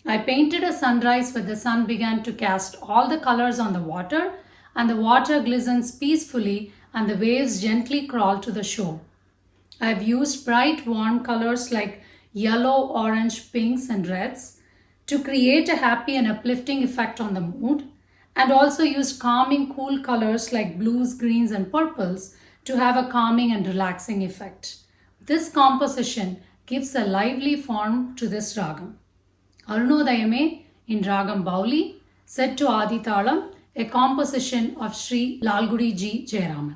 I painted a sunrise where the sun began to cast all the colors on the water and the water glistens peacefully and the waves gently crawl to the shore. I have used bright warm colors like yellow, orange, pinks and reds to create a happy and uplifting effect on the mood, and also used calming cool colors like blues, greens and purples to have a calming and relaxing effect. This composition gives a lively form to this ragam. Arunodayame in Ragam Bauli, set to Adi Talam, a composition of Sri Lalgudi G. Jayaraman.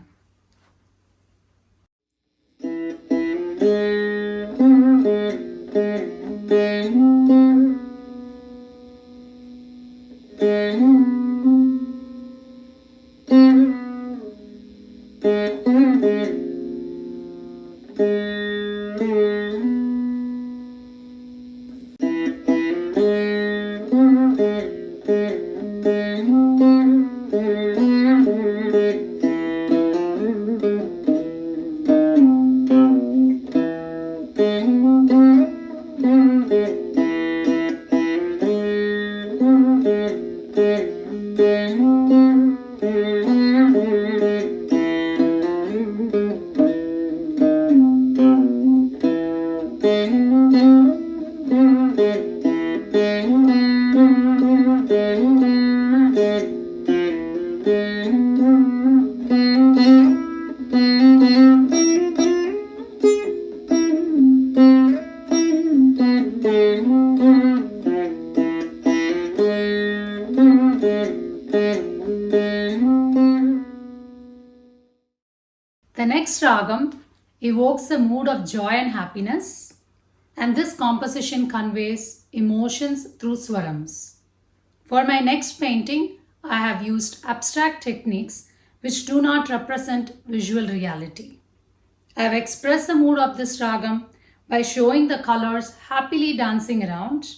The next ragam evokes a mood of joy and happiness, and this composition conveys emotions through swarams. For my next painting, I have used abstract techniques which do not represent visual reality. I have expressed the mood of this ragam by showing the colors happily dancing around.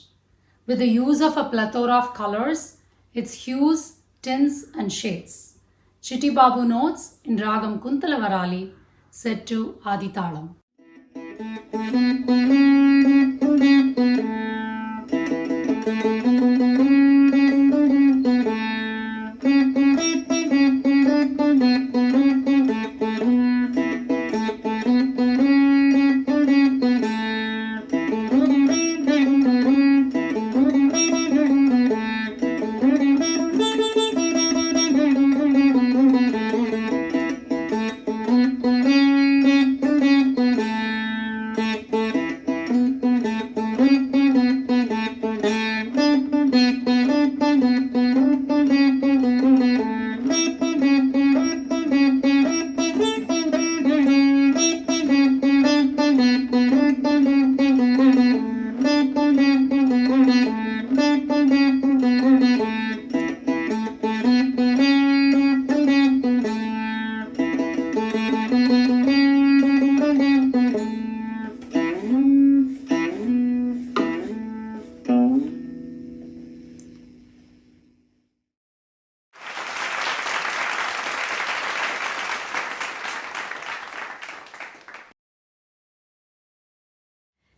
With the use of a plethora of colors, its hues, tints and shades. Chitti Babu notes in Ragam Kuntala Varali, set to Adi Talam.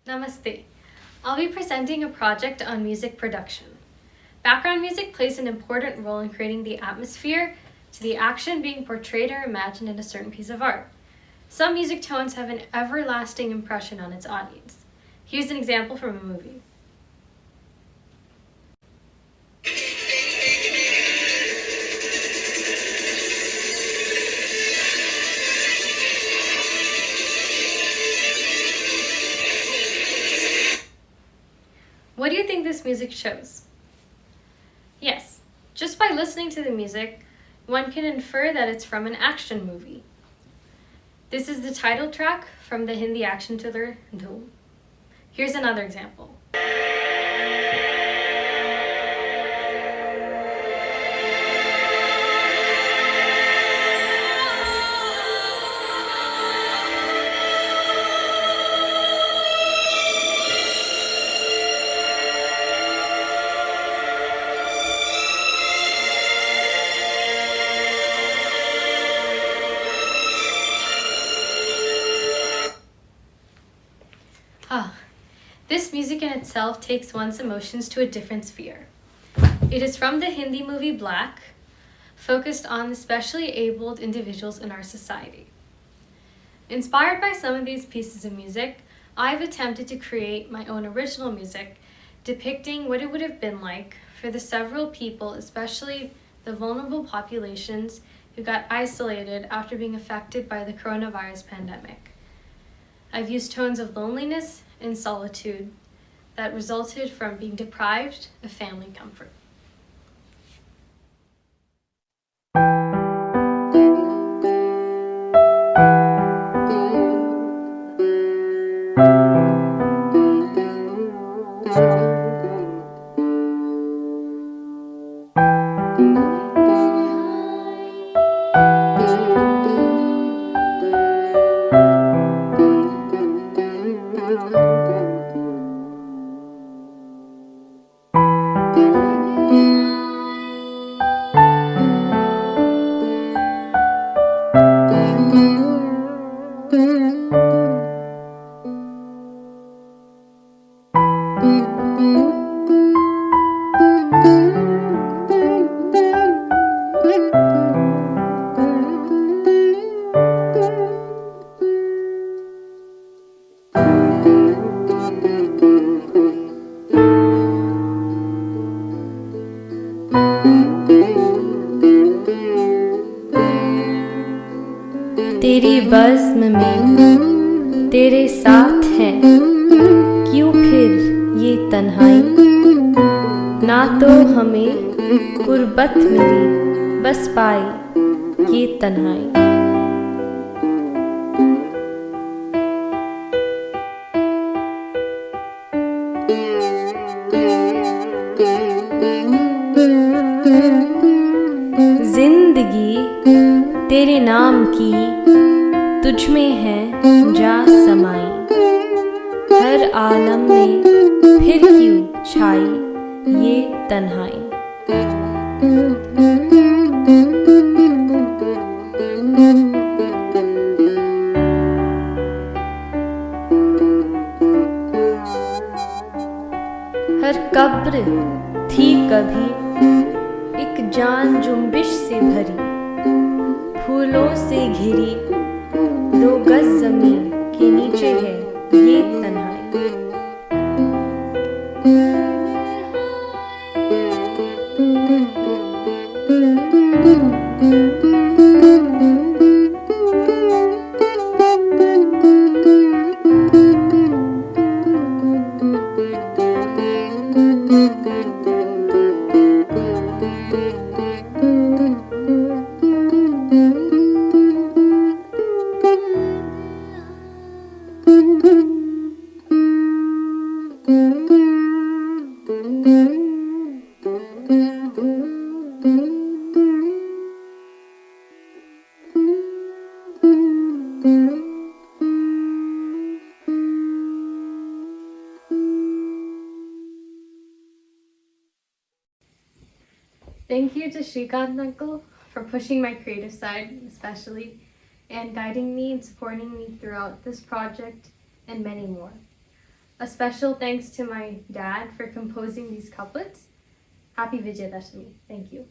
Namaste. I'll be presenting a project on music production. Background music plays an important role in creating the atmosphere to the action being portrayed or imagined in a certain piece of art. Some music tones have an everlasting impression on its audience. Here's an example from a movie. What do you think this music shows? Yes, just by listening to the music, one can infer that it's from an action movie. This is the title track from the Hindi action thriller Dhoom. Here's another example. This music in itself takes one's emotions to a different sphere. It is from the Hindi movie Black, focused on the specially abled individuals in our society. Inspired by some of these pieces of music, I've attempted to create my own original music depicting what it would have been like for the several people, especially the vulnerable populations who got isolated after being affected by the coronavirus pandemic. I've used tones of loneliness and solitude that resulted from being deprived of family comfort. तेरी बज़्म में तेरे साथ हैं, क्यों फिर ये तन्हाई? ना तो हमें गुर्बत मिली, बस पाई ये तन्हाई। जिंदगी तेरे नाम की तुझ में है जा समाई, हर आलम में फिर क्यों छाई ये तन्हाई। हर कब्र थी कभी एक जान जुम्बिश से भरी, फूलों से घिरी दो गज जमीन के नीचे है ये तन्हाई। Thank you to Shrikant Uncle for pushing my creative side especially, and guiding me and supporting me throughout this project and many more. A special thanks to my dad for composing these couplets. Happy Vijayadasami. Thank you.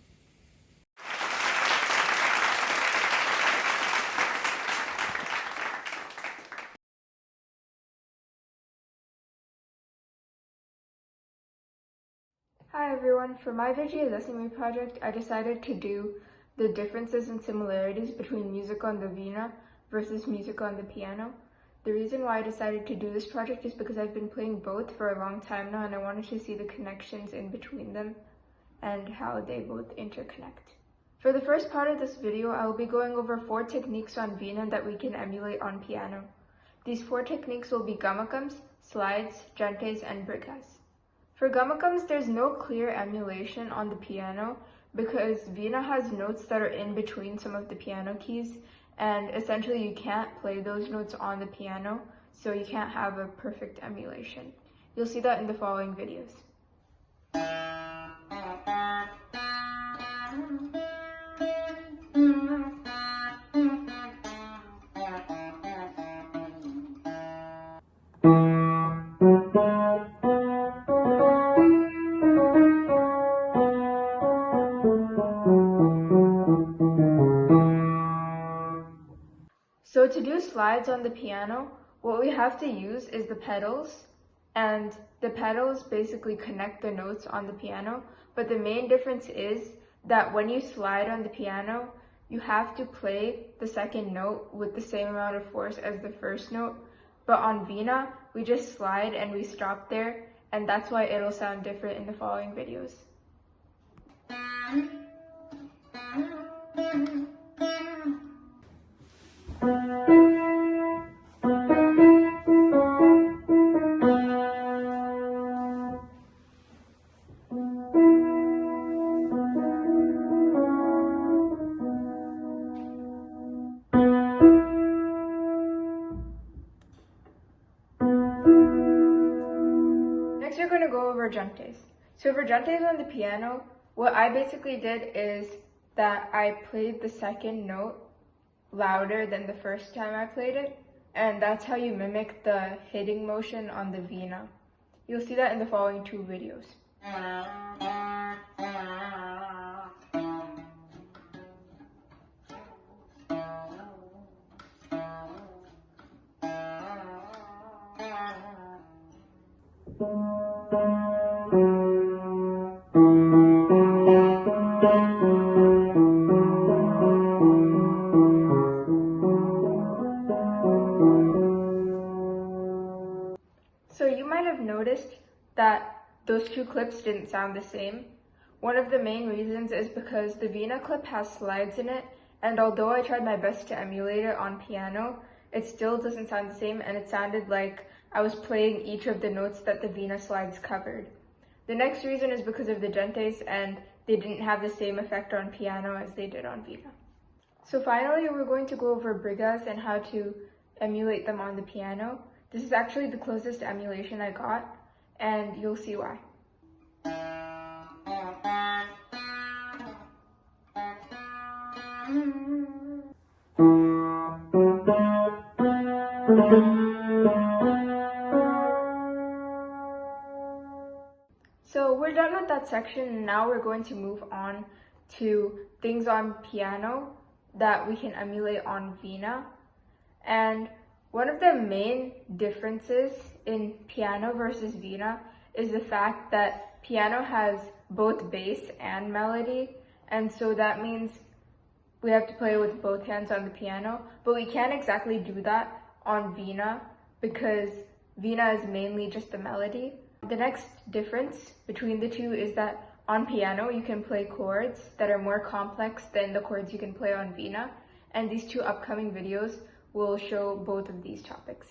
Hi everyone, for my Vijayadasami project, I decided to do the differences and similarities between music on the veena versus music on the piano. The reason why I decided to do this project is because I've been playing both for a long time now and I wanted to see the connections in between them and how they both interconnect. For the first part of this video, I will be going over 4 techniques on veena that we can emulate on piano. These 4 techniques will be gamakams, slides, jantes, and brigas. For gamakams, there's no clear emulation on the piano because veena has notes that are in between some of the piano keys, and essentially you can't play those notes on the piano, so you can't have a perfect emulation. You'll see that in the following videos. So to do slides on the piano, what we have to use is the pedals, and the pedals basically connect the notes on the piano, but the main difference is that when you slide on the piano, you have to play the second note with the same amount of force as the first note, but on veena, we just slide and we stop there, and that's why it'll sound different in the following videos. Next, we're going to go over jantes. So for jantes on the piano, what I basically did is that I played the second note louder than the first time I played it, and that's how you mimic the hitting motion on the veena. You'll see that in the following 2 videos. So you might have noticed that those 2 clips didn't sound the same. One of the main reasons is because the veena clip has slides in it, and although I tried my best to emulate it on piano, it still doesn't sound the same, and it sounded like I was playing each of the notes that the veena slides covered. The next reason is because of the jantes, and they didn't have the same effect on piano as they did on veena. So finally, we're going to go over brigas and how to emulate them on the piano. This is actually the closest emulation I got, and you'll see why. So we're done with that section, and now we're going to move on to things on piano that we can emulate on veena. And one of the main differences in piano versus veena is the fact that piano has both bass and melody, and so that means we have to play with both hands on the piano, but we can't exactly do that on veena because veena is mainly just the melody. The next difference between the 2 is that on piano you can play chords that are more complex than the chords you can play on veena, and these 2 upcoming videos will show both of these topics.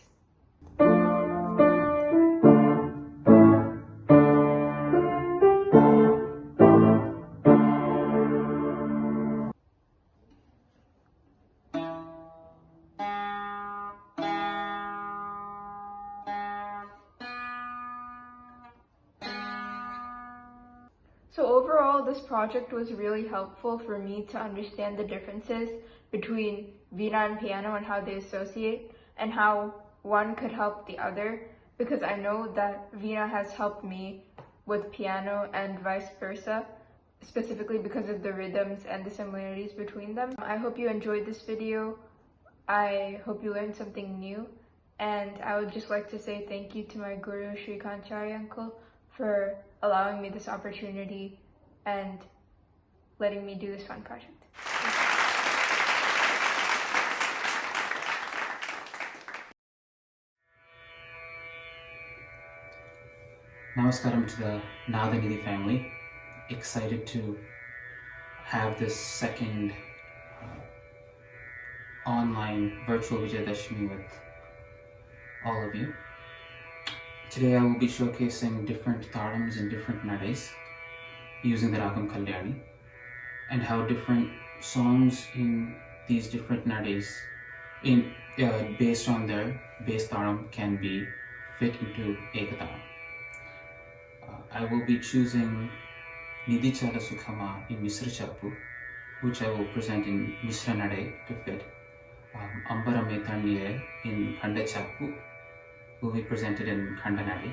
So overall, this project was really helpful for me to understand the differences between veena and piano and how they associate, and how one could help the other because I know that Veena has helped me with piano and vice versa, specifically because of the rhythms and the similarities between them. I hope you enjoyed this video. I hope you learned something new, and I would just like to say thank you to my guru Sri Kancharya uncle for allowing me this opportunity and letting me do this fun project. Namaskaram to the Nadanidhi family. Excited to have this second online virtual Vijayadasami with all of you. Today I will be showcasing different tarams and different nades using the Ragam Kalyani, and how different songs in these different nades based on their base taram can be fit into Ekataram. I will be choosing Nidhi Chala Sukhama in Misra Chapu, which I will present in Misra Nade to fit. Ambara Metaniye in Khanda Chapu will be presented in Khanda Nade.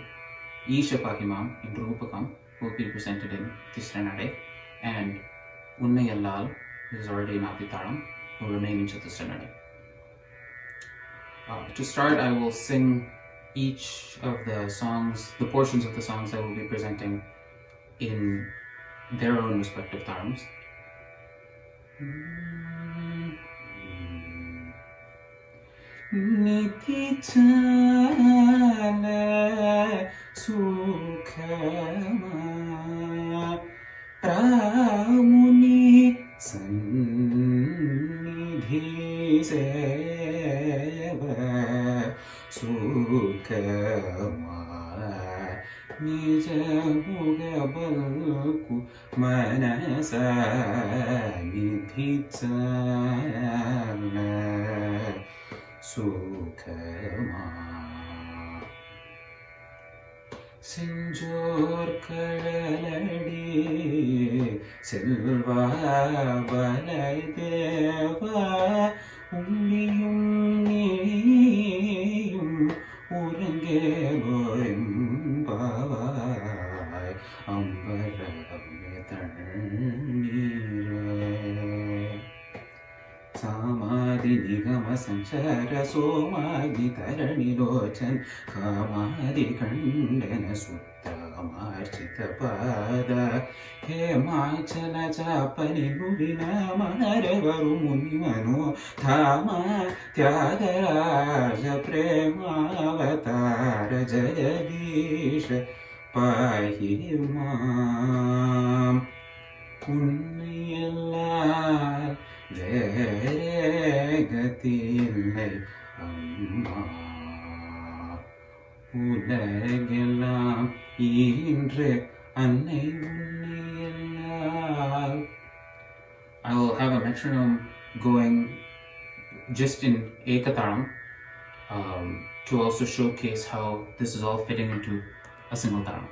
Isha Pahimam in Rupakam will be presented in Tisra Nade. And Unnayallal, which is already in Aditaram, will remain in Chatusra Nade. To start, I will sing each of the songs, the portions of the songs I will be presenting in their own respective tarams. Nidhi Chala Sukhama Ramuni Sannidhi Seva Sukhama Nija Mugabalku Manasa Nidhi Chala Sukhama Sinjor Kalaladi Silva Baladeva Ulliyum Niyum Urangeloim Bavai Ambarametanire Samadhi Nigama Sanchara Somagni Tarani Lochan Kamadi Kandana Sutta Marchita Pada Hemachala Chapani Nubina Maravaru Munimano Thama Tyagaraja Prema Avatara Jagadish Pahimam Unnayallal Vere Gathillai Amma Udagelam Indre Annai Unnayallal. I will have a metronome going just in Ekataram to also showcase how this is all fitting into a single taram.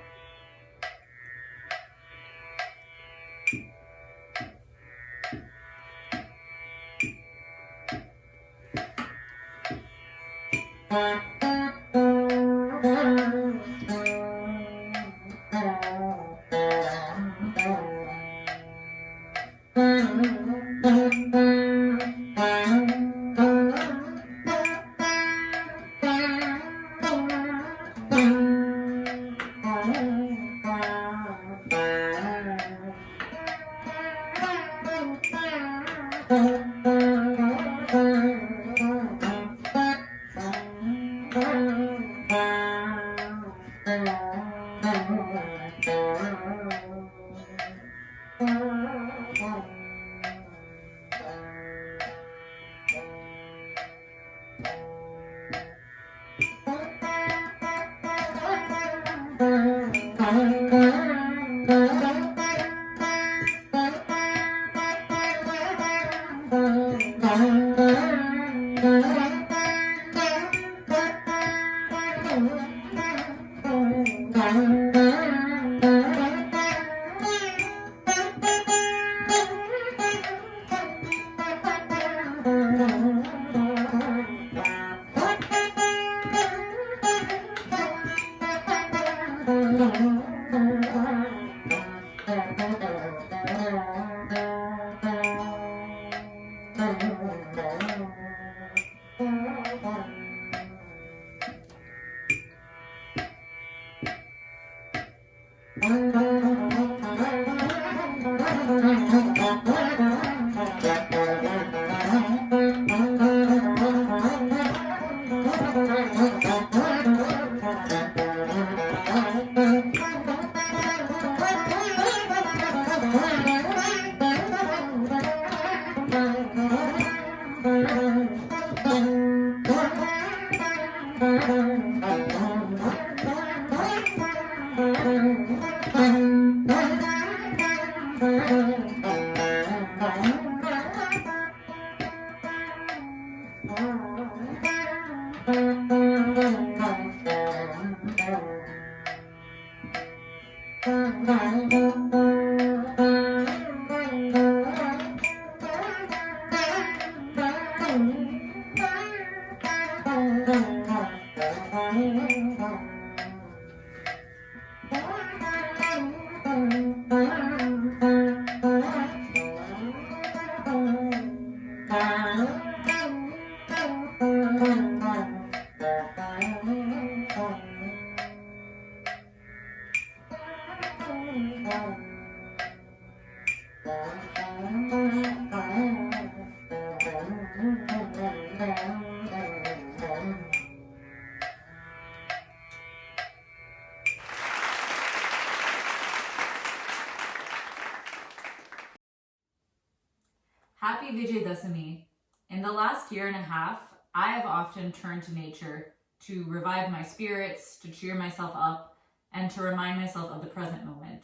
Happy Vijayadasami. In the last year and a half, I have often turned to nature to revive my spirits, to cheer myself up, and to remind myself of the present moment.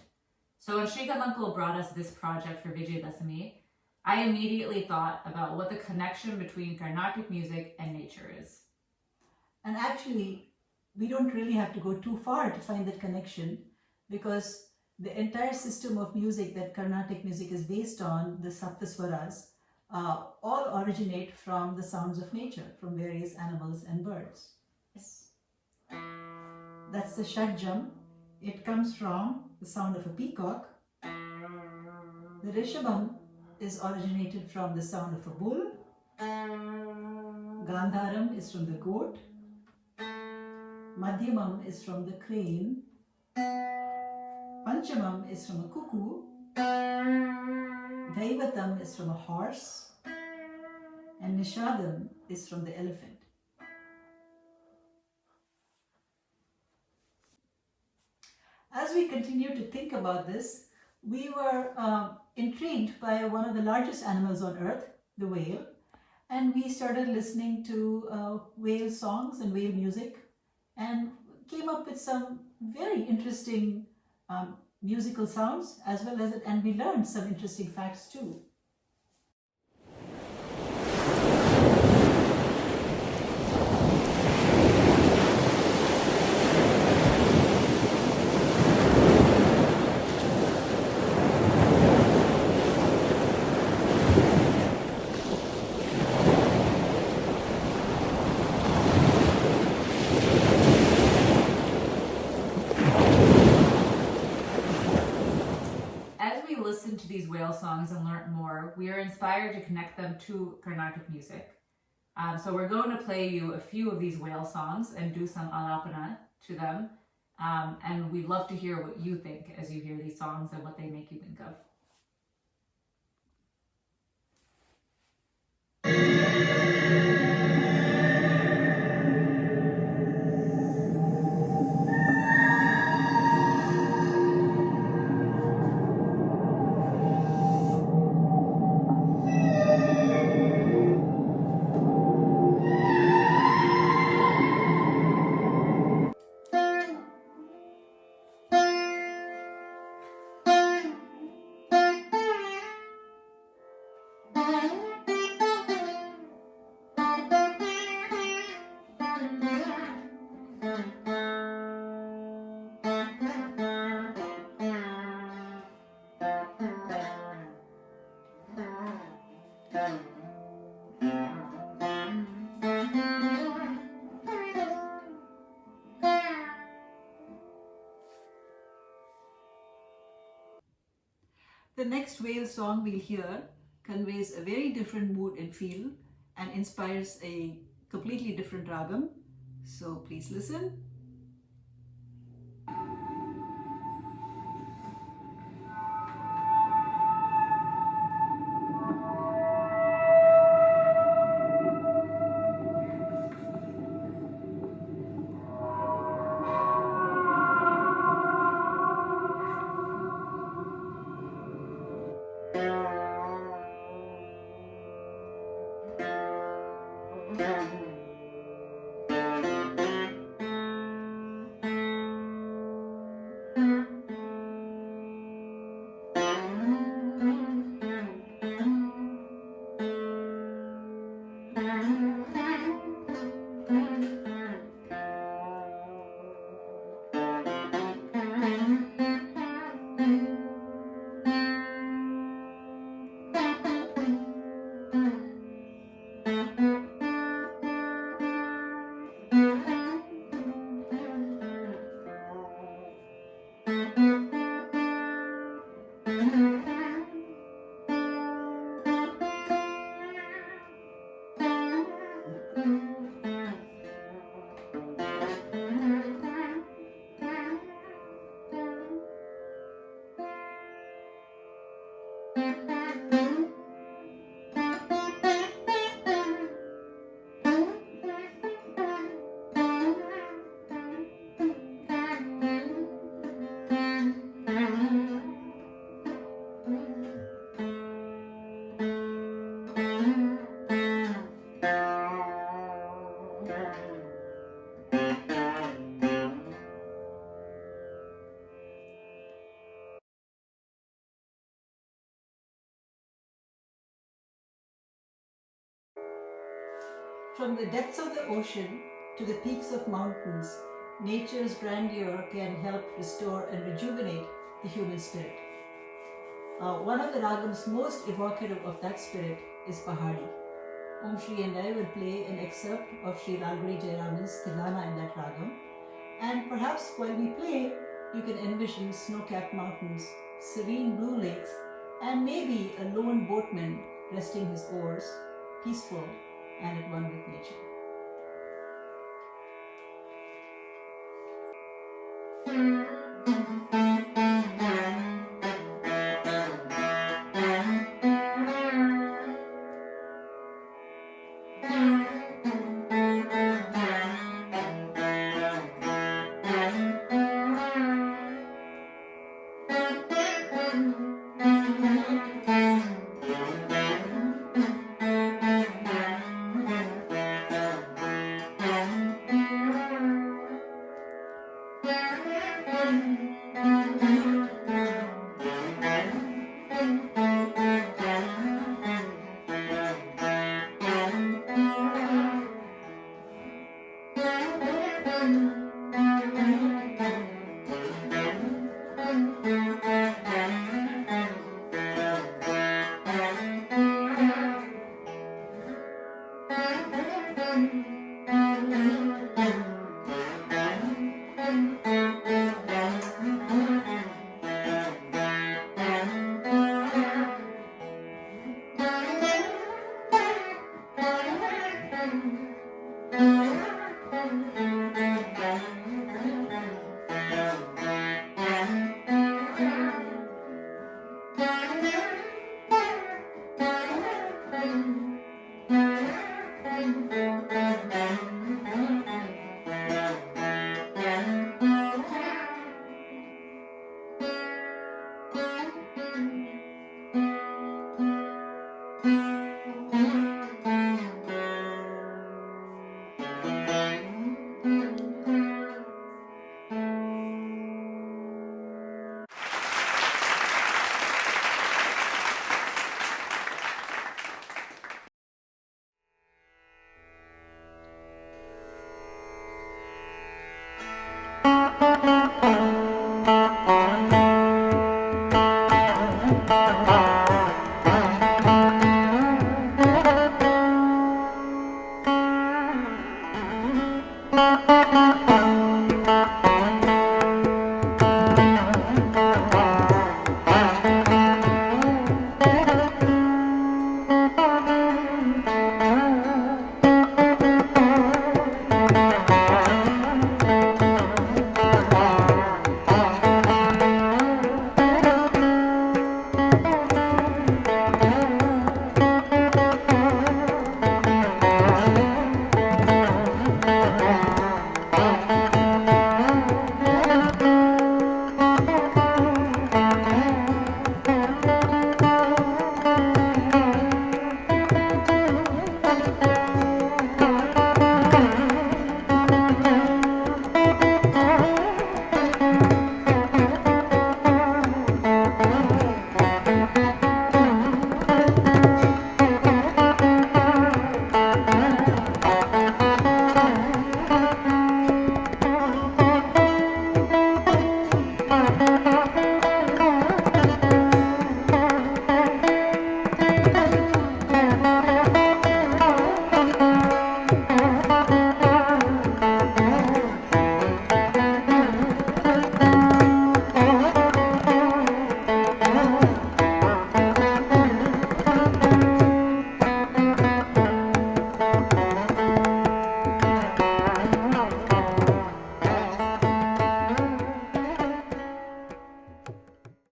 So when Shrikant Uncle brought us this project for Vijayadasami, I immediately thought about what the connection between Carnatic music and nature is. And actually, we don't really have to go too far to find that connection, because the entire system of music that Carnatic music is based on, the Saptaswaras, all originate from the sounds of nature, from various animals and birds. Yes. That's the Shadjam. It comes from the sound of a peacock. The Rishabam is originated from the sound of a bull. Gandharam is from the goat. Madhyamam is from the crane. Panchamam is from a cuckoo. Daivatam is from a horse. And Nishadam is from the elephant. As we continue to think about this, we were intrigued by one of the largest animals on earth, the whale, and we started listening to whale songs and whale music and came up with some very interesting musical sounds, as well as, and we learned some interesting facts too. Listen to these whale songs and learn more, we are inspired to connect them to Carnatic music. So we're going to play you a few of these whale songs and do some alapana to them. And we'd love to hear what you think as you hear these songs and what they make you think of. The next whale song we'll hear conveys a very different mood and feel and inspires a completely different ragam. So please listen. From the depths of the ocean to the peaks of mountains, nature's grandeur can help restore and rejuvenate the human spirit. One of the ragams most evocative of that spirit is Pahadi. Om Shri and I will play an excerpt of Shri Ralguri Jayaraman's Tilana in that ragam. And perhaps while we play, you can envision snow-capped mountains, serene blue lakes, and maybe a lone boatman resting his oars, peaceful and at one with nature.